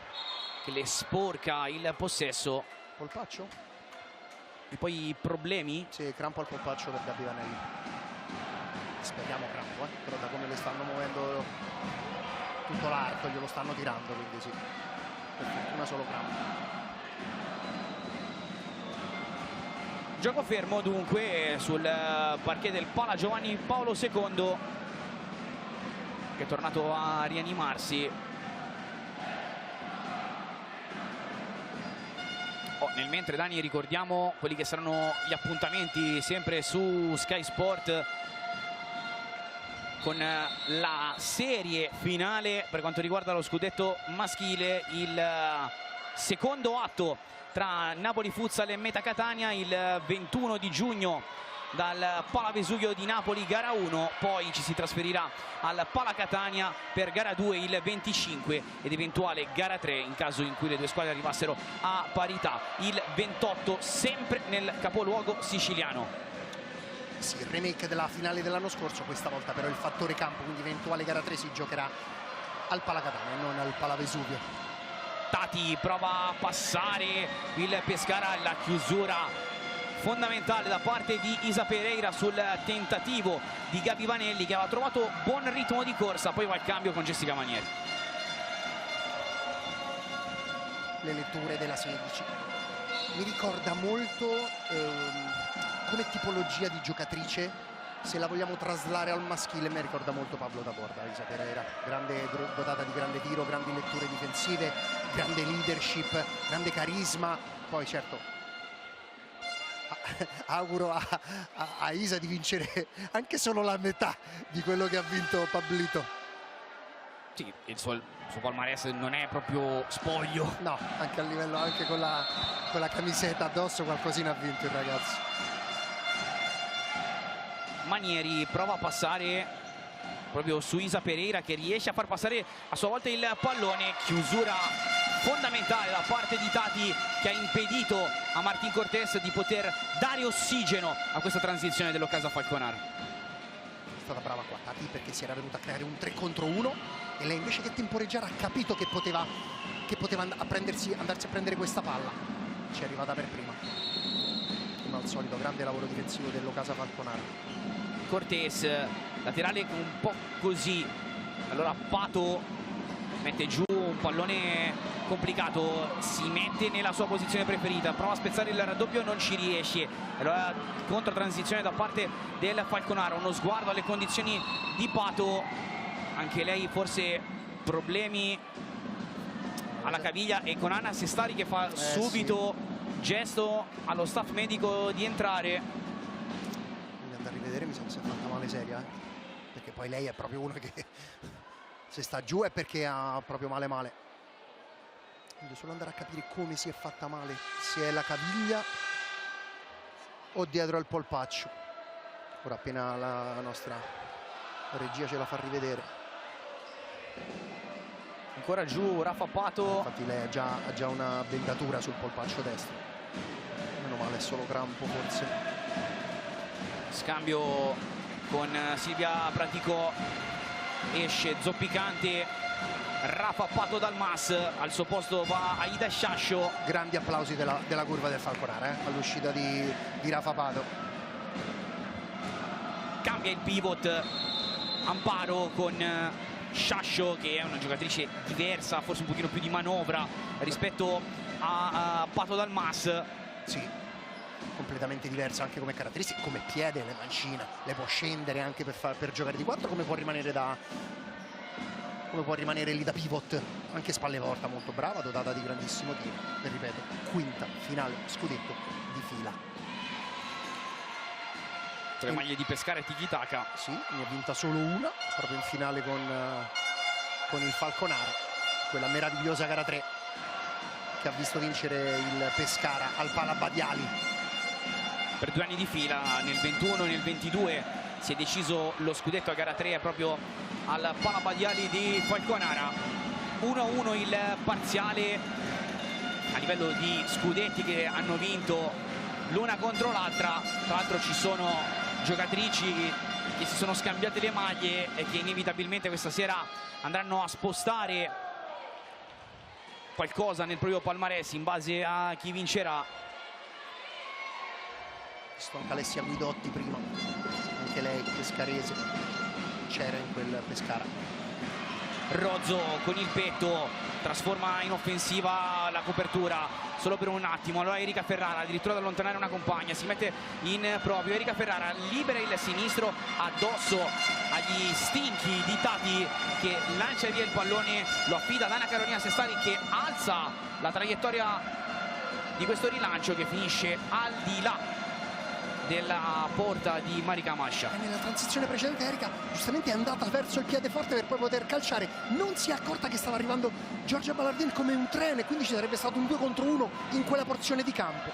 che le sporca il possesso. Polpaccio? E poi problemi? Sì, crampo al polpaccio per Gabi Vanelli. Speriamo crampo, però da come le stanno muovendo tutto l'arco glielo stanno tirando, quindi sì, per fortuna solo crampo. Gioco fermo dunque sul parquet del Pala Giovanni Paolo II, che è tornato a rianimarsi. Nel mentre, Dani, ricordiamo quelli che saranno gli appuntamenti sempre su Sky Sport, con la serie finale per quanto riguarda lo scudetto maschile, il secondo atto tra Napoli Futsal e Meta Catania il 21 di giugno dal Pala Vesuvio di Napoli, gara 1, poi ci si trasferirà al Pala Catania per gara 2 il 25 ed eventuale gara 3 in caso in cui le due squadre arrivassero a parità il 28, sempre nel capoluogo siciliano. Sì, il remake della finale dell'anno scorso, questa volta però il fattore campo, quindi eventuale gara 3 si giocherà al Pala Catania e non al Pala Vesuvio. Tati prova a passare il Pescara, la chiusura fondamentale da parte di Isa Pereira sul tentativo di Gabi Vanelli, che aveva trovato buon ritmo di corsa, poi va il cambio con Jessica Manieri. Le letture della 16 mi ricorda molto come tipologia di giocatrice, se la vogliamo traslare al maschile, mi ricorda molto Pablo Taborda. Isa Pereira, dotata di grande tiro, grandi letture difensive, grande leadership, grande carisma. Poi certo auguro a Isa di vincere anche solo la metà di quello che ha vinto Pablito. Sì, il suo palmarès non è proprio spoglio. No, anche a livello, anche con la camiseta addosso qualcosina ha vinto il ragazzo. Manieri prova a passare proprio su Isa Pereira, che riesce a far passare a sua volta il pallone. Chiusura fondamentale da parte di Tati, che ha impedito a Martin Cortés di poter dare ossigeno a questa transizione dell'Occasa Falconara. È stata brava qua Tati, perché si era venuta a creare un 3 contro 1 e lei invece che temporeggiare ha capito che poteva andarsi a prendere questa palla. Ci è arrivata per prima. Come al solito grande lavoro difensivo dell'Occasa Falconara. Cortés, laterale un po' così, allora Pato mette giù un pallone complicato, si mette nella sua posizione preferita, prova a spezzare il raddoppio, non ci riesce, allora controtransizione da parte del Falconara. Uno sguardo alle condizioni di Pato, anche lei forse problemi alla caviglia, e con Anna Sestari che fa subito gesto allo staff medico di entrare. A rivedere, mi sa che si è fatta male seria, perché poi lei è proprio uno che se sta giù è perché ha proprio male. Devo solo andare a capire come si è fatta male, se è la caviglia o dietro al polpaccio. Ora appena la nostra regia ce la fa rivedere. Ancora giù Rafa Pato. Infatti lei ha già una bendatura sul polpaccio destro. Meno male, è solo crampo forse. Scambio con Silvia Pratico, esce zoppicante Rafa Pato dal MAS, al suo posto va Aida Sciascio. Grandi applausi della curva del Falconara all'uscita di Rafa Pato. Cambia il pivot Amparo con Sciascio, che è una giocatrice diversa, forse un pochino più di manovra rispetto a Pato dal MAS. Sì, completamente diversa anche come caratteristiche, come piede, le mancine, le può scendere anche per giocare di 4, come può rimanere lì da pivot, anche spalle porta, molto brava, dotata di grandissimo tiro. E ripeto, quinta finale scudetto di fila. Con le maglie di Pescara e Tiki-Taka. Sì, ne ha vinta solo una, proprio in finale con il Falconara, quella meravigliosa gara 3 che ha visto vincere il Pescara al Pala Badiali. Per 2 anni di fila, nel 21 e nel 22 si è deciso lo scudetto a gara 3 proprio al Pala Badiali di Falconara. 1-1 il parziale a livello di scudetti che hanno vinto l'una contro l'altra. Tra l'altro ci sono giocatrici che si sono scambiate le maglie e che inevitabilmente questa sera andranno a spostare qualcosa nel proprio palmarès in base a chi vincerà. Visto anche Alessia Guidotti prima, anche lei pescarese, c'era in quel Pescara. Rozzo con il petto trasforma in offensiva la copertura solo per un attimo. Allora Erika Ferrara addirittura ad allontanare una compagna, si mette in proprio. Erika Ferrara libera il sinistro addosso agli stinchi di Tati, che lancia via il pallone, lo affida ad Anna Carolina Sestari, che alza la traiettoria di questo rilancio che finisce al di là della porta di Marica Mascia. Nella transizione precedente Erika giustamente è andata verso il piede forte per poi poter calciare, non si è accorta che stava arrivando Giorgia Ballardin come un treno e quindi ci sarebbe stato un 2 contro 1 in quella porzione di campo.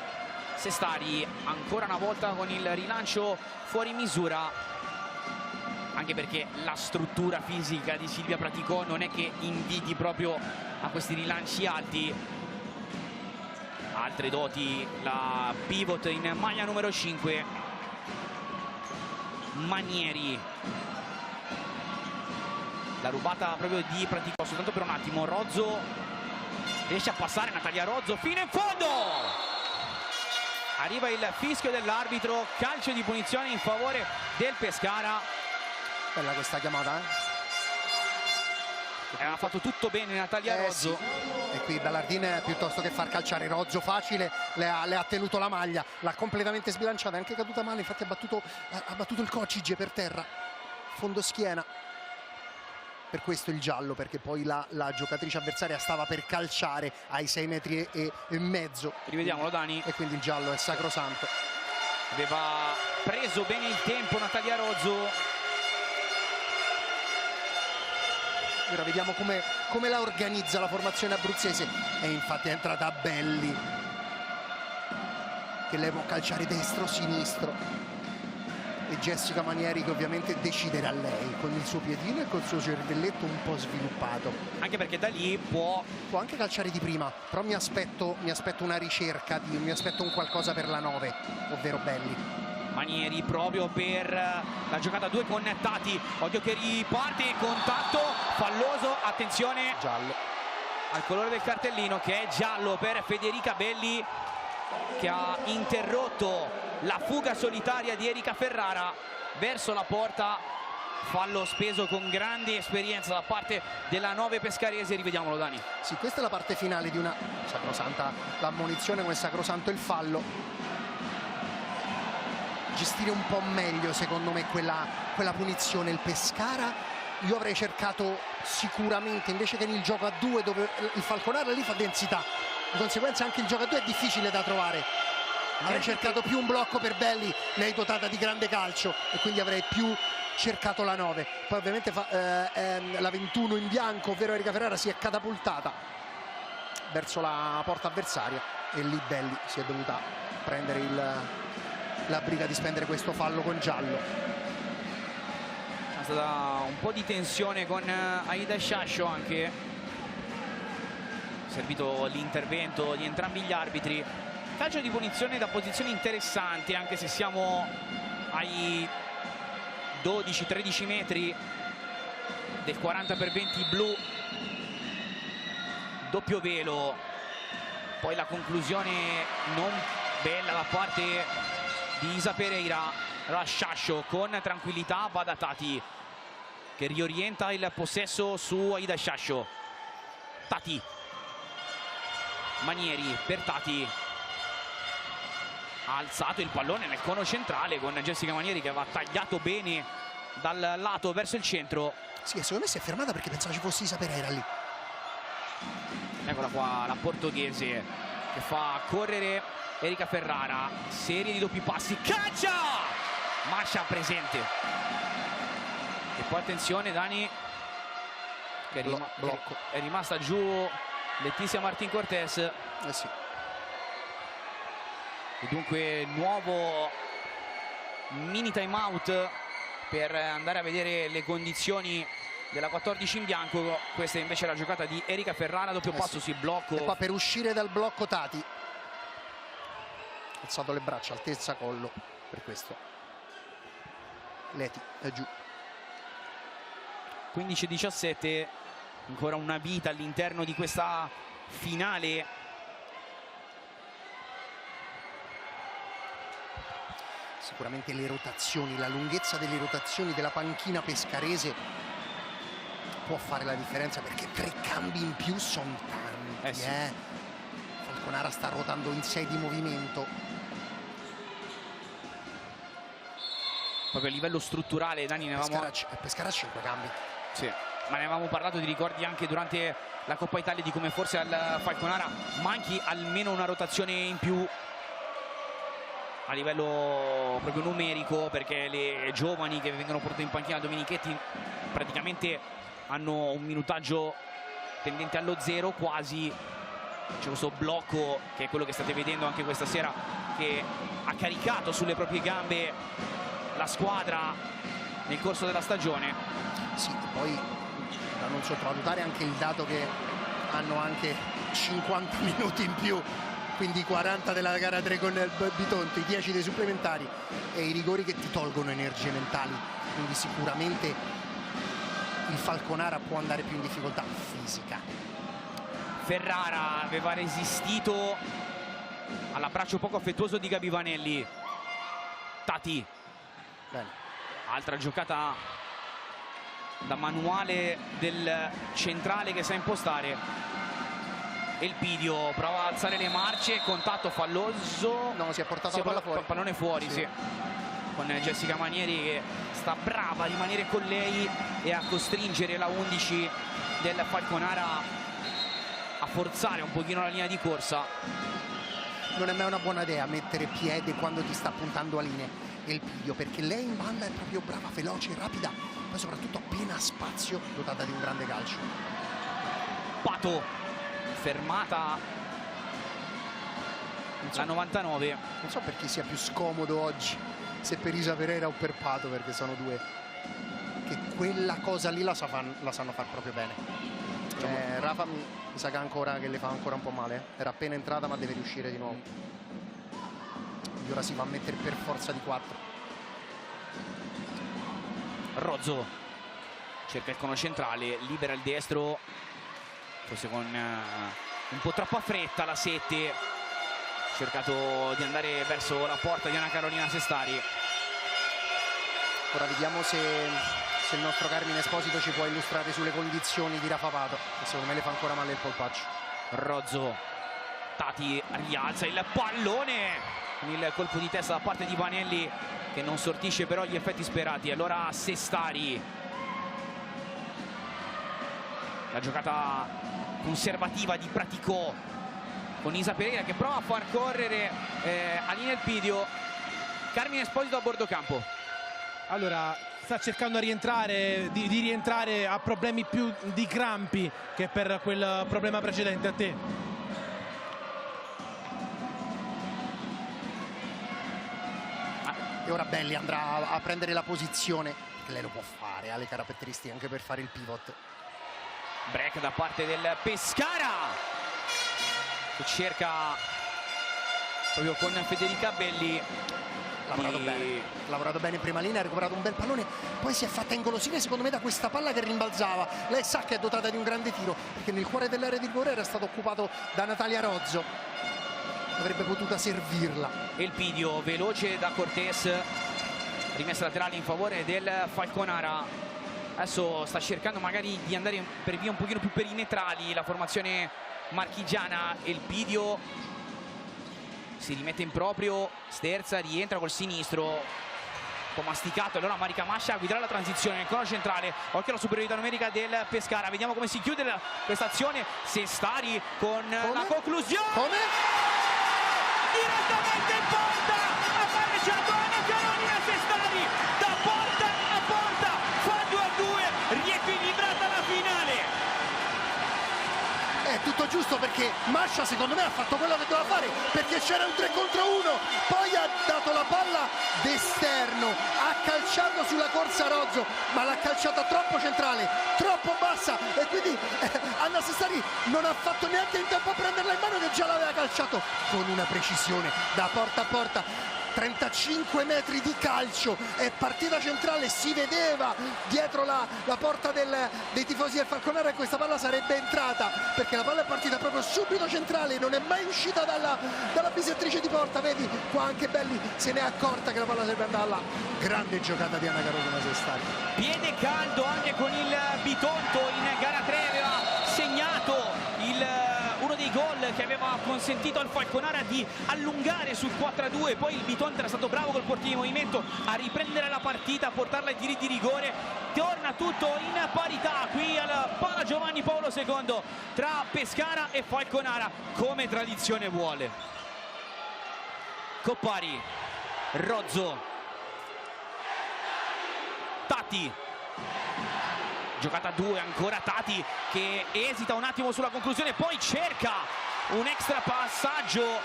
Sestari ancora una volta con il rilancio fuori misura, anche perché la struttura fisica di Silvia Praticò non è che inviti proprio a questi rilanci alti. Altre doti, la pivot in maglia numero 5, Manieri. La rubata proprio di Praticò, soltanto per un attimo. Rozzo riesce a passare, Natalia Rozzo fino in fondo. Arriva il fischio dell'arbitro, calcio di punizione in favore del Pescara. Bella questa chiamata, Ha fatto tutto bene Natalia Rozzo. Sì. E qui Ballardin, piuttosto che far calciare Rozzo facile, le ha tenuto la maglia, l'ha completamente sbilanciata, è anche caduta male, infatti ha battuto il Cocige per terra, fondo schiena. Per questo il giallo, perché poi la giocatrice avversaria stava per calciare ai 6 metri e mezzo. Rivediamolo Dani. E quindi il giallo è sacrosanto. Aveva preso bene il tempo Natalia Rozzo. Ora vediamo come la organizza la formazione abruzzese, e infatti è entrata Belli, che lei può calciare destro o sinistro, e Jessica Manieri che ovviamente deciderà lei con il suo piedino e col suo cervelletto un po' sviluppato, anche perché da lì può anche calciare di prima, però mi aspetto una ricerca, mi aspetto un qualcosa per la 9, ovvero Belli. Manieri proprio per la giocata 2 con Tati, occhio che riparte, contatto falloso, attenzione, giallo al colore del cartellino, che è giallo per Federica Belli, che ha interrotto la fuga solitaria di Erika Ferrara verso la porta. Fallo speso con grande esperienza da parte della 9 pescarese. Rivediamolo Dani. Sì, questa è la parte finale di una sacrosanta, l'ammonizione come sacrosanto il fallo. Gestire un po' meglio secondo me quella punizione il Pescara. Io avrei cercato sicuramente, invece che nel gioco a 2 dove il Falconara lì fa densità, di conseguenza anche il gioco a 2 è difficile da trovare, avrei cercato più un blocco per Belli, lei è dotata di grande calcio e quindi avrei più cercato la 9. Poi ovviamente la 21 in bianco, ovvero Erika Ferrara, si è catapultata verso la porta avversaria e lì Belli si è dovuta prendere la briga di spendere questo fallo con giallo. C'è stata un po' di tensione con Aida Sciascio, anche servito l'intervento di entrambi gli arbitri. Calcio di punizione da posizioni interessanti, anche se siamo ai 12-13 metri del 40x20 blu, doppio velo. Poi la conclusione non bella da parte di Isa Pereira. Allora Sciascio con tranquillità va da Tati, che riorienta il possesso su Aida Sciascio. Tati, Manieri per Tati, ha alzato il pallone nel cono centrale con Jessica Manieri che aveva tagliato bene dal lato verso il centro. Sì, secondo me si è fermata perché pensava ci fosse Isa Pereira lì. Eccola qua la portoghese che fa correre Erika Ferrara, serie di doppi passi, calcia! Mascia presente. E poi attenzione Dani, che è rimasta giù Letizia Martin Cortés. Sì. E dunque nuovo mini time out per andare a vedere le condizioni della 14 in bianco. Questa è invece la giocata di Erika Ferrara, doppio passo, sì. Blocco. E qua per uscire dal blocco Tati alzato le braccia, altezza collo, per questo Leti è giù. 15-17, ancora una vita all'interno di questa finale. Sicuramente le rotazioni, la lunghezza delle rotazioni della panchina pescarese può fare la differenza, perché 3 cambi in più sono tanti. Sì. Falconara sta ruotando in 6 di movimento. Proprio a livello strutturale, Dani, ne avevamo... Pescara 5 cambi. Sì, ma ne avevamo parlato, ti ricordi anche durante la Coppa Italia, di come forse al Falconara manchi almeno una rotazione in più a livello proprio numerico, perché le giovani che vengono portate in panchina, Domenichetti, praticamente hanno un minutaggio tendente allo 0 quasi. C'è questo blocco che è quello che state vedendo anche questa sera, che ha caricato sulle proprie gambe la squadra nel corso della stagione. Sì, e poi da non sottovalutare anche il dato che hanno anche 50 minuti in più, quindi 40 della gara 3 con il Bitonto, i 10 dei supplementari e i rigori che ti tolgono energie mentali, quindi sicuramente il Falconara può andare più in difficoltà fisica. Ferrara aveva resistito all'abbraccio poco affettuoso di Gabi Vanelli. Tati, bene. Altra giocata da manuale del centrale che sa impostare. Elpidio prova ad alzare le marce, contatto falloso. No, si è portato la palla fuori. Pallone fuori, sì. Con Jessica Manieri che sta brava a rimanere con lei e a costringere la 11 del Falconara a forzare un pochino la linea di corsa. Non è mai una buona idea mettere piede quando ti sta puntando a linee Elpidio, perché lei in banda è proprio brava, veloce, rapida, ma soprattutto appena spazio, dotata di un grande calcio. Pato, fermata la 99. Non so per chi sia più scomodo oggi, se per Isa Pereira o per Pato, perché sono due che quella cosa lì la sanno far proprio bene. Rafa mi sa che ancora che le fa ancora un po' male. Era appena entrata, ma deve riuscire di nuovo. E ora si va a mettere per forza di 4. Rozzo cerca il cono centrale, libera il destro, forse con un po' troppa fretta la 7. Ha cercato di andare verso la porta di Anna Carolina Sestari. Ora vediamo se il nostro Carmine Esposito ci può illustrare sulle condizioni di Rafa Pato, che secondo me le fa ancora male il polpaccio. Rozzo, Tati rialza il pallone con il colpo di testa da parte di Vanelli, che non sortisce però gli effetti sperati. Allora Sestari, la giocata conservativa di Praticò con Isa Pereira che prova a far correre Alina Elpidio. Carmine Esposito a bordo campo. Allora, sta cercando di rientrare, ha problemi più di crampi che per quel problema precedente. A te. E ora Belli andrà a prendere la posizione, che lei lo può fare, ha le caratteristiche anche per fare il pivot. Break da parte del Pescara, che cerca proprio con Federica Belli. Lavorato bene in prima linea, ha recuperato un bel pallone, poi si è fatta ingolosire secondo me da questa palla che rimbalzava. Lei sa che è dotata di un grande tiro, perché nel cuore dell'area di rigore era stato occupato da Natalia Rozzo, avrebbe potuto servirla. Elpidio veloce da Cortés, rimessa laterale in favore del Falconara. Adesso sta cercando magari di andare per vie un pochino più perimetrali la formazione marchigiana. Elpidio si rimette in proprio, sterza, rientra col sinistro, un po' masticato. Allora Marica Mascia guiderà la transizione nel cono centrale, occhio alla superiorità numerica del Pescara. Vediamo come si chiude questa azione. Sestari con la conclusione. Direttamente in porta, ha pareggiato Anna Carolina Sestari, da porta a porta, fa 2-2, riequilibrata la finale. È tutto giusto, perché Mascia secondo me ha fatto quello che doveva fare, perché c'era un 3 contro 1, poi ha dato la palla d'esterno, ha calciato sulla corsa Rozzo, ma l'ha calciata troppo centrale, troppo bassa, e quindi Anna Sestari non ha fatto neanche in tempo a prenderla in mano, che già l'aveva calciato con una precisione da porta a porta. 35 metri di calcio, è partita centrale, si vedeva dietro la porta dei tifosi del Falconara e questa palla sarebbe entrata, perché la palla è partita proprio subito centrale, non è mai uscita dalla bisettrice di porta. Vedi qua anche Belli se ne è accorta che la palla sarebbe andata là. Grande giocata di Anna Caroso Masestari. Piede caldo anche con il Bitonto, in gara 3 aveva segnato uno dei gol che aveva consentito al Falconara di allungare sul 4-2, poi il Bitonto era stato bravo col portiere di movimento a riprendere la partita, a portarla ai tiri di rigore. Torna tutto in parità qui al Pala Giovanni Paolo II tra Pescara e Falconara, come tradizione vuole. Coppari, Rozzo, Tati, giocata a 2, ancora Tati che esita un attimo sulla conclusione, poi cerca un extra passaggio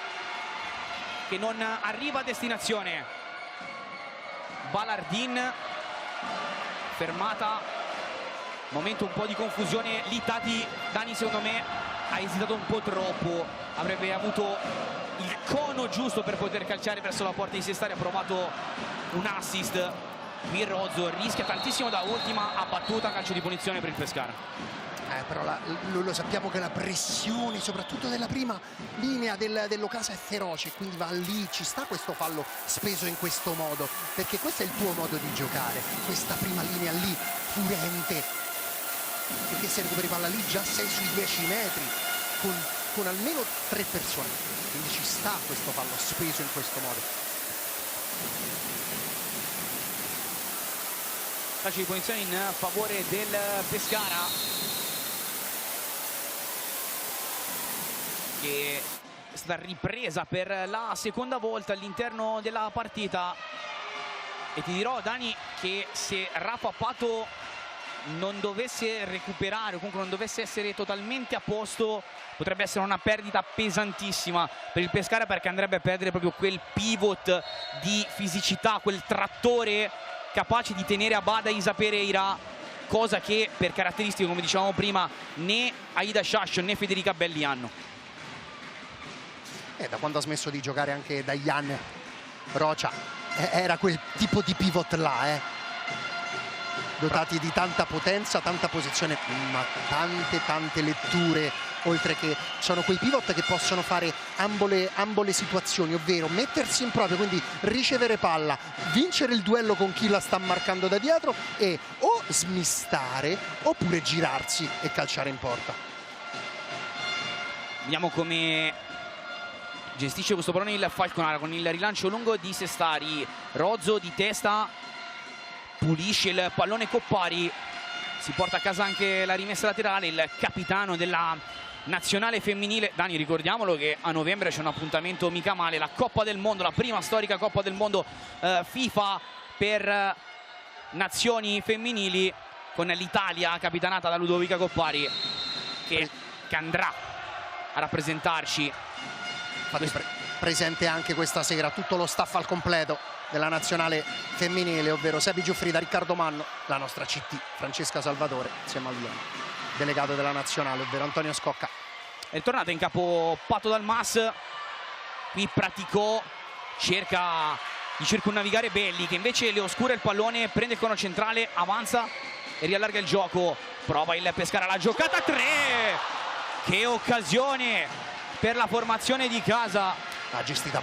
che non arriva a destinazione. Balardin, fermata, momento un po' di confusione lì. Tati, Dani secondo me ha esitato un po' troppo, avrebbe avuto il cono giusto per poter calciare verso la porta di Sestari, ha provato un assist. Qui Rozzo rischia tantissimo da ultima, ha battuta, calcio di punizione per il Pescara. Però lo sappiamo che la pressione soprattutto della prima linea dell'Ocasa è feroce, quindi va lì, ci sta questo fallo speso in questo modo, perché questo è il tuo modo di giocare, questa prima linea lì furente, perché se recuperi palla lì già sei sui 10 metri con almeno 3 persone, quindi ci sta questo fallo speso in questo modo. Calcio di punizione in favore del Pescara, che è stata ripresa per la seconda volta all'interno della partita. E ti dirò, Dani, che se Rafa Pato non dovesse recuperare o comunque non dovesse essere totalmente a posto, potrebbe essere una perdita pesantissima per il Pescara, perché andrebbe a perdere proprio quel pivot di fisicità, quel trattore capace di tenere a bada Isa Pereira, cosa che per caratteristiche, come dicevamo prima, né Aida Sciascio né Federica Belli hanno. Da quando ha smesso di giocare anche Dayan Rocha era quel tipo di pivot là, dotati di tanta potenza, tanta posizione, ma tante letture, oltre che sono quei pivot che possono fare ambole situazioni, ovvero mettersi in proprio, quindi ricevere palla, vincere il duello con chi la sta marcando da dietro e o smistare oppure girarsi e calciare in porta. Vediamo come gestisce questo pallone il Falconara con il rilancio lungo di Sestari. Rozzo di testa pulisce il pallone Coppari, si porta a casa anche la rimessa laterale, il capitano della nazionale femminile. Dani, ricordiamolo che a novembre c'è un appuntamento mica male, la Coppa del Mondo, la prima storica Coppa del Mondo FIFA per nazioni femminili, con l'Italia capitanata da Ludovica Coppari che andrà a rappresentarci. Presente anche questa sera tutto lo staff al completo della nazionale femminile, ovvero Sebi Giuffrida, Riccardo Manno, la nostra CT Francesca Salvatore, insieme al delegato della nazionale, ovvero Antonio Scocca. È tornata in capo Pato Dalmas, qui praticò, cerca di circumnavigare Belli, che invece le oscura il pallone, prende il cono centrale, avanza e riallarga il gioco. Prova il Pescara, la giocata 3, che occasione per la formazione di casa. L'ha gestito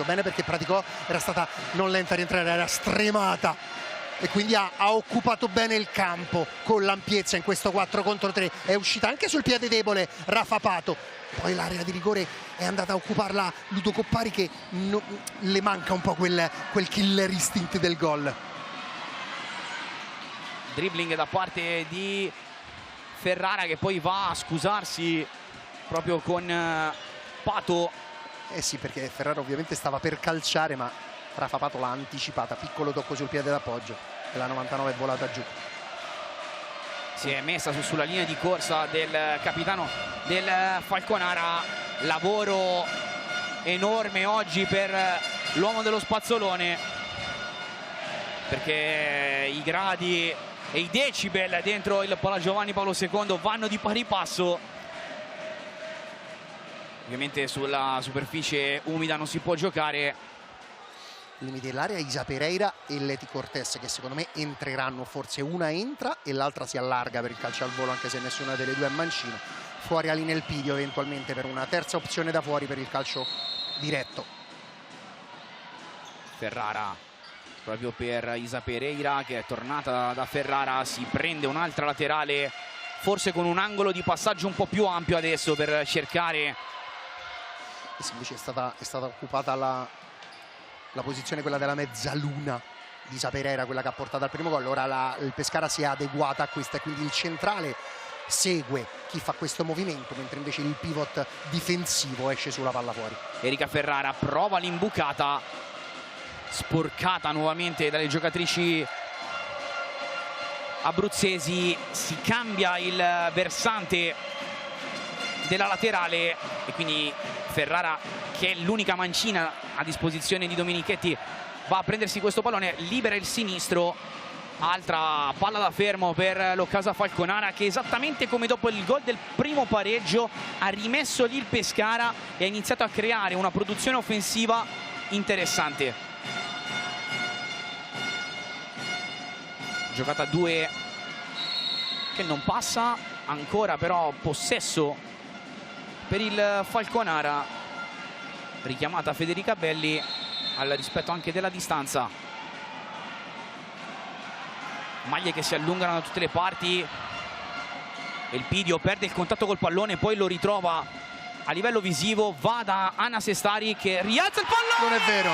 bene perché praticò, era stata non lenta a rientrare, era stremata e quindi ha occupato bene il campo con l'ampiezza in questo 4 contro 3. È uscita anche sul piede debole Rafa Pato, poi l'area di rigore è andata a occuparla Ludo Coppari, che le manca un po' quel killer instinct del gol. Dribbling da parte di Ferrara, che poi va a scusarsi proprio con Pato. Sì, perché Ferrara ovviamente stava per calciare, ma Rafa Pato l'ha anticipata, piccolo tocco sul piede d'appoggio e la 99 è volata giù. Si è messa sulla linea di corsa del capitano del Falconara. Lavoro enorme oggi per l'uomo dello spazzolone, perché i gradi e i decibel dentro il Pala Giovanni Paolo II vanno di pari passo. Ovviamente sulla superficie umida non si può giocare, limiti dell'area, Isa Pereira e Leti Cortés, che secondo me entreranno, forse una entra e l'altra si allarga per il calcio al volo, anche se nessuna delle due è mancino. Fuori Ali nel Pidio eventualmente per una terza opzione da fuori per il calcio diretto. Ferrara proprio per Isa Pereira, che è tornata da Ferrara, si prende un'altra laterale, forse con un angolo di passaggio un po' più ampio adesso per cercare. E se invece è stata occupata la posizione, quella della mezzaluna di Isa Pereira, quella che ha portato al primo gol, ora il Pescara si è adeguata a questa e quindi il centrale segue chi fa questo movimento, mentre invece il pivot difensivo esce sulla palla fuori. Erika Ferrara prova l'imbucata, sporcata nuovamente dalle giocatrici abruzzesi, si cambia il versante della laterale e quindi Ferrara, che è l'unica mancina a disposizione di Dominichetti, va a prendersi questo pallone, libera il sinistro. Altra palla da fermo per l'Occasa Falconara, che esattamente come dopo il gol del primo pareggio ha rimesso lì il Pescara e ha iniziato a creare una produzione offensiva interessante. Giocata a 2 che non passa ancora, però possesso per il Falconara. Richiamata Federica Belli al rispetto anche della distanza. Maglie che si allungano da tutte le parti. Elpidio perde il contatto col pallone, poi lo ritrova a livello visivo, va da Anna Sestari che rialza il pallone. Non è vero.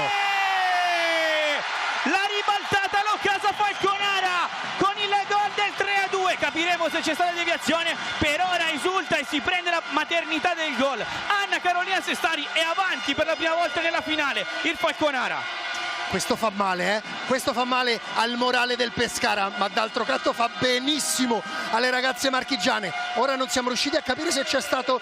La ribaltata l'Occasa Falconara con il gol del 3-2. Capiremo se c'è stata deviazione. Per ora esulta e si prende la maternità del gol. Anna Carolina Sestari è avanti per la prima volta nella finale. Il Falconara. Questo fa male, questo fa male al morale del Pescara, ma d'altro canto fa benissimo alle ragazze marchigiane. Ora non siamo riusciti a capire se c'è stato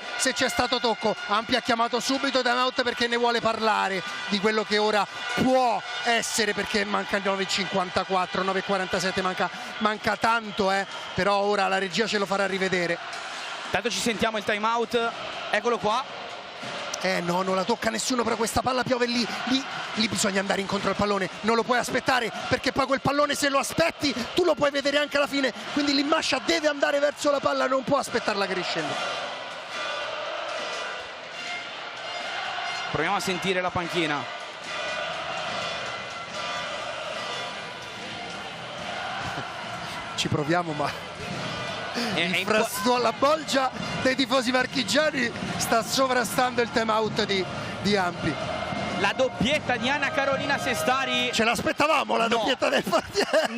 tocco. Ampia ha chiamato subito timeout perché ne vuole parlare di quello che ora può essere, perché manca 9:54, 9:47, manca tanto, però ora la regia ce lo farà rivedere. Tanto ci sentiamo il timeout, eccolo qua. No, non la tocca nessuno, però questa palla piove lì bisogna andare incontro al pallone, non lo puoi aspettare, perché poi quel pallone, se lo aspetti tu lo puoi vedere anche alla fine, quindi l'Immascia deve andare verso la palla, non può aspettarla che riscende. Proviamo a sentire la panchina. Ci proviamo, ma il frastuono alla bolgia dei tifosi marchigiani sta sovrastando il timeout di Ampi. La doppietta di Anna Carolina Sestari. Ce l'aspettavamo la doppietta del portiere?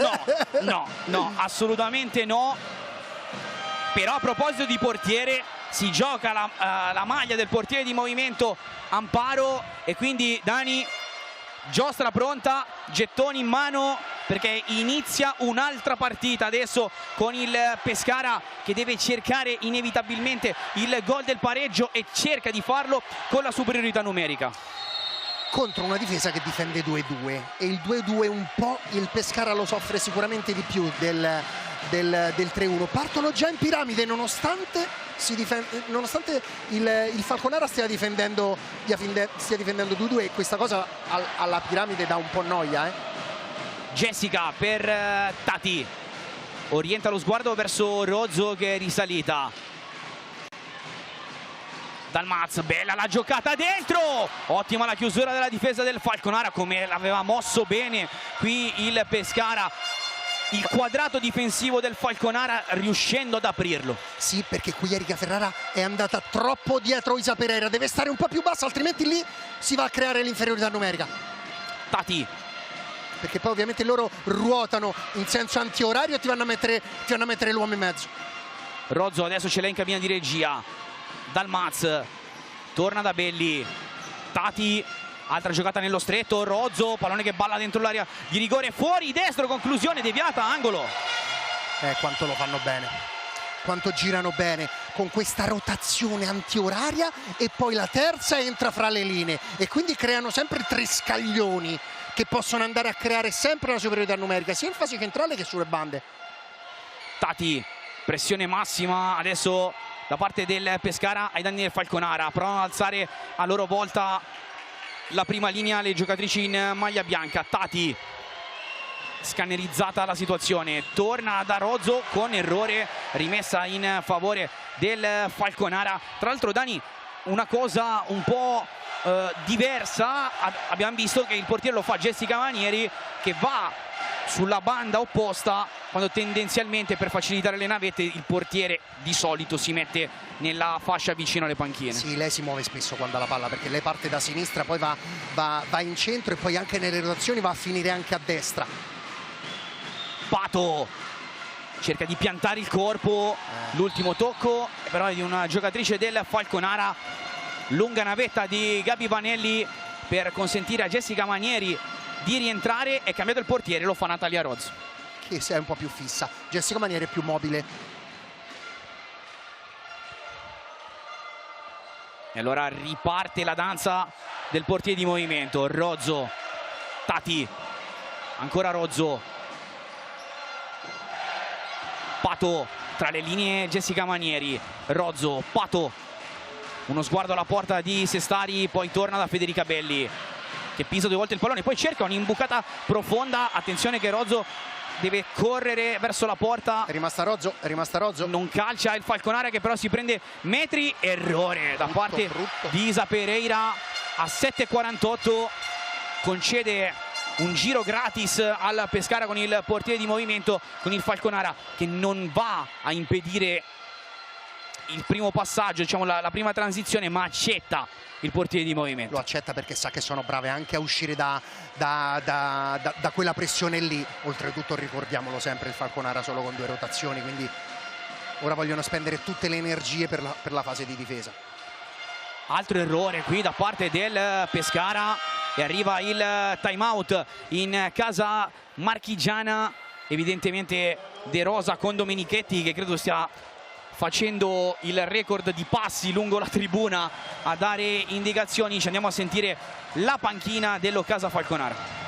No, assolutamente no. Però a proposito di portiere, si gioca la maglia del portiere di movimento Amparo e quindi Dani, giostra pronta, gettoni in mano, perché inizia un'altra partita adesso con il Pescara che deve cercare inevitabilmente il gol del pareggio e cerca di farlo con la superiorità numerica. Contro una difesa che difende 2-2 e il 2-2 un po' il Pescara lo soffre sicuramente di più del 3-1. Partono già in piramide nonostante il Falconara stia difendendo 2-2 e questa cosa alla piramide dà un po' noia. Jessica per Tati, orienta lo sguardo verso Rozzo che è risalita. Dalmaz, bella la giocata dentro, ottima la chiusura della difesa del Falconara, come l'aveva mosso bene qui il Pescara. Il quadrato difensivo del Falconara riuscendo ad aprirlo. Sì, perché qui Erika Ferrara è andata troppo dietro Isa Pereira, deve stare un po' più bassa, altrimenti lì si va a creare l'inferiorità numerica. Tati, perché poi ovviamente loro ruotano in senso antiorario e ti vanno a mettere l'uomo in mezzo. Rozzo adesso ce l'ha in cabina di regia. Dalmaz torna da Belli. Tati, altra giocata nello stretto. Rozzo, pallone che balla dentro l'area di rigore, fuori destro, conclusione deviata, angolo. Quanto lo fanno bene, quanto girano bene con questa rotazione antioraria, e poi la terza entra fra le linee e quindi creano sempre 3 scaglioni che possono andare a creare sempre una superiorità numerica sia in fase centrale che sulle bande. Tati, pressione massima adesso da parte del Pescara ai danni del Falconara, provano ad alzare a loro volta la prima linea le giocatrici in maglia bianca. Tati, scannerizzata la situazione, torna da Rozzo con errore, rimessa in favore del Falconara. Tra l'altro, Dani, una cosa un po' diversa, abbiamo visto che il portiere lo fa Jessica Manieri, che va sulla banda opposta quando tendenzialmente, per facilitare le navette, il portiere di solito si mette nella fascia vicino alle panchine. Sì, lei si muove spesso quando ha la palla, perché lei parte da sinistra, poi va in centro e poi anche nelle rotazioni va a finire anche a destra. Pato cerca di piantare il corpo, l'ultimo tocco però è di una giocatrice del Falconara. Lunga navetta di Gabi Vanelli per consentire a Jessica Manieri di rientrare. È cambiato il portiere, lo fa Natalia Rozzo, che si è un po' più fissa. Jessica Manieri è più mobile. e allora riparte la danza del portiere di movimento. Rozzo, Tati, ancora Rozzo, Pato tra le linee, Jessica Manieri, Rozzo, Pato, uno sguardo alla porta di Sestari, poi torna da Federica Belli che pisa 2 volte il pallone, poi cerca un'imbucata profonda. Attenzione che Rozzo deve correre verso la porta. È rimasta Rozzo. Non calcia il Falconara, che però si prende metri. Errore da parte di Isa Pereira. A 7:48 concede un giro gratis al Pescara con il portiere di movimento, con il Falconara che non va a impedire il primo passaggio, diciamo la prima transizione, ma accetta il portiere di movimento. Lo accetta perché sa che sono brave anche a uscire da quella pressione lì. Oltretutto, ricordiamolo sempre, il Falconara solo con 2 rotazioni, quindi ora vogliono spendere tutte le energie per la fase di difesa. Altro errore qui da parte del Pescara e arriva il time out in casa marchigiana. Evidentemente De Rosa con Domenichetti, che credo stia facendo il record di passi lungo la tribuna a dare indicazioni. Ci andiamo a sentire la panchina dell'Occasa Falconara.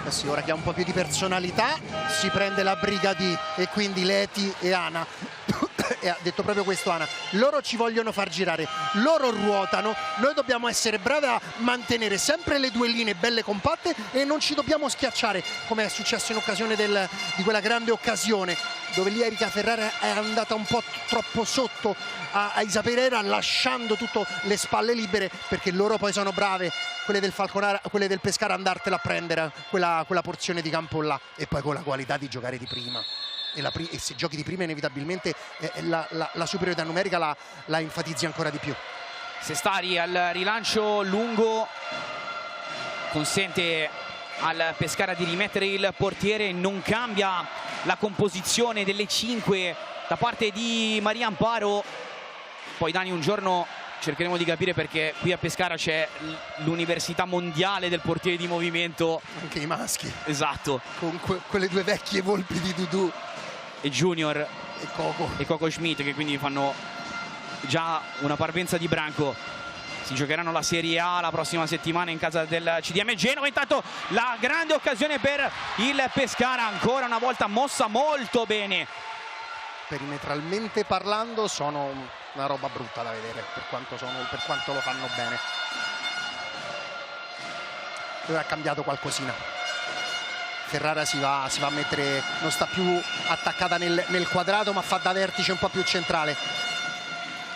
Sì, ora che ha un po' più di personalità si prende la briga di, e quindi Leti e Ana. E ha detto proprio questo Ana: loro ci vogliono far girare, loro ruotano, noi dobbiamo essere bravi a mantenere sempre le 2 linee belle compatte e non ci dobbiamo schiacciare, come è successo in occasione di quella grande occasione dove lì Erika Ferrara è andata un po' troppo sotto a Isa Pereira, lasciando tutte le spalle libere, perché loro poi sono brave, quelle del Falconara, quelle del Pescara, andartela a prendere quella porzione di campo là. E poi con la qualità di giocare di prima, e se giochi di prima inevitabilmente la superiorità numerica la enfatizzi ancora di più. Sestari al rilancio lungo consente al Pescara di rimettere il portiere, non cambia la composizione delle 5 da parte di Maria Amparo. Poi Dani, un giorno cercheremo di capire perché qui a Pescara c'è l'università mondiale del portiere di movimento, anche i maschi, esatto, con quelle 2 vecchie volpi di Dudu e Junior e Coco Schmidt, che quindi fanno già una parvenza di branco. Si giocheranno la Serie A la prossima settimana in casa del CDM Genova. Intanto la grande occasione per il Pescara, ancora una volta mossa molto bene. Perimetralmente parlando sono una roba brutta da vedere, per quanto lo fanno bene. Ora ha cambiato qualcosina. Ferrara si va a mettere, non sta più attaccata nel quadrato, ma fa da vertice un po' più centrale.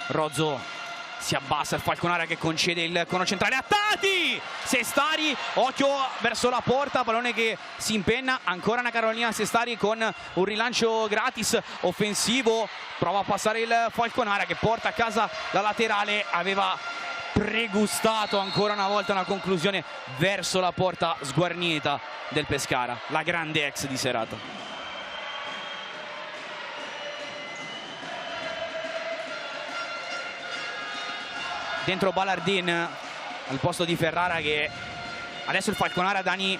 Rozzo si abbassa, il Falconara che concede il cono centrale a Tati. Sestari, occhio verso la porta, pallone che si impenna. Ancora una Carolina Sestari con un rilancio gratis offensivo, prova a passare il Falconara che porta a casa la laterale. Aveva pregustato ancora una volta una conclusione verso la porta sguarnita del Pescara, la grande ex di serata. dentro Ballardin al posto di Ferrara, che adesso il Falconara, Dani,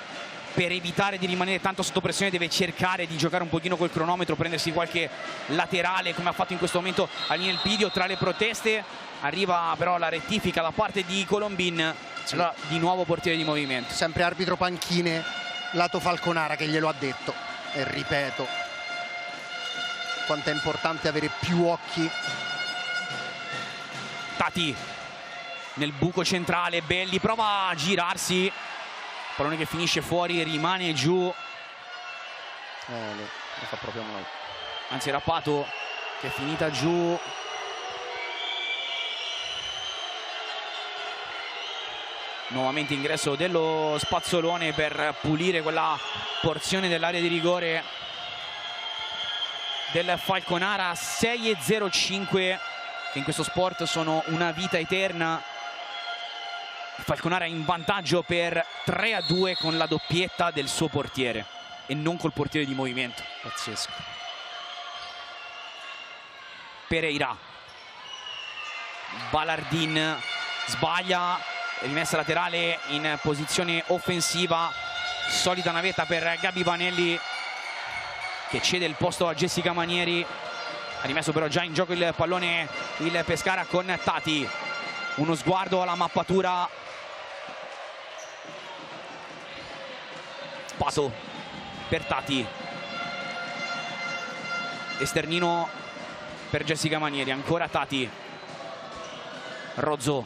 per evitare di rimanere tanto sotto pressione deve cercare di giocare un pochino col cronometro, prendersi qualche laterale come ha fatto in questo momento all'Inelpidio. Tra le proteste arriva però la rettifica da parte di Colombin. Allora di nuovo portiere di movimento, sempre arbitro panchine lato Falconara che glielo ha detto, e ripeto quanto è importante avere più occhi. Tati nel buco centrale, Belli prova a girarsi, pallone che finisce fuori, rimane giù, lo fa proprio male. Anzi era Pato che è finita giù. Nuovamente ingresso dello spazzolone per pulire quella porzione dell'area di rigore del Falconara. 6,05 che in questo sport sono una vita eterna. Il Falconara è in vantaggio per 3-2 con la doppietta del suo portiere e non col portiere di movimento. Pazzesco. Pereira, Ballardin sbaglia, rimessa laterale in posizione offensiva, solita navetta per Gabi Vanelli che cede il posto a Jessica Manieri. Ha rimesso però già in gioco il pallone il Pescara con Tati. Uno sguardo alla mappatura. Pato per Tati, esternino per Jessica Manieri, ancora Tati, Rozzo,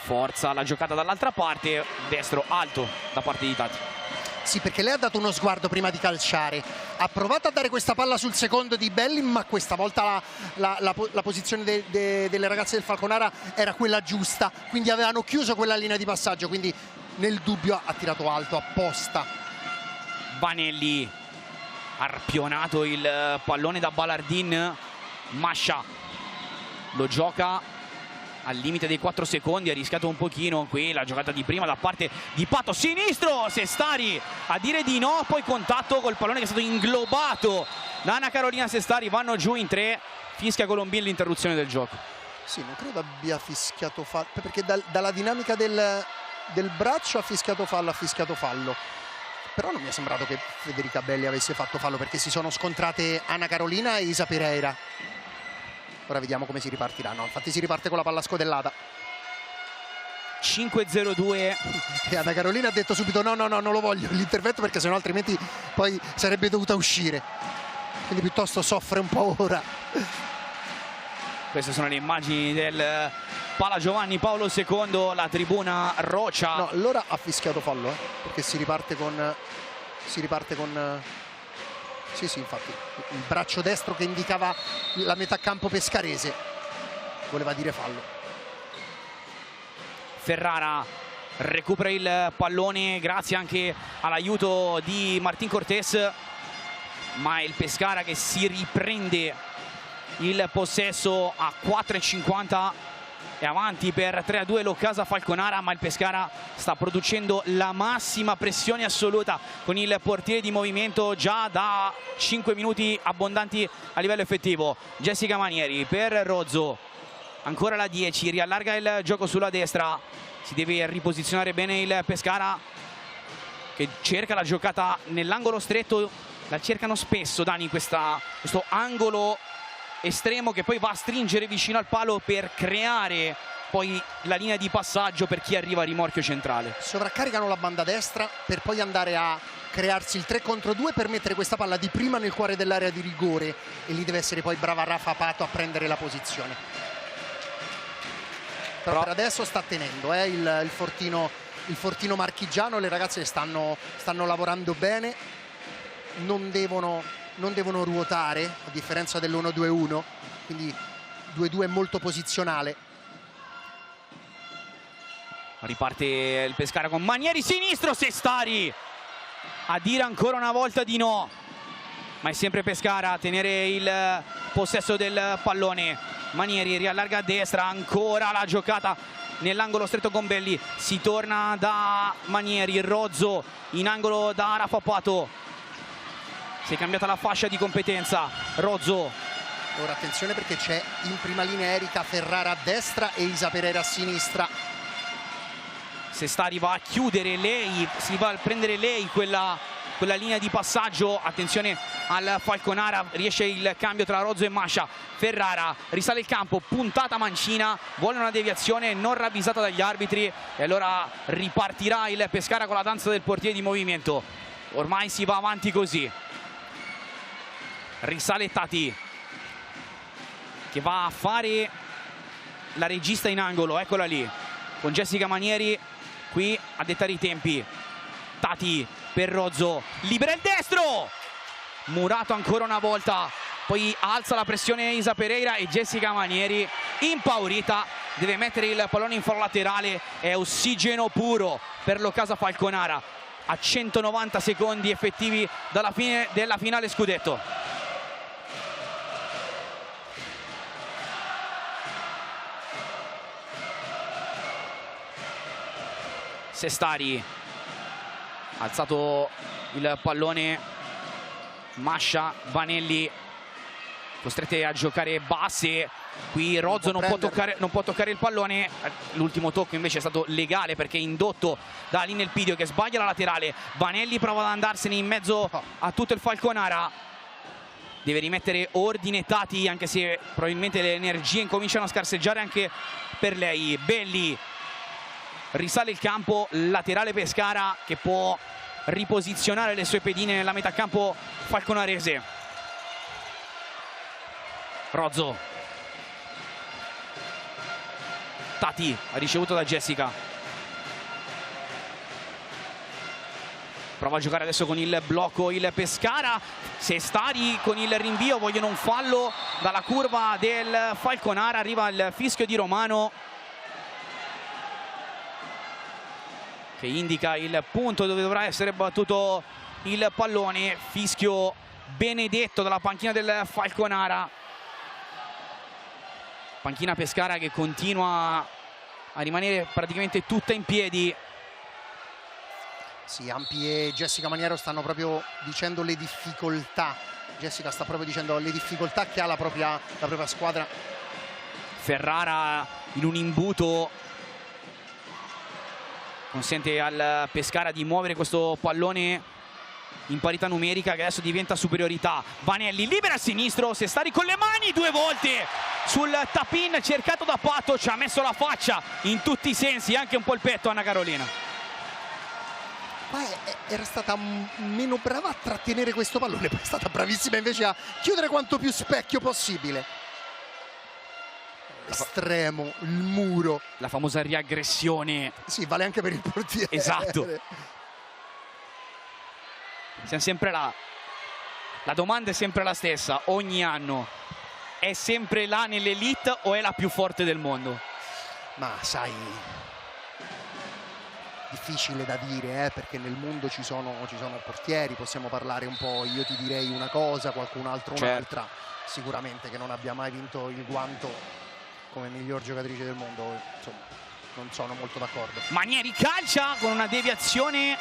forza la giocata dall'altra parte, destro alto da parte di Tati. Sì, perché lei ha dato uno sguardo prima di calciare, ha provato a dare questa palla sul secondo di Belli, ma questa volta la posizione delle ragazze del Falconara era quella giusta, quindi avevano chiuso quella linea di passaggio, quindi nel dubbio ha tirato alto apposta. Vanelli, arpionato il pallone da Ballardin, Mascia lo gioca al limite dei 4 secondi, ha rischiato un pochino qui la giocata di prima da parte di Pato, sinistro, Sestari a dire di no, poi contatto col pallone che è stato inglobato da Anna Carolina Sestari, vanno giù in 3, fischia Colombin l'interruzione del gioco. Sì, non credo abbia fischiato fallo, perché dalla dinamica del braccio ha fischiato fallo, però non mi è sembrato che Federica Belli avesse fatto fallo, perché si sono scontrate Anna Carolina e Isa Pereira. Ora vediamo come si ripartiranno. Infatti si riparte con la palla scodellata. 5-0-2. E Anna Carolina ha detto subito no, non lo voglio l'intervento, perché sennò altrimenti poi sarebbe dovuta uscire. Quindi piuttosto soffre un po' ora. Queste sono le immagini del Pala Giovanni Paolo II, la tribuna roccia. No, allora ha fischiato fallo, perché si riparte con... Sì, infatti, il braccio destro che indicava la metà campo pescarese voleva dire fallo. Ferrara recupera il pallone grazie anche all'aiuto di Martín Cortés, ma è il Pescara che si riprende il possesso a 4,50, è avanti per 3-2 l'Occasa Falconara, ma il Pescara sta producendo la massima pressione assoluta con il portiere di movimento già da 5 minuti abbondanti a livello effettivo. Jessica Manieri per Rozzo, ancora la 10, riallarga il gioco sulla destra, si deve riposizionare bene il Pescara che cerca la giocata nell'angolo stretto, la cercano spesso Dani questo angolo estremo che poi va a stringere vicino al palo per creare poi la linea di passaggio per chi arriva a rimorchio centrale. Sovraccaricano la banda destra per poi andare a crearsi il 3 contro 2 per mettere questa palla di prima nel cuore dell'area di rigore, e lì deve essere poi brava Rafa Pato a prendere la posizione. Però per adesso sta tenendo il fortino marchigiano, le ragazze stanno lavorando bene, non devono ruotare a differenza dell'1-2-1, quindi 2-2 molto posizionale. Riparte il Pescara con Manieri, sinistro, Sestari a dire ancora una volta di no, ma è sempre Pescara a tenere il possesso del pallone. Manieri riallarga a destra, ancora la giocata nell'angolo stretto con Belli, si torna da Manieri, Rozzo in angolo da Rafa Pato. Si è cambiata la fascia di competenza, Rozzo Ora attenzione perché c'è in prima linea Erika Ferrara a destra e Isa Pereira a sinistra. Sestari va a chiudere lei, si va a prendere lei quella linea di passaggio. Attenzione al Falconara, riesce il cambio tra Rozzo e Mascia. Ferrara risale il campo, puntata mancina, vuole una deviazione non ravvisata dagli arbitri e allora ripartirà il Pescara con la danza del portiere di movimento. Ormai si va avanti così. Risale Tati che va a fare la regista in angolo, eccola lì, con Jessica Manieri qui a dettare i tempi. Tati per Rozzo, libera il destro, murato ancora una volta, poi alza la pressione Isa Pereira e Jessica Manieri, impaurita, deve mettere il pallone in fallo laterale. È ossigeno puro per l'Ocasa Falconara a 190 secondi effettivi dalla fine della finale scudetto. Sestari, alzato il pallone, Mascia, Vanelli costrette a giocare basse, qui Rozzo non può toccare il pallone. L'ultimo tocco invece è stato legale perché è indotto da Aline Elpidio che sbaglia la laterale. Vanelli prova ad andarsene in mezzo a tutto il Falconara, deve rimettere ordine Tati, anche se probabilmente le energie incominciano a scarseggiare anche per lei. Belli risale il campo, laterale Pescara che può riposizionare le sue pedine nella metà campo falconarese. Rozzo, Tati ha ricevuto da Jessica, prova a giocare adesso con il blocco il Pescara. Sestari con il rinvio, vogliono un fallo dalla curva del Falconara, arriva il fischio di Romano che indica il punto dove dovrà essere battuto il pallone. Fischio benedetto dalla panchina del Falconara. Panchina Pescara che continua a rimanere praticamente tutta in piedi. Sì, Ampi e Jessica Maniero stanno proprio dicendo le difficoltà. Jessica sta proprio dicendo le difficoltà che ha la propria squadra. Ferrara in un imbuto consente al Pescara di muovere questo pallone in parità numerica che adesso diventa superiorità. Vanelli libera a sinistro, Sestari con le mani due volte sul tap-in cercato da Patto, ci ha messo la faccia in tutti i sensi, anche un po' il petto Anna Carolina. Ma era stata meno brava a trattenere questo pallone, poi è stata bravissima invece a chiudere quanto più specchio possibile. Estremo, il muro. La famosa riaggressione. Sì, vale anche per il portiere. Esatto. Siamo sempre là. La domanda è sempre la stessa, ogni anno. È sempre là nell'elite o è la più forte del mondo? Ma sai, difficile da dire, perché nel mondo ci sono portieri, possiamo parlare un po', io ti direi una cosa, qualcun altro un'altra. Sicuramente che non abbia mai vinto il guanto come miglior giocatrice del mondo, insomma, non sono molto d'accordo. Manieri calcia con una deviazione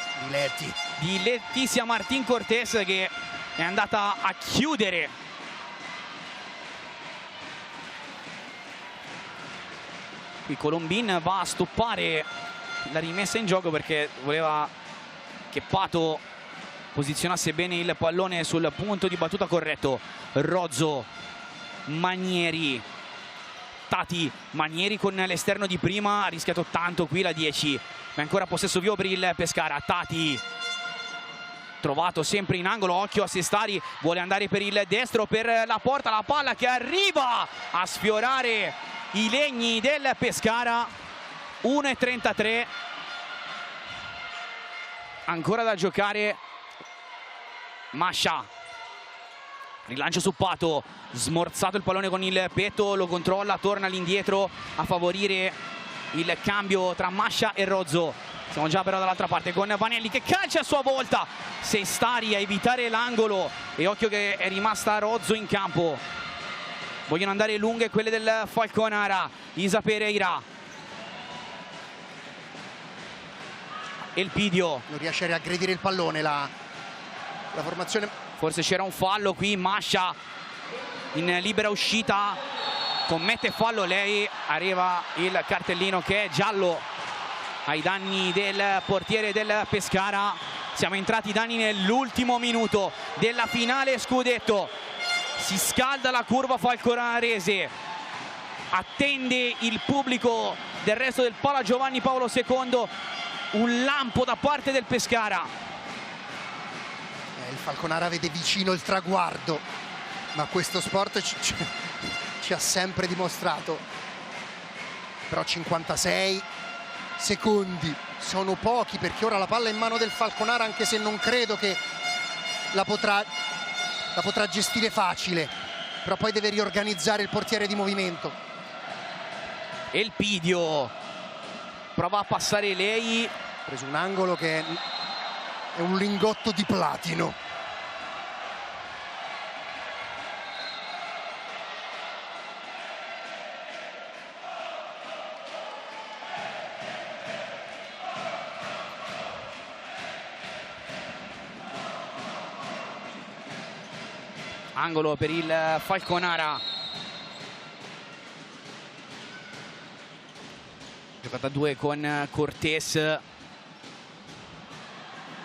di Letizia Martin Cortés che è andata a chiudere. Qui Colombin va a stoppare la rimessa in gioco perché voleva che Pato posizionasse bene il pallone sul punto di battuta corretto. Rozzo, Manieri, Tati, Manieri con l'esterno di prima, ha rischiato tanto qui la 10, ma ancora possesso vivo per il Pescara. Tati trovato sempre in angolo, occhio a Sestari, vuole andare per il destro, per la porta, la palla che arriva a sfiorare i legni del Pescara. 1:33 ancora da giocare. Mascia, rilancio su Pato, smorzato il pallone con il petto, lo controlla, torna all'indietro a favorire il cambio tra Mascia e Rozzo. Siamo già però dall'altra parte con Vanelli che calcia a sua volta. Sestari a evitare l'angolo e occhio che è rimasta Rozzo in campo. Vogliono andare lunghe quelle del Falconara. Isa Pereira, Elpidio non riesce a riaggredire il pallone la formazione. Forse c'era un fallo qui. Mascia in libera uscita, commette fallo lei, arriva il cartellino che è giallo ai danni del portiere del Pescara. Siamo entrati danni nell'ultimo minuto della finale scudetto. Si scalda la curva falconarese, attende il pubblico del resto del Pala Giovanni Paolo II un lampo da parte del Pescara. Il Falconara vede vicino il traguardo, ma questo sport ci ha sempre dimostrato. Però 56 secondi sono pochi, perché ora la palla è in mano del Falconara, anche se non credo che la potrà gestire facile, però poi deve riorganizzare il portiere di movimento. Elpidio prova a passare lei, ha preso un angolo che è un lingotto di platino. angolo per il Falconara. Giocata a due con Cortés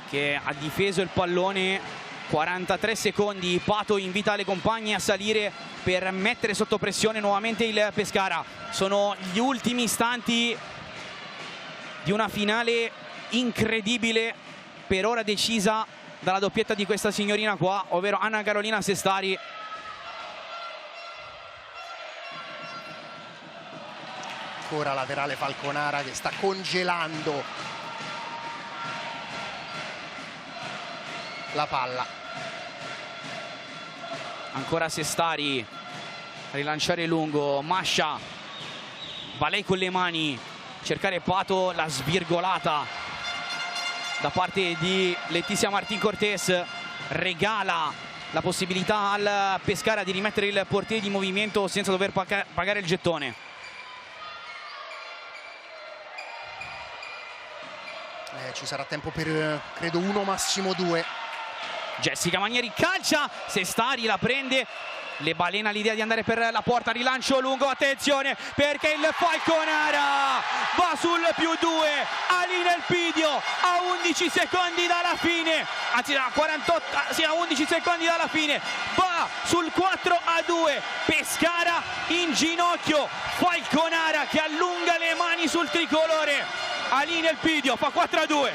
che ha difeso il pallone. 43 secondi, Pato invita le compagne a salire per mettere sotto pressione nuovamente il Pescara. Sono gli ultimi istanti di una finale incredibile, per ora decisa dalla doppietta di questa signorina qua, ovvero Anna Carolina Sestari. Ancora laterale Falconara che sta congelando la palla. Ancora Sestari a rilanciare lungo, Mascia va lei con le mani, cercare Pato, la svirgolata da parte di Letizia Martin Cortés regala la possibilità al Pescara di rimettere il portiere di movimento senza dover pagare il gettone. Ci sarà tempo per credo uno, massimo due. Jessica Manieri calcia, Sestari la prende, le balena l'idea di andare per la porta, rilancio lungo, attenzione perché il Falconara va sul +2, Alina Elpidio a 11 secondi dalla fine, anzi a 48, sì, a 11 secondi dalla fine, va sul 4-2, Pescara in ginocchio, Falconara che allunga le mani sul tricolore, Alina Elpidio fa 4-2.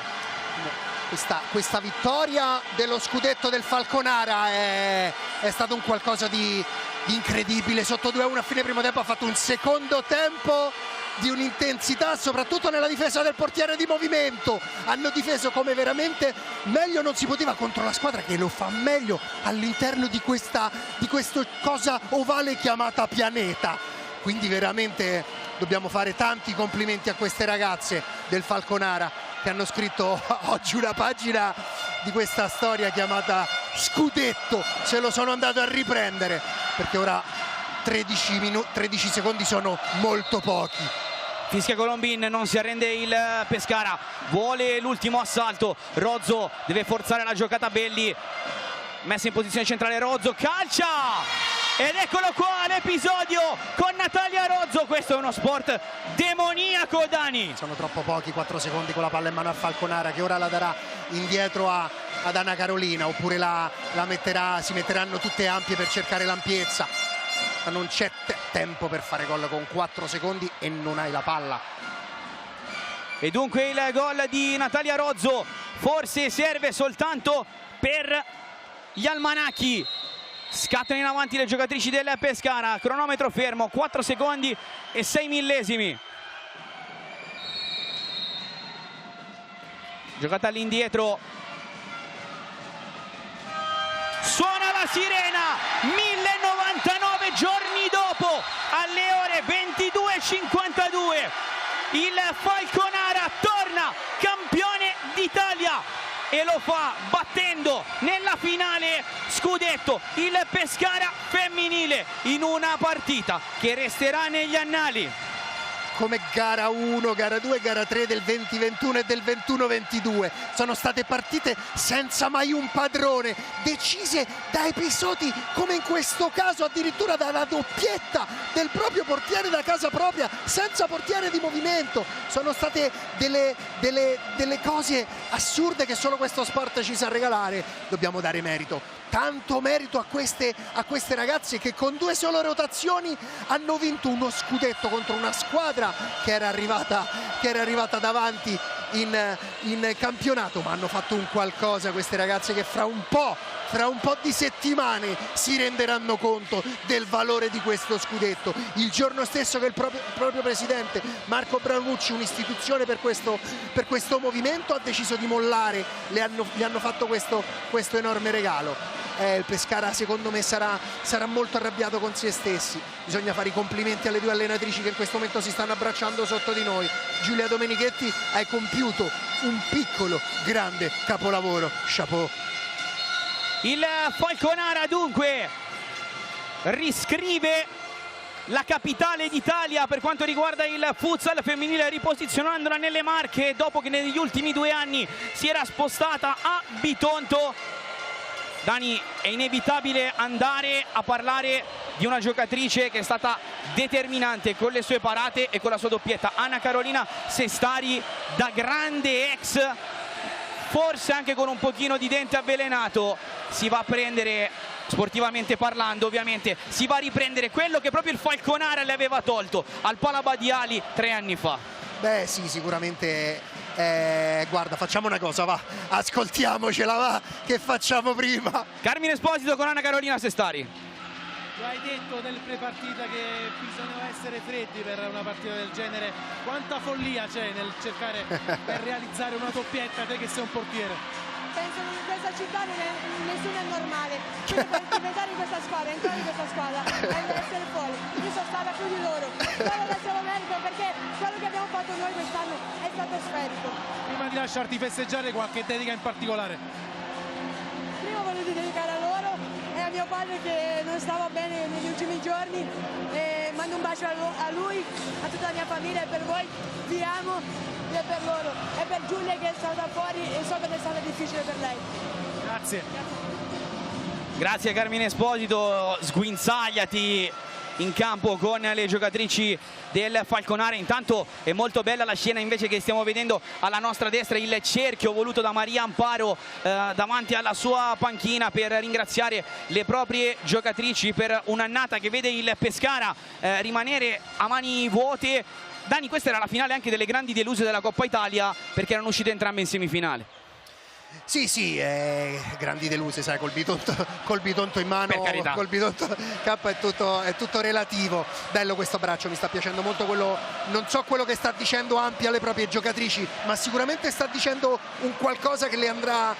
Questa vittoria dello scudetto del Falconara è stato un qualcosa di incredibile. Sotto 2-1 a fine primo tempo ha fatto un secondo tempo di un'intensità, soprattutto nella difesa del portiere di movimento. Hanno difeso come veramente meglio non si poteva contro la squadra che lo fa meglio all'interno di questa cosa ovale chiamata pianeta. Quindi veramente dobbiamo fare tanti complimenti a queste ragazze del Falconara che hanno scritto oggi una pagina di questa storia chiamata scudetto. Se lo sono andato a riprendere perché ora 13 secondi sono molto pochi. Fischia Colombin, non si arrende il Pescara, vuole l'ultimo assalto, Rozzo deve forzare la giocata, Belli messa in posizione centrale, Rozzo calcia ed eccolo qua l'episodio con Natalia Rozzo. Questo è uno sport demoniaco, Dani. Sono troppo pochi, 4 secondi con la palla in mano a Falconara che ora la darà indietro ad Anna Carolina, oppure si metteranno tutte ampie per cercare l'ampiezza. Ma non c'è tempo per fare gol con 4 secondi e non hai la palla. E dunque il gol di Natalia Rozzo forse serve soltanto per gli almanacchi. Scattano in avanti le giocatrici del Pescara, cronometro fermo, 4 secondi e 6 millesimi. Giocata all'indietro. Suona la sirena, 1099 giorni dopo, alle ore 22:52. Il Falconara torna campione d'Italia e lo fa battendo nella finale scudetto il Pescara femminile in una partita che resterà negli annali. come gara 1, gara 2, gara 3 del 2021 e del 21-22. Sono state partite senza mai un padrone, decise da episodi come in questo caso addirittura dalla doppietta del proprio portiere da casa propria, senza portiere di movimento. Sono state delle cose assurde che solo questo sport ci sa regalare. Dobbiamo dare merito, tanto merito a queste ragazze che con 2 sole rotazioni hanno vinto uno scudetto contro una squadra che era arrivata davanti in campionato, ma hanno fatto un qualcosa queste ragazze che fra un po' di settimane si renderanno conto del valore di questo scudetto. Il giorno stesso che il proprio presidente Marco Branucci, un'istituzione per questo movimento, ha deciso di mollare, gli hanno fatto questo enorme regalo. Il Pescara secondo me sarà molto arrabbiato con se stessi. Bisogna fare i complimenti alle 2 allenatrici che in questo momento si stanno abbracciando sotto di noi. Giulia Domenichetti, hai compiuto un piccolo grande capolavoro, chapeau. Il Falconara dunque riscrive la capitale d'Italia per quanto riguarda il futsal femminile, riposizionandola nelle Marche dopo che negli ultimi 2 anni si era spostata a Bitonto. Dani, è inevitabile andare a parlare di una giocatrice che è stata determinante con le sue parate e con la sua doppietta. Anna Carolina Sestari, da grande ex, forse anche con un pochino di dente avvelenato, si va a prendere, sportivamente parlando ovviamente, si va a riprendere quello che proprio il Falconara le aveva tolto al Palabadiali 3 anni fa. Beh sì, sicuramente. Guarda, facciamo una cosa, va, ascoltiamocela, va, che facciamo prima. Carmine Esposito con Anna Carolina Sestari. Lo hai detto nel pre-partita che bisognava essere freddi per una partita del genere. Quanta follia c'è nel cercare per realizzare una doppietta, te che sei un portiere? Penso che in questa città nessuno è normale, quindi per diventare in questa squadra, entrare in questa squadra, deve essere fuori. Io sono stata più di loro, solo lasciamo merito perché quello che abbiamo fatto noi quest'anno è stratosferico. Prima di lasciarti festeggiare, qualche dedica in particolare? Prima voglio dedicare a loro e a mio padre che non stava bene negli ultimi giorni, e mando un bacio a lui, a tutta la mia famiglia e per voi, vi amo. E per loro e per Giulia che è stata fuori e so che è stata difficile per lei. Grazie. Grazie Carmine Esposito, sguinzagliati in campo con le giocatrici del Falconara. Intanto è molto bella la scena invece che stiamo vedendo alla nostra destra, il cerchio voluto da Maria Amparo davanti alla sua panchina per ringraziare le proprie giocatrici per un'annata che vede il Pescara rimanere a mani vuote. Dani, questa era la finale anche delle grandi deluse della Coppa Italia perché erano uscite entrambe in semifinale. Sì, grandi deluse, sai, col Bitonto in mano, per carità. Col Bitonto K è tutto relativo. Bello questo braccio, mi sta piacendo molto quello, non so quello che sta dicendo Ampia alle proprie giocatrici, ma sicuramente sta dicendo un qualcosa che le andrà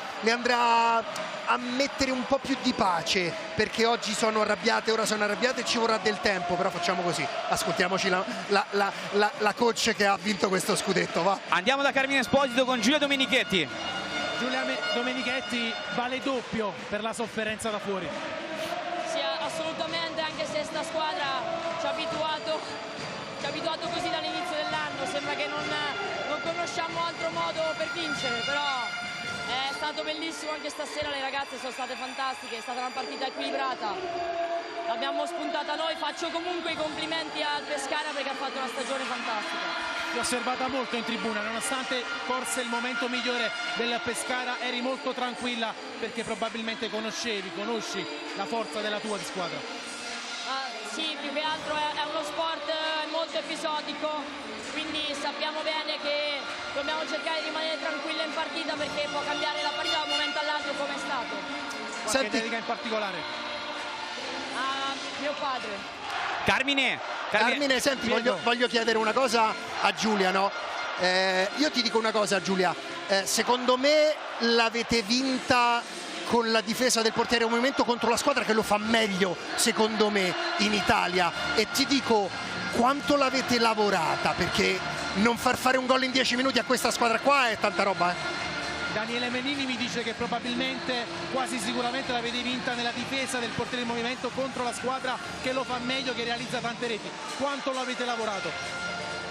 a mettere un po' più di pace, perché oggi sono arrabbiate, ora sono arrabbiate e ci vorrà del tempo, però facciamo così, ascoltiamoci la coach che ha vinto questo scudetto, va. Andiamo da Carmine Esposito con Giulia Domenichetti. Giulia Domenichetti vale doppio per la sofferenza da fuori. Sì, assolutamente, anche se sta squadra ci ha abituato così dall'inizio dell'anno, sembra che non conosciamo altro modo per vincere, però è stato bellissimo anche stasera, le ragazze sono state fantastiche, è stata una partita equilibrata, l'abbiamo spuntata noi, faccio comunque i complimenti al Pescara perché ha fatto una stagione fantastica. Ti ho osservata molto in tribuna, nonostante forse il momento migliore del Pescara, eri molto tranquilla perché probabilmente conosci la forza della tua squadra. Sì, più che altro è uno sport molto episodico, quindi sappiamo bene che dobbiamo cercare di rimanere tranquille in partita perché può cambiare la partita da un momento all'altro come è stato. Qualche dedica in particolare? A mio padre. Carmine, senti, voglio chiedere una cosa a Giulia, no? Io ti dico una cosa, Giulia, secondo me l'avete vinta con la difesa del portiere in movimento contro la squadra che lo fa meglio, secondo me, in Italia, e ti dico quanto l'avete lavorata, perché non far fare un gol in 10 minuti a questa squadra qua è tanta roba, Daniele Menini mi dice che probabilmente, quasi sicuramente l'avete vinta nella difesa del portiere in movimento contro la squadra che lo fa meglio, che realizza tante reti. Quanto lo avete lavorato?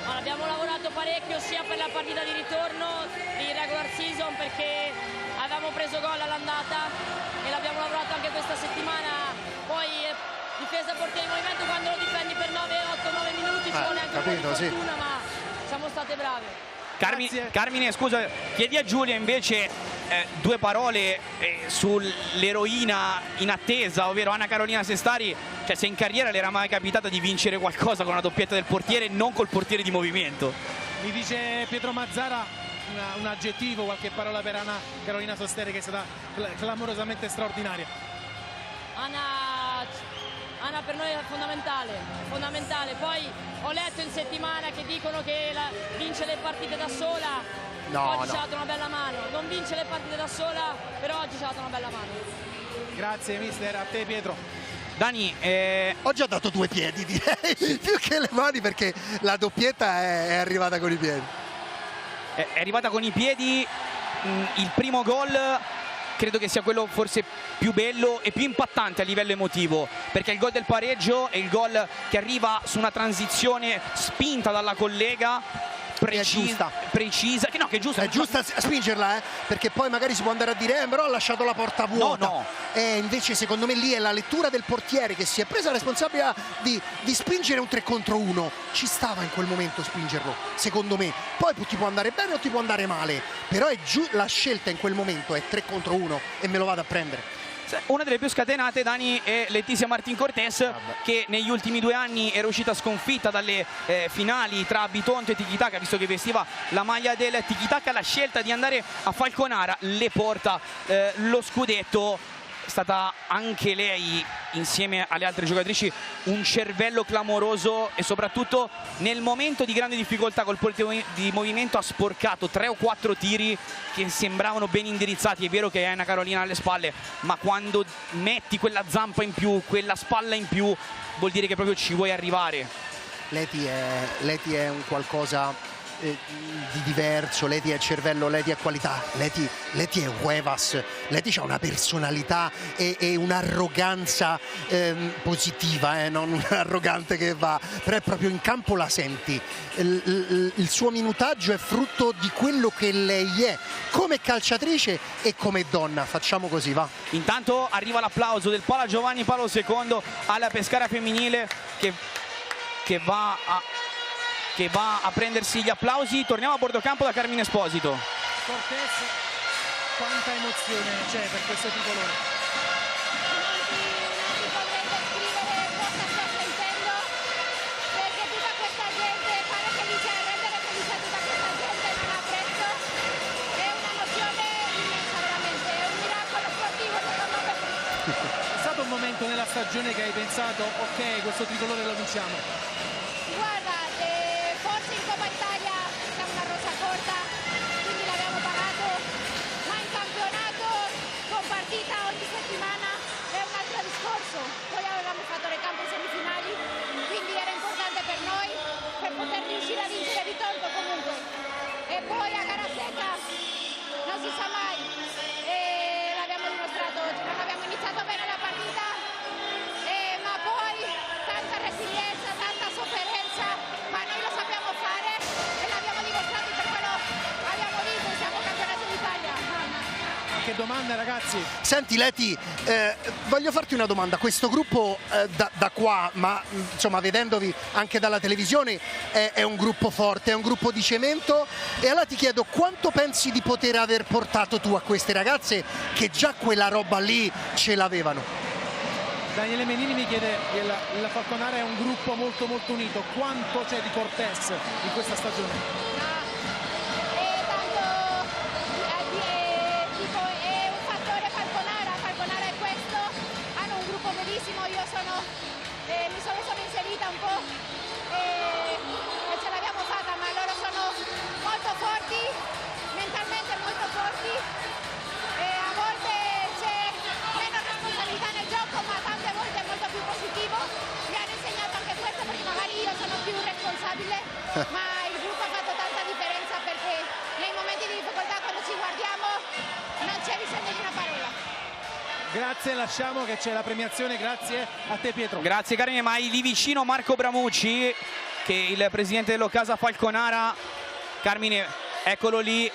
Ma abbiamo lavorato parecchio sia per la partita di ritorno di regular season, perché avevamo preso gol all'andata e l'abbiamo lavorato anche questa settimana. Poi difesa portiere in movimento, quando lo difendi per 8-9 minuti ci vuole anche un po' di fortuna, ma siamo state brave. Carmine, scusa, chiedi a Giulia invece due parole sull'eroina in attesa, ovvero Anna Carolina Sestari. Cioè, se in carriera le era mai capitato di vincere qualcosa con una doppietta del portiere, non col portiere di movimento. Mi dice Pietro Mazzara un aggettivo, qualche parola per Anna Carolina Sestari, che è stata clamorosamente straordinaria. Anna per noi è fondamentale. Poi ho letto in settimana che dicono che vince le partite da sola. Oggi ci ha dato una bella mano. Non vince le partite da sola, però oggi ci ha dato una bella mano. Grazie mister, a te Pietro. Dani, oggi ha dato 2 piedi, direi, più che le mani, perché la doppietta è arrivata con i piedi. È arrivata con i piedi. Il primo gol credo che sia quello forse più bello e più impattante a livello emotivo, perché il gol del pareggio è il gol che arriva su una transizione spinta dalla collega, precisa, che è giusta. È giusta a spingerla, perché poi magari si può andare a dire però ha lasciato la porta vuota. No. Invece secondo me lì è la lettura del portiere, che si è presa la responsabilità di spingere un 3 contro 1. Ci stava in quel momento spingerlo, secondo me. Poi ti può andare bene o ti può andare male, però la scelta in quel momento è 3 contro 1 e me lo vado a prendere. Una delle più scatenate, Dani, è Letizia Martin Cortés, che negli ultimi 2 anni era uscita sconfitta dalle finali tra Bitonto e Tiki-Taka, visto che vestiva la maglia del Tiki-Taka. La scelta di andare a Falconara le porta lo scudetto. È stata anche lei, insieme alle altre giocatrici, un cervello clamoroso, e soprattutto nel momento di grande difficoltà col portiere di movimento ha sporcato 3 o 4 tiri che sembravano ben indirizzati. È vero che hai Anna Carolina alle spalle, ma quando metti quella zampa in più, quella spalla in più, vuol dire che proprio ci vuoi arrivare. Leti è un qualcosa di diverso. Leti è cervello, Leti è qualità, Leti è huevas, Leti ha una personalità e un'arroganza positiva, non un'arrogante che va, però è proprio in campo, la senti. Il suo minutaggio è frutto di quello che lei è come calciatrice e come donna. Facciamo così, va. Intanto arriva l'applauso del Pala Giovanni Paolo II alla Pescara femminile, che va a prendersi gli applausi. Torniamo a bordo campo da Carmine Esposito. Cortés, quanta emozione c'è per questo tricolore? Non potrei descrivere cosa sto sentendo, perché tutta questa gente fare felice, rendere felice a tutta questa gente non ha prezzo. È un'emozione immensa, veramente, è un miracolo sportivo secondo me. È stato un momento nella stagione che hai pensato ok, questo tricolore lo vinciamo? Guarda, forse in Coppa Italia siamo una rosa corta, quindi l'abbiamo pagato, ma in campionato con partita ogni settimana è un altro discorso. Poi avevamo fatto le campo semifinali, quindi era importante per noi per poter riuscire a vincere Bitonto comunque. E poi a gara secca non si sa mai, e l'abbiamo dimostrato oggi. Non abbiamo iniziato bene la partita, ma poi tanta resilienza, tanta sofferenza, ma noi lo sappiamo fare e l'abbiamo dimostrato, per quello abbiamo vinto e siamo campionati d'Italia. Che domanda, ragazzi. Senti Leti, voglio farti una domanda. Questo gruppo da qua, ma insomma vedendovi anche dalla televisione, è un gruppo forte, è un gruppo di cemento, e allora ti chiedo quanto pensi di poter aver portato tu a queste ragazze che già quella roba lì ce l'avevano? Daniele Menini mi chiede, la Falconara è un gruppo molto molto unito, quanto c'è di Cortés in questa stagione? È un fattore Falconara è questo, hanno un gruppo bellissimo, io mi sono inserita un po' e ce l'abbiamo fatta, ma loro sono molto forti, mentalmente molto forti, e a volte c'è meno responsabilità nel gioco, ma tante volte è molto più positivo. Mi hanno insegnato anche questo, perché magari io sono più responsabile, ma il gruppo ha fatto tanta differenza, perché nei momenti di difficoltà, quando ci guardiamo, non c'è bisogno di una parola. Grazie, lasciamo che c'è la premiazione, grazie a te Pietro. Grazie Carmine, ma hai lì vicino Marco Bramucci, che il presidente dell'Occasa Falconara. Carmine, eccolo lì,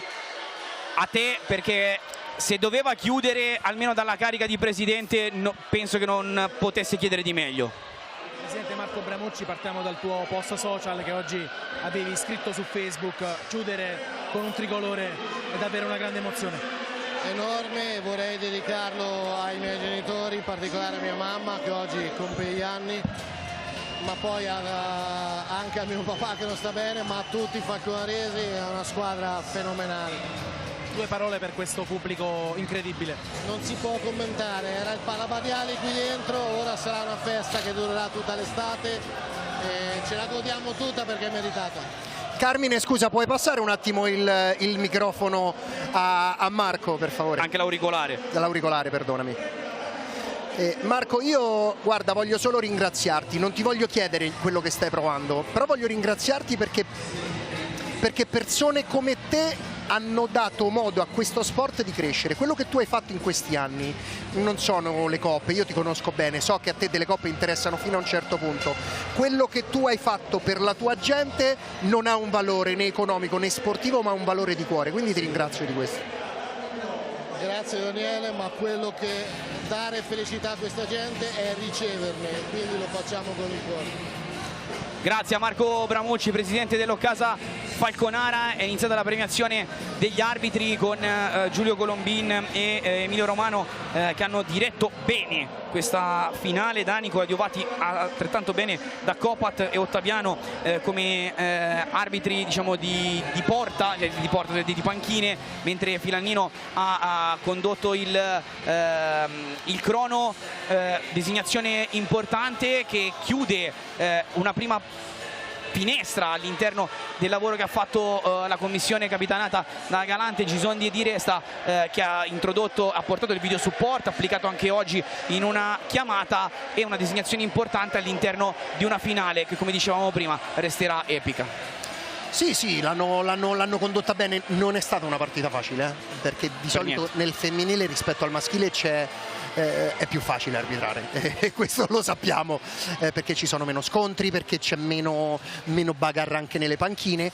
a te, perché se doveva chiudere almeno dalla carica di presidente penso che non potesse chiedere di meglio. Presidente Marco Bramucci, partiamo dal tuo post social che oggi avevi scritto su Facebook. Chiudere con un tricolore è davvero una grande emozione. Enorme, vorrei dedicarlo ai miei genitori, in particolare a mia mamma che oggi compie gli anni, ma poi anche a mio papà che non sta bene, ma a tutti i falconaresi. È una squadra fenomenale. Due parole per questo pubblico incredibile. Non si può commentare, era il Palabadiali qui dentro, ora sarà una festa che durerà tutta l'estate e ce la godiamo tutta perché è meritata. Carmine, scusa, puoi passare un attimo il microfono a Marco, per favore? Anche l'auricolare. L'auricolare, perdonami. Marco, io guarda, voglio solo ringraziarti, non ti voglio chiedere quello che stai provando, però voglio ringraziarti perché persone come te hanno dato modo a questo sport di crescere. Quello che tu hai fatto in questi anni non sono le coppe, io ti conosco bene, so che a te delle coppe interessano fino a un certo punto. Quello che tu hai fatto per la tua gente non ha un valore né economico né sportivo, ma un valore di cuore, quindi ti ringrazio di questo. Grazie Daniele, ma quello che dare felicità a questa gente è riceverne, quindi lo facciamo con il cuore. Grazie a Marco Bramucci, presidente dell'Occasa Falconara. È iniziata la premiazione degli arbitri con Giulio Colombin e Emilio Romano che hanno diretto bene questa finale. Danico adiuvati altrettanto bene da Copat e Ottaviano come arbitri, diciamo, di panchine, mentre Filannino ha condotto il crono. Designazione importante che chiude una prima finestra all'interno del lavoro che ha fatto la commissione capitanata da Galante Gisuondi e Di Resta, che ha portato il video support applicato anche oggi in una chiamata, e una designazione importante all'interno di una finale che, come dicevamo prima, resterà epica. Sì, l'hanno condotta bene. Non è stata una partita facile, perché di solito nel femminile rispetto al maschile è più facile arbitrare e questo lo sappiamo, perché ci sono meno scontri, perché c'è meno bagarre anche nelle panchine,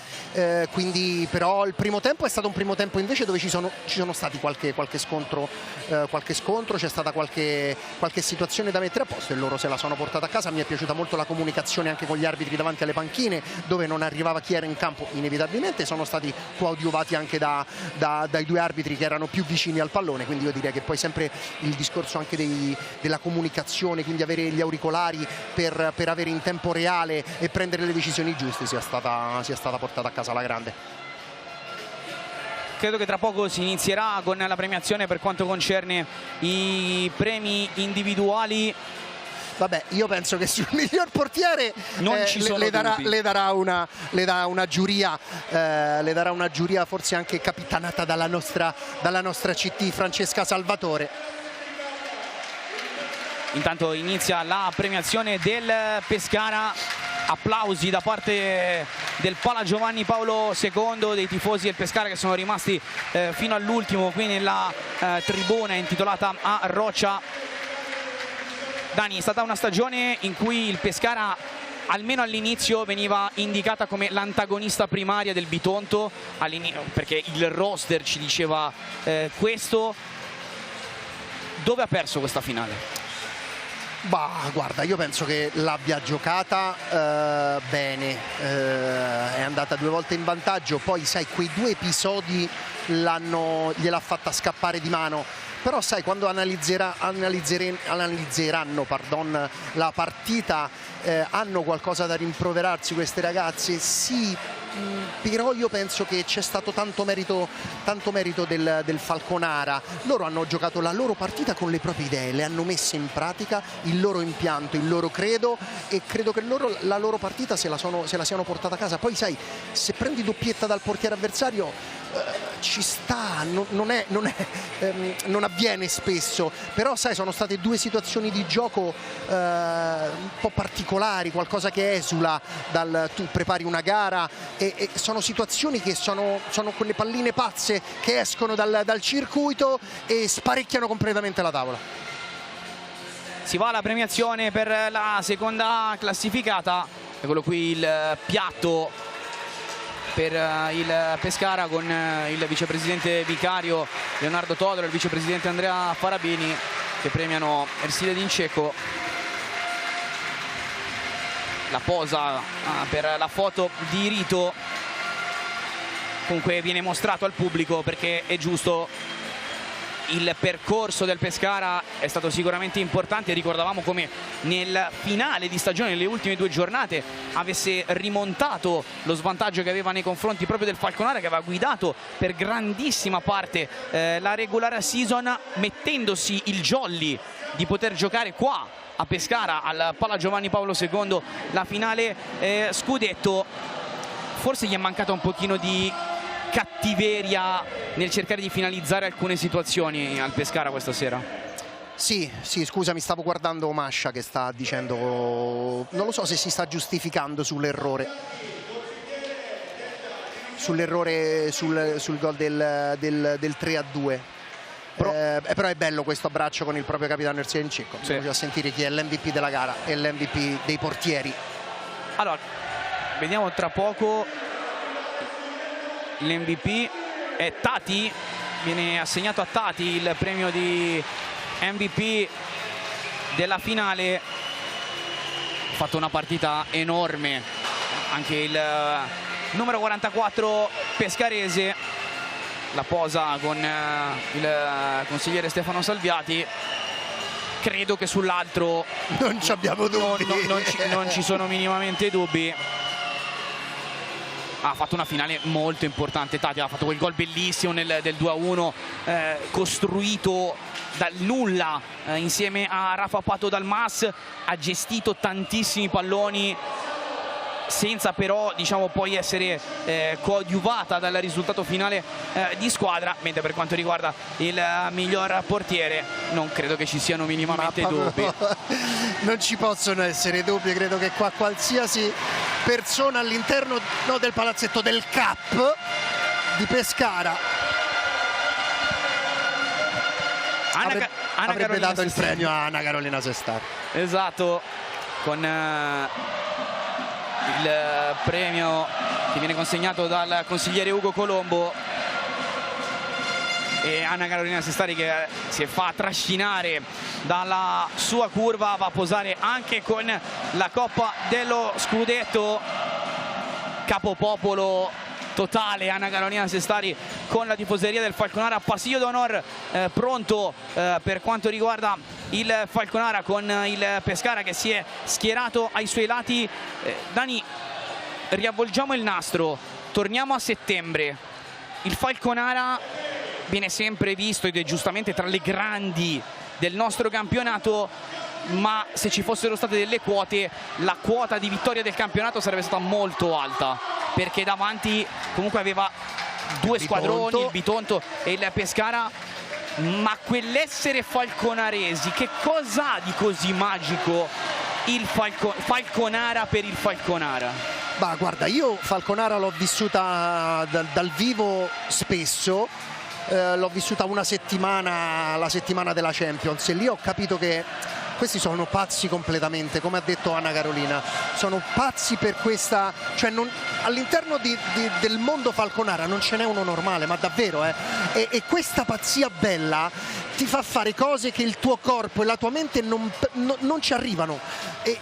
quindi però il primo tempo è stato un primo tempo invece dove ci sono stati qualche scontro, c'è stata qualche situazione da mettere a posto e loro se la sono portata a casa. Mi è piaciuta molto la comunicazione anche con gli arbitri davanti alle panchine, dove non arrivava chi era in campo, inevitabilmente sono stati coadiuvati anche dai due arbitri che erano più vicini al pallone, quindi io direi che poi sempre il discorso anche della comunicazione, quindi avere gli auricolari per avere in tempo reale e prendere le decisioni giuste sia stata portata a casa alla grande. Credo che tra poco si inizierà con la premiazione per quanto concerne i premi individuali. Vabbè, io penso che sul miglior portiere le darà una giuria forse anche capitanata dalla nostra CT Francesca Salvatore. Intanto inizia la premiazione del Pescara. Applausi da parte del Pala Giovanni Paolo II, dei tifosi del Pescara che sono rimasti fino all'ultimo qui nella tribuna intitolata a Roccia. Dani, è stata una stagione in cui il Pescara, almeno all'inizio, veniva indicata come l'antagonista primaria del Bitonto, perché il roster ci diceva questo. Dove ha perso questa finale? Bah, guarda, io penso che l'abbia giocata bene, è andata 2 volte in vantaggio, poi sai, quei 2 episodi gliel'ha fatta scappare di mano, però sai, quando analizzeranno la partita, hanno qualcosa da rimproverarsi queste ragazze, sì, però io penso che c'è stato tanto merito del Falconara. Loro hanno giocato la loro partita con le proprie idee, le hanno messe in pratica, il loro impianto, il loro credo, e credo che la loro partita se la siano portata a casa. Poi sai, se prendi doppietta dal portiere avversario ci sta, non avviene spesso, però sai, sono state 2 situazioni di gioco un po' particolari, qualcosa che esula tu prepari una gara e sono situazioni che sono quelle palline pazze che escono dal circuito e sparecchiano completamente la tavola. Si va alla premiazione per la seconda classificata. Eccolo qui il piatto per il Pescara con il vicepresidente vicario Leonardo Todoro e il vicepresidente Andrea Farabini che premiano Ercile D'Inceco. La posa per la foto di rito comunque viene mostrato al pubblico perché è giusto. Il percorso del Pescara è stato sicuramente importante. Ricordavamo come nel finale di stagione, nelle ultime 2 giornate, avesse rimontato lo svantaggio che aveva nei confronti proprio del Falconara, che aveva guidato per grandissima parte la regular season, mettendosi il jolly di poter giocare qua a Pescara al Pala Giovanni Paolo II la finale scudetto. Forse gli è mancata un pochino di cattiveria nel cercare di finalizzare alcune situazioni al Pescara questa sera. Sì, scusami, stavo guardando Mascia che sta dicendo, non lo so se si sta giustificando sull'errore sul gol del 3-2. Però è bello questo abbraccio con il proprio capitano Ercile D'Inceco. Andiamo a sentire chi è l'MVP della gara e l'MVP dei portieri. Allora, vediamo tra poco. L'MVP è Tati, viene assegnato a Tati il premio di MVP della finale. Ha fatto una partita enorme anche il numero 44 pescarese. La posa con il consigliere Stefano Salviati. Credo che sull'altro non ci abbiamo dubbi, non ci sono minimamente dubbi. Ha fatto una finale molto importante. Tati ha fatto quel gol bellissimo del 2-1 costruito dal nulla insieme a Rafa Pato dal MAS. Ha gestito tantissimi palloni senza però poi essere coadiuvata dal risultato finale di squadra. Mentre per quanto riguarda il miglior portiere non credo che ci siano minimamente dubbi. Non ci possono essere dubbi, credo che qua qualsiasi persona all'interno del palazzetto del CAP di Pescara avrebbe dato il premio a Anna Carolina Sestari. Esatto, con il premio che viene consegnato dal consigliere Ugo Colombo e Anna Carolina Sestari che si fa trascinare dalla sua curva, va a posare anche con la Coppa dello Scudetto. Capopopolo totale Anna Carolina Sestari con la tifoseria del Falconara. Pasillo d'onor pronto per quanto riguarda il Falconara, con il Pescara che si è schierato ai suoi lati. Dani, riavvolgiamo il nastro, torniamo a settembre. Il Falconara viene sempre visto ed è giustamente tra le grandi del nostro campionato, ma se ci fossero state delle quote, la quota di vittoria del campionato sarebbe stata molto alta, perché davanti comunque aveva 2 squadroni, il Bitonto e il Pescara. Ma quell'essere falconaresi, che cosa ha di così magico il Falconara per il Falconara? Bah, guarda, io Falconara l'ho vissuta dal vivo spesso. L'ho vissuta una settimana, la settimana della Champions, e lì ho capito che questi sono pazzi completamente, come ha detto Anna Carolina, sono pazzi per questa, cioè all'interno del mondo Falconara non ce n'è uno normale, ma davvero, e questa pazzia bella ti fa fare cose che il tuo corpo e la tua mente non ci arrivano, e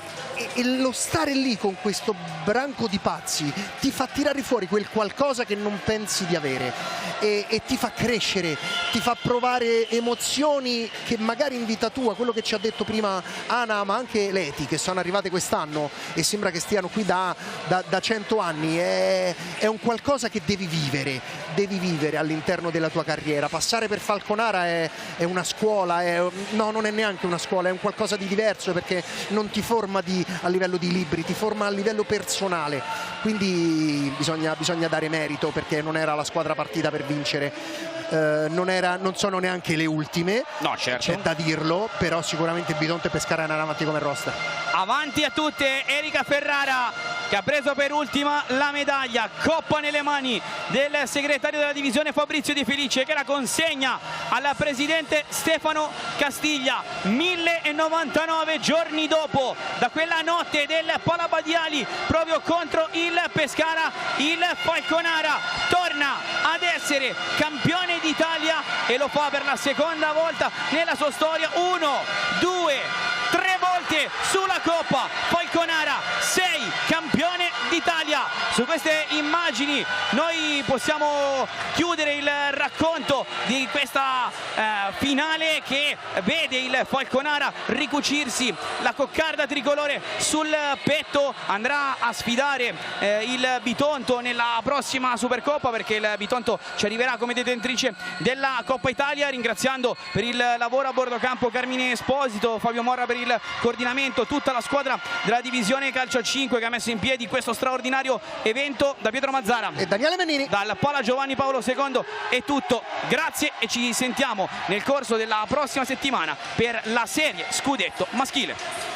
lo stare lì con questo branco di pazzi ti fa tirare fuori quel qualcosa che non pensi di avere, e ti fa crescere, ti fa provare emozioni che magari in vita tua, quello che ci ha detto prima Ana, ma anche Leti, che sono arrivate quest'anno e sembra che stiano qui da 100 anni, è un qualcosa che devi vivere all'interno della tua carriera. Passare per Falconara è una scuola, no, non è neanche una scuola, è un qualcosa di diverso, perché non ti forma a livello di libri, ti forma a livello personale, quindi bisogna dare merito, perché non era la squadra partita per vincere, non sono neanche le ultime, no, certo, c'è da dirlo, però sicuramente Bitonto e Pescara erano avanti come roster. Avanti a tutte Erika Ferrara che ha preso per ultima la medaglia, coppa nelle mani del segretario della divisione Fabrizio De Felice, che la consegna al presidente Stefano Castiglia. 1099 giorni dopo, da quella notte del Palabadiali proprio contro il Pescara, il Falconara torna ad essere campione d'Italia e lo fa per la seconda volta nella sua storia. 1, 2, 3 volte sulla Coppa Falconara, 6 campione d'Italia. Su queste immagini noi possiamo chiudere il racconto di questa finale che vede il Falconara ricucirsi la coccarda tricolore sul petto. Andrà a sfidare il Bitonto nella prossima Supercoppa, perché il Bitonto ci arriverà come detentrice della Coppa Italia. Ringraziando per il lavoro a bordo campo Carmine Esposito, Fabio Morra per il coordinamento, tutta la squadra della divisione calcio a 5 che ha messo in piedi questo straordinario evento. Da Pietro Mazzara e Daniele Mennini, dal Pala Giovanni Paolo II è tutto. Grazie e ci sentiamo nel corso della prossima settimana per la serie Scudetto maschile.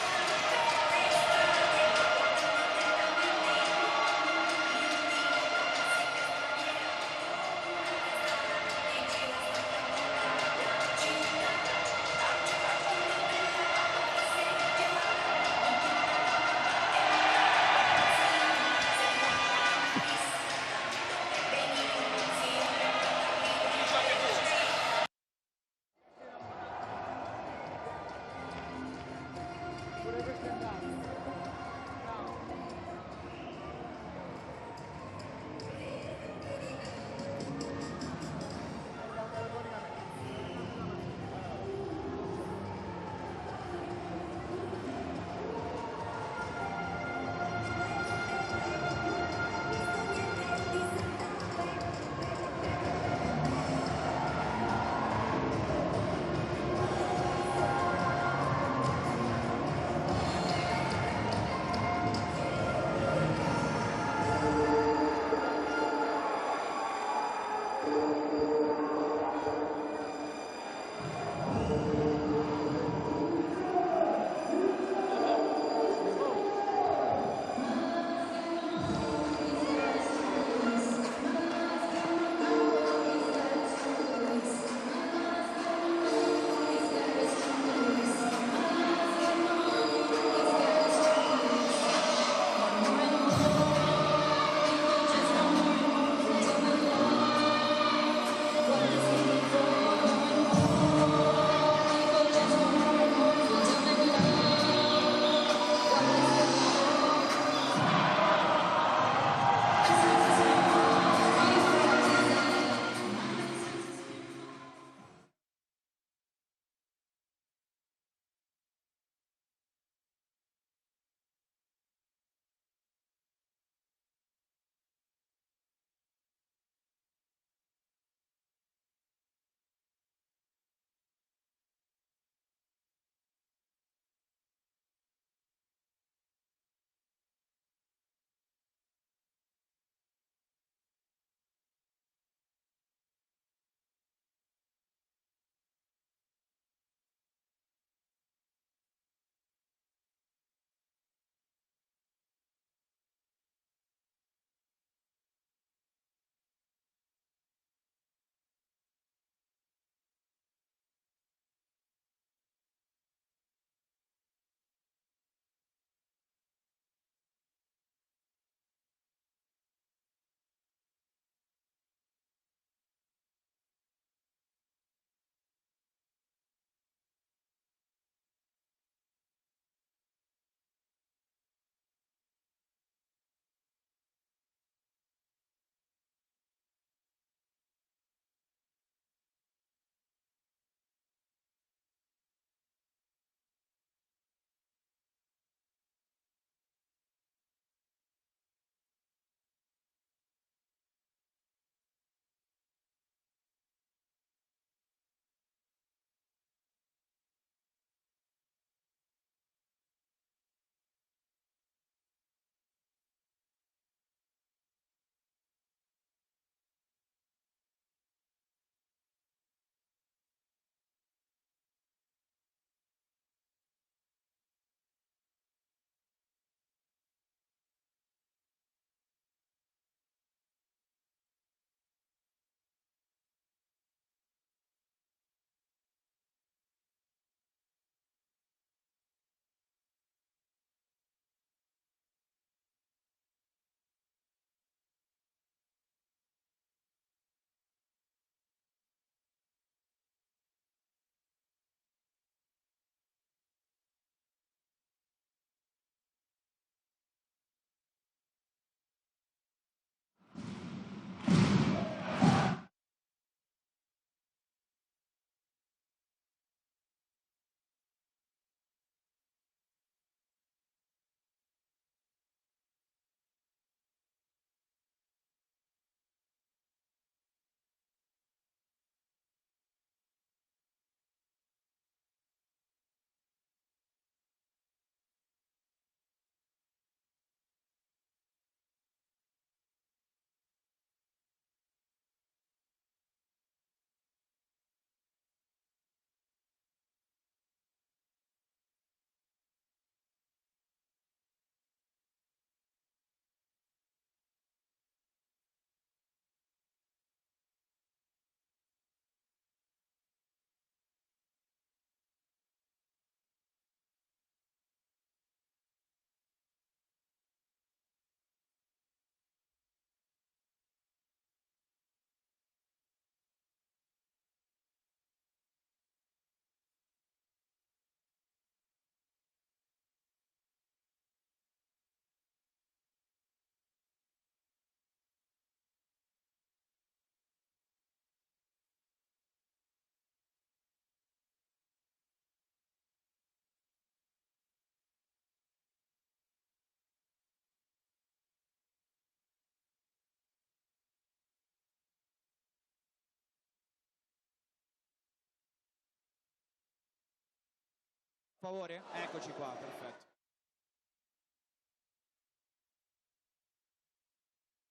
Favore? Eccoci qua, perfetto.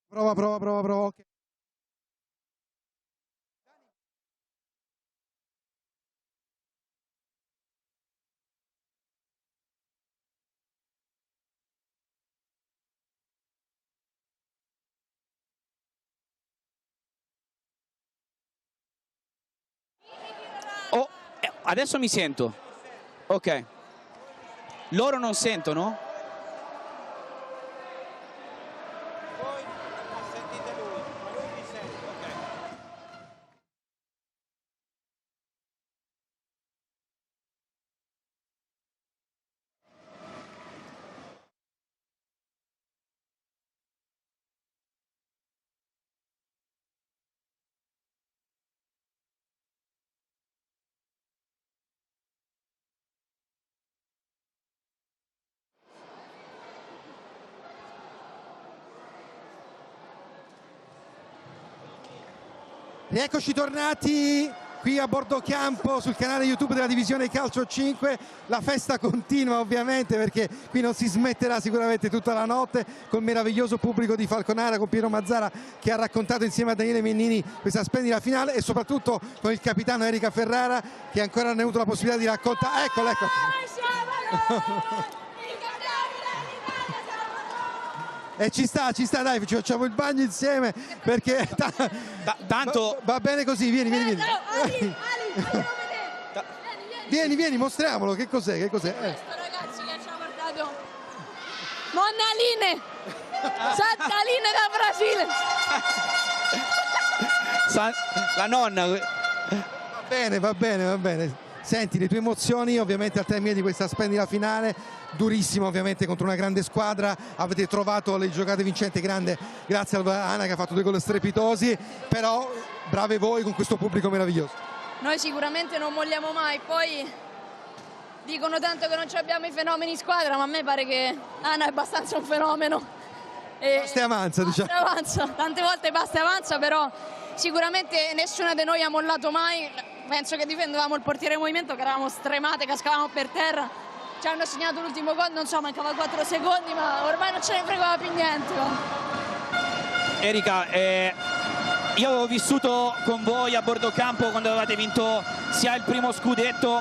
Prova. Okay. Oh, adesso mi sento. Ok. Loro non sentono? Voi sentite lui, ma lui mi sente, ok. Rieccoci tornati qui a bordo campo sul canale YouTube della divisione Calcio 5. La festa continua ovviamente, perché qui non si smetterà sicuramente tutta la notte, col meraviglioso pubblico di Falconara, con Piero Mazzara che ha raccontato insieme a Daniele Mennini questa splendida finale, e soprattutto con il capitano Erika Ferrara che ancora non ha avuto la possibilità di raccontare. Eccola. E ci sta, dai, ci facciamo il bagno insieme, perché tanto va bene così. Vieni. Vieni, mostriamolo, che cos'è? Questo, ragazzi, che ci ha portato Monnaline, Santaline da Brasile. La nonna. Va bene. Senti, le tue emozioni ovviamente al termine di questa splendida finale, durissima ovviamente contro una grande squadra. Avete trovato le giocate vincenti, grande grazie a Ana che ha fatto 2 gol strepitosi, però brave voi con questo pubblico meraviglioso. Noi sicuramente non molliamo mai, poi dicono tanto che non abbiamo i fenomeni in squadra, ma a me pare che Ana è abbastanza un fenomeno. Basta e avanza, diciamo. Tante volte basta e avanza, però sicuramente nessuna di noi ha mollato mai. Penso che difendevamo il portiere in movimento, che eravamo stremate, cascavamo per terra. Ci hanno segnato l'ultimo gol, non so, mancava 4 secondi, ma ormai non ce ne fregava più niente. Erika, io avevo vissuto con voi a bordo campo quando avevate vinto sia il primo scudetto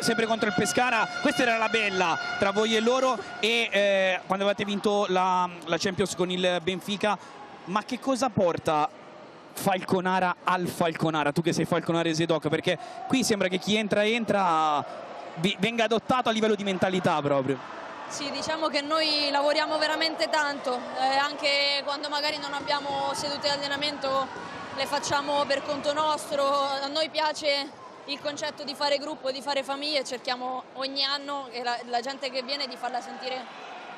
sempre contro il Pescara. Questa era la bella tra voi e loro, e quando avete vinto la Champions con il Benfica. Ma che cosa porta Falconara al Falconara, tu che sei falconarese doc? Perché qui sembra che chi entra venga adottato a livello di mentalità proprio. Sì, diciamo che noi lavoriamo veramente tanto, anche quando magari non abbiamo sedute di allenamento le facciamo per conto nostro. A noi piace il concetto di fare gruppo, di fare famiglia, cerchiamo ogni anno che la gente che viene di farla sentire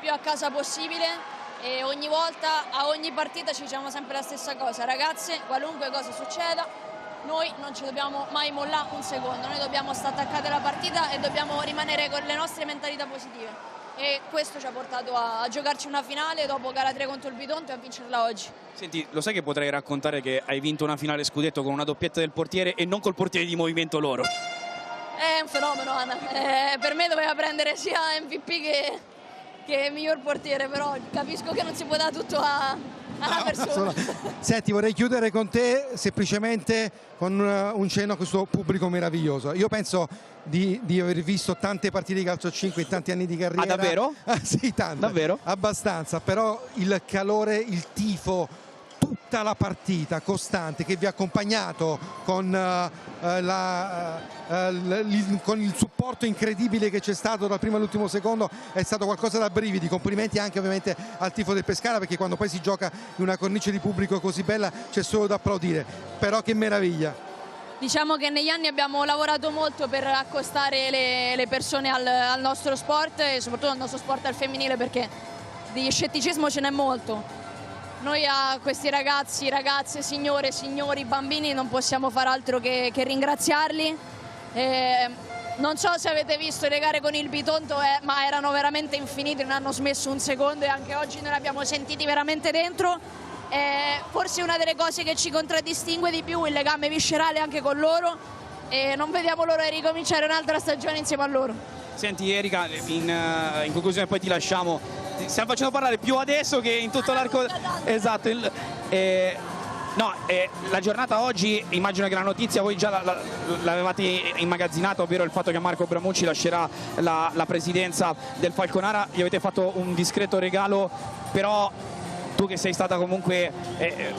più a casa possibile. E ogni volta, a ogni partita ci diciamo sempre la stessa cosa: ragazze, qualunque cosa succeda, noi non ci dobbiamo mai mollare un secondo, noi dobbiamo stare attaccate alla partita e dobbiamo rimanere con le nostre mentalità positive, e questo ci ha portato a giocarci una finale dopo gara 3 contro il Bitonto e a vincerla oggi. Senti, lo sai che potrei raccontare che hai vinto una finale scudetto con una doppietta del portiere e non col portiere di movimento loro? È un fenomeno, Ana, per me doveva prendere sia MVP che miglior portiere, però capisco che non si può dare tutto a una persona. Senti, vorrei chiudere con te semplicemente con un cenno a questo pubblico meraviglioso. Io penso di aver visto tante partite di calcio 5 in tanti anni di carriera. Ah, davvero? Sì, tante. Davvero? Abbastanza, però il calore, il tifo, tutta la partita costante che vi ha accompagnato con il supporto incredibile che c'è stato dal primo all'ultimo secondo, è stato qualcosa da brividi. Complimenti anche ovviamente al tifo del Pescara, perché quando poi si gioca in una cornice di pubblico così bella c'è solo da applaudire. Però che meraviglia! Diciamo che negli anni abbiamo lavorato molto per accostare le persone al nostro sport, e soprattutto al nostro sport al femminile, perché di scetticismo ce n'è molto. Noi a questi ragazzi, ragazze, signore, signori, bambini non possiamo far altro che ringraziarli. Non so se avete visto le gare con il Bitonto, ma erano veramente infiniti, non hanno smesso un secondo, e anche oggi noi li abbiamo sentiti veramente dentro. Forse una delle cose che ci contraddistingue di più è il legame viscerale anche con loro, e non vediamo l'ora di ricominciare un'altra stagione insieme a loro. Senti Erika, in conclusione poi ti lasciamo, stiamo facendo parlare più adesso che in tutto l'arco. Esatto. La giornata oggi, immagino che la notizia voi già l'avevate immagazzinata, ovvero il fatto che Marco Bramucci lascerà la presidenza del Falconara. Gli avete fatto un discreto regalo, però tu che sei stata comunque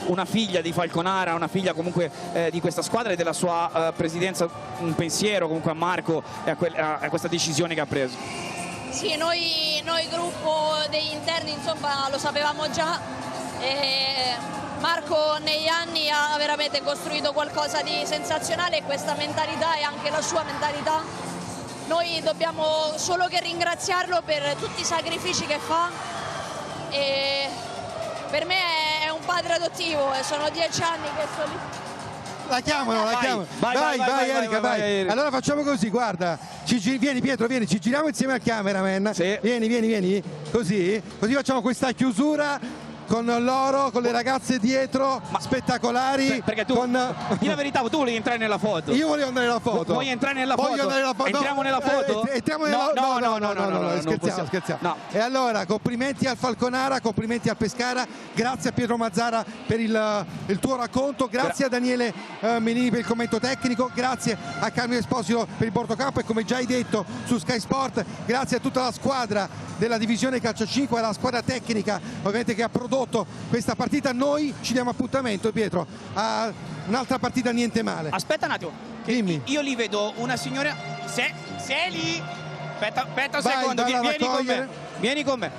una figlia di Falconara, una figlia comunque di questa squadra e della sua presidenza, un pensiero comunque a Marco e a questa decisione che ha preso. Sì, noi gruppo degli interni insomma lo sapevamo già. Marco negli anni ha veramente costruito qualcosa di sensazionale, e questa mentalità è anche la sua mentalità. Noi dobbiamo solo che ringraziarlo per tutti i sacrifici che fa, e per me è un padre adottivo, e sono 10 anni che sto lì. La chiamano. Vai Erika, vai. Allora facciamo così, guarda, vieni Pietro, vieni, ci giriamo insieme al cameraman. Sì. Vieni, così facciamo questa chiusura con loro, con le ragazze dietro, spettacolari. Perché tu, di la verità, tu volevi entrare nella foto. Io volevo andare nella foto. Vuoi entrare nella foto? Entriamo nella foto? No, scherziamo. No. E allora, complimenti al Falconara, complimenti al Pescara, grazie a Pietro Mazzara per il tuo racconto, grazie a Daniele Menini per il commento tecnico, grazie a Carmine Esposito per il bordocampo, e come già hai detto su Sky Sport, grazie a tutta la squadra della divisione calcio 5, alla squadra tecnica ovviamente che ha prodotto questa partita. Noi ci diamo appuntamento, Pietro, a un'altra partita niente male. Aspetta un attimo, dimmi. Io li vedo una signora, se lì, aspetta un secondo, vieni con me,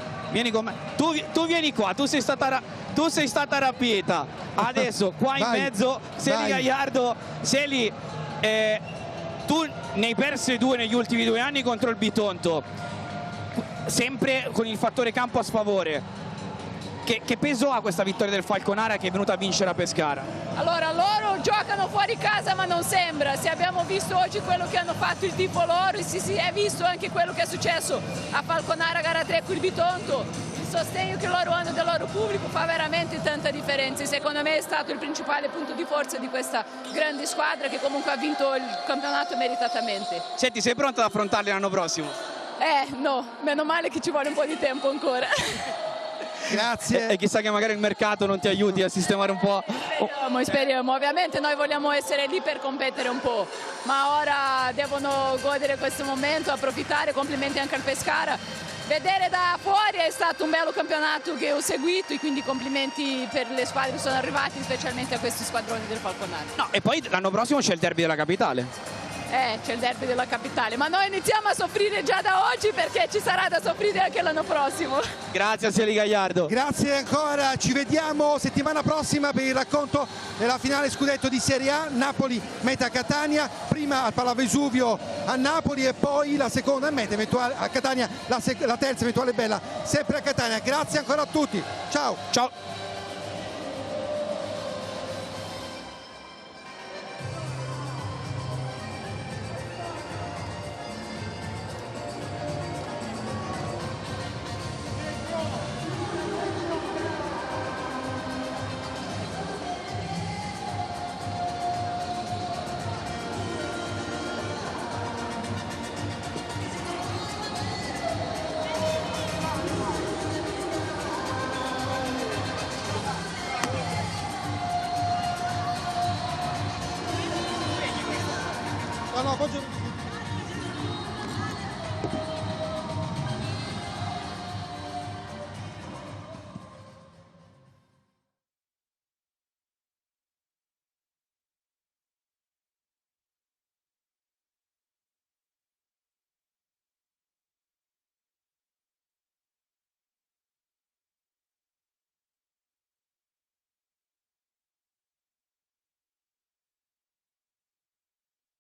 tu vieni qua, tu sei stata rapita, adesso qua in mezzo Sely Gagliardo. Sely, tu ne hai perse 2 negli ultimi 2 anni contro il Bitonto, sempre con il fattore campo a sfavore. Che peso ha questa vittoria del Falconara che è venuta a vincere a Pescara? Allora, loro giocano fuori casa, ma non sembra. Se abbiamo visto oggi quello che hanno fatto il tifo loro, si è visto anche quello che è successo a Falconara gara 3 con il Bitonto. Il sostegno che loro hanno del loro pubblico fa veramente tanta differenza. Secondo me è stato il principale punto di forza di questa grande squadra, che comunque ha vinto il campionato meritatamente. Senti, sei pronta ad affrontarli l'anno prossimo? No, meno male che ci vuole un po' di tempo ancora. Grazie. E chissà che magari il mercato non ti aiuti a sistemare un po'. Speriamo, ovviamente noi vogliamo essere lì per competere un po', ma ora devono godere questo momento, approfittare. Complimenti anche al Pescara. Vedere da fuori è stato un bello campionato che ho seguito, e quindi complimenti per le squadre che sono arrivate, specialmente a questi squadroni del Falconara. No, e poi l'anno prossimo c'è il derby della capitale. C'è il derby della capitale, ma noi iniziamo a soffrire già da oggi, perché ci sarà da soffrire anche l'anno prossimo. Grazie a Sely Gagliardo. Grazie ancora, ci vediamo settimana prossima per il racconto della finale scudetto di Serie A, Napoli Meta Catania, prima al Palavesuvio a Napoli e poi la seconda Meta eventuale a Catania, la terza eventuale bella sempre a Catania. Grazie ancora a tutti, ciao. No,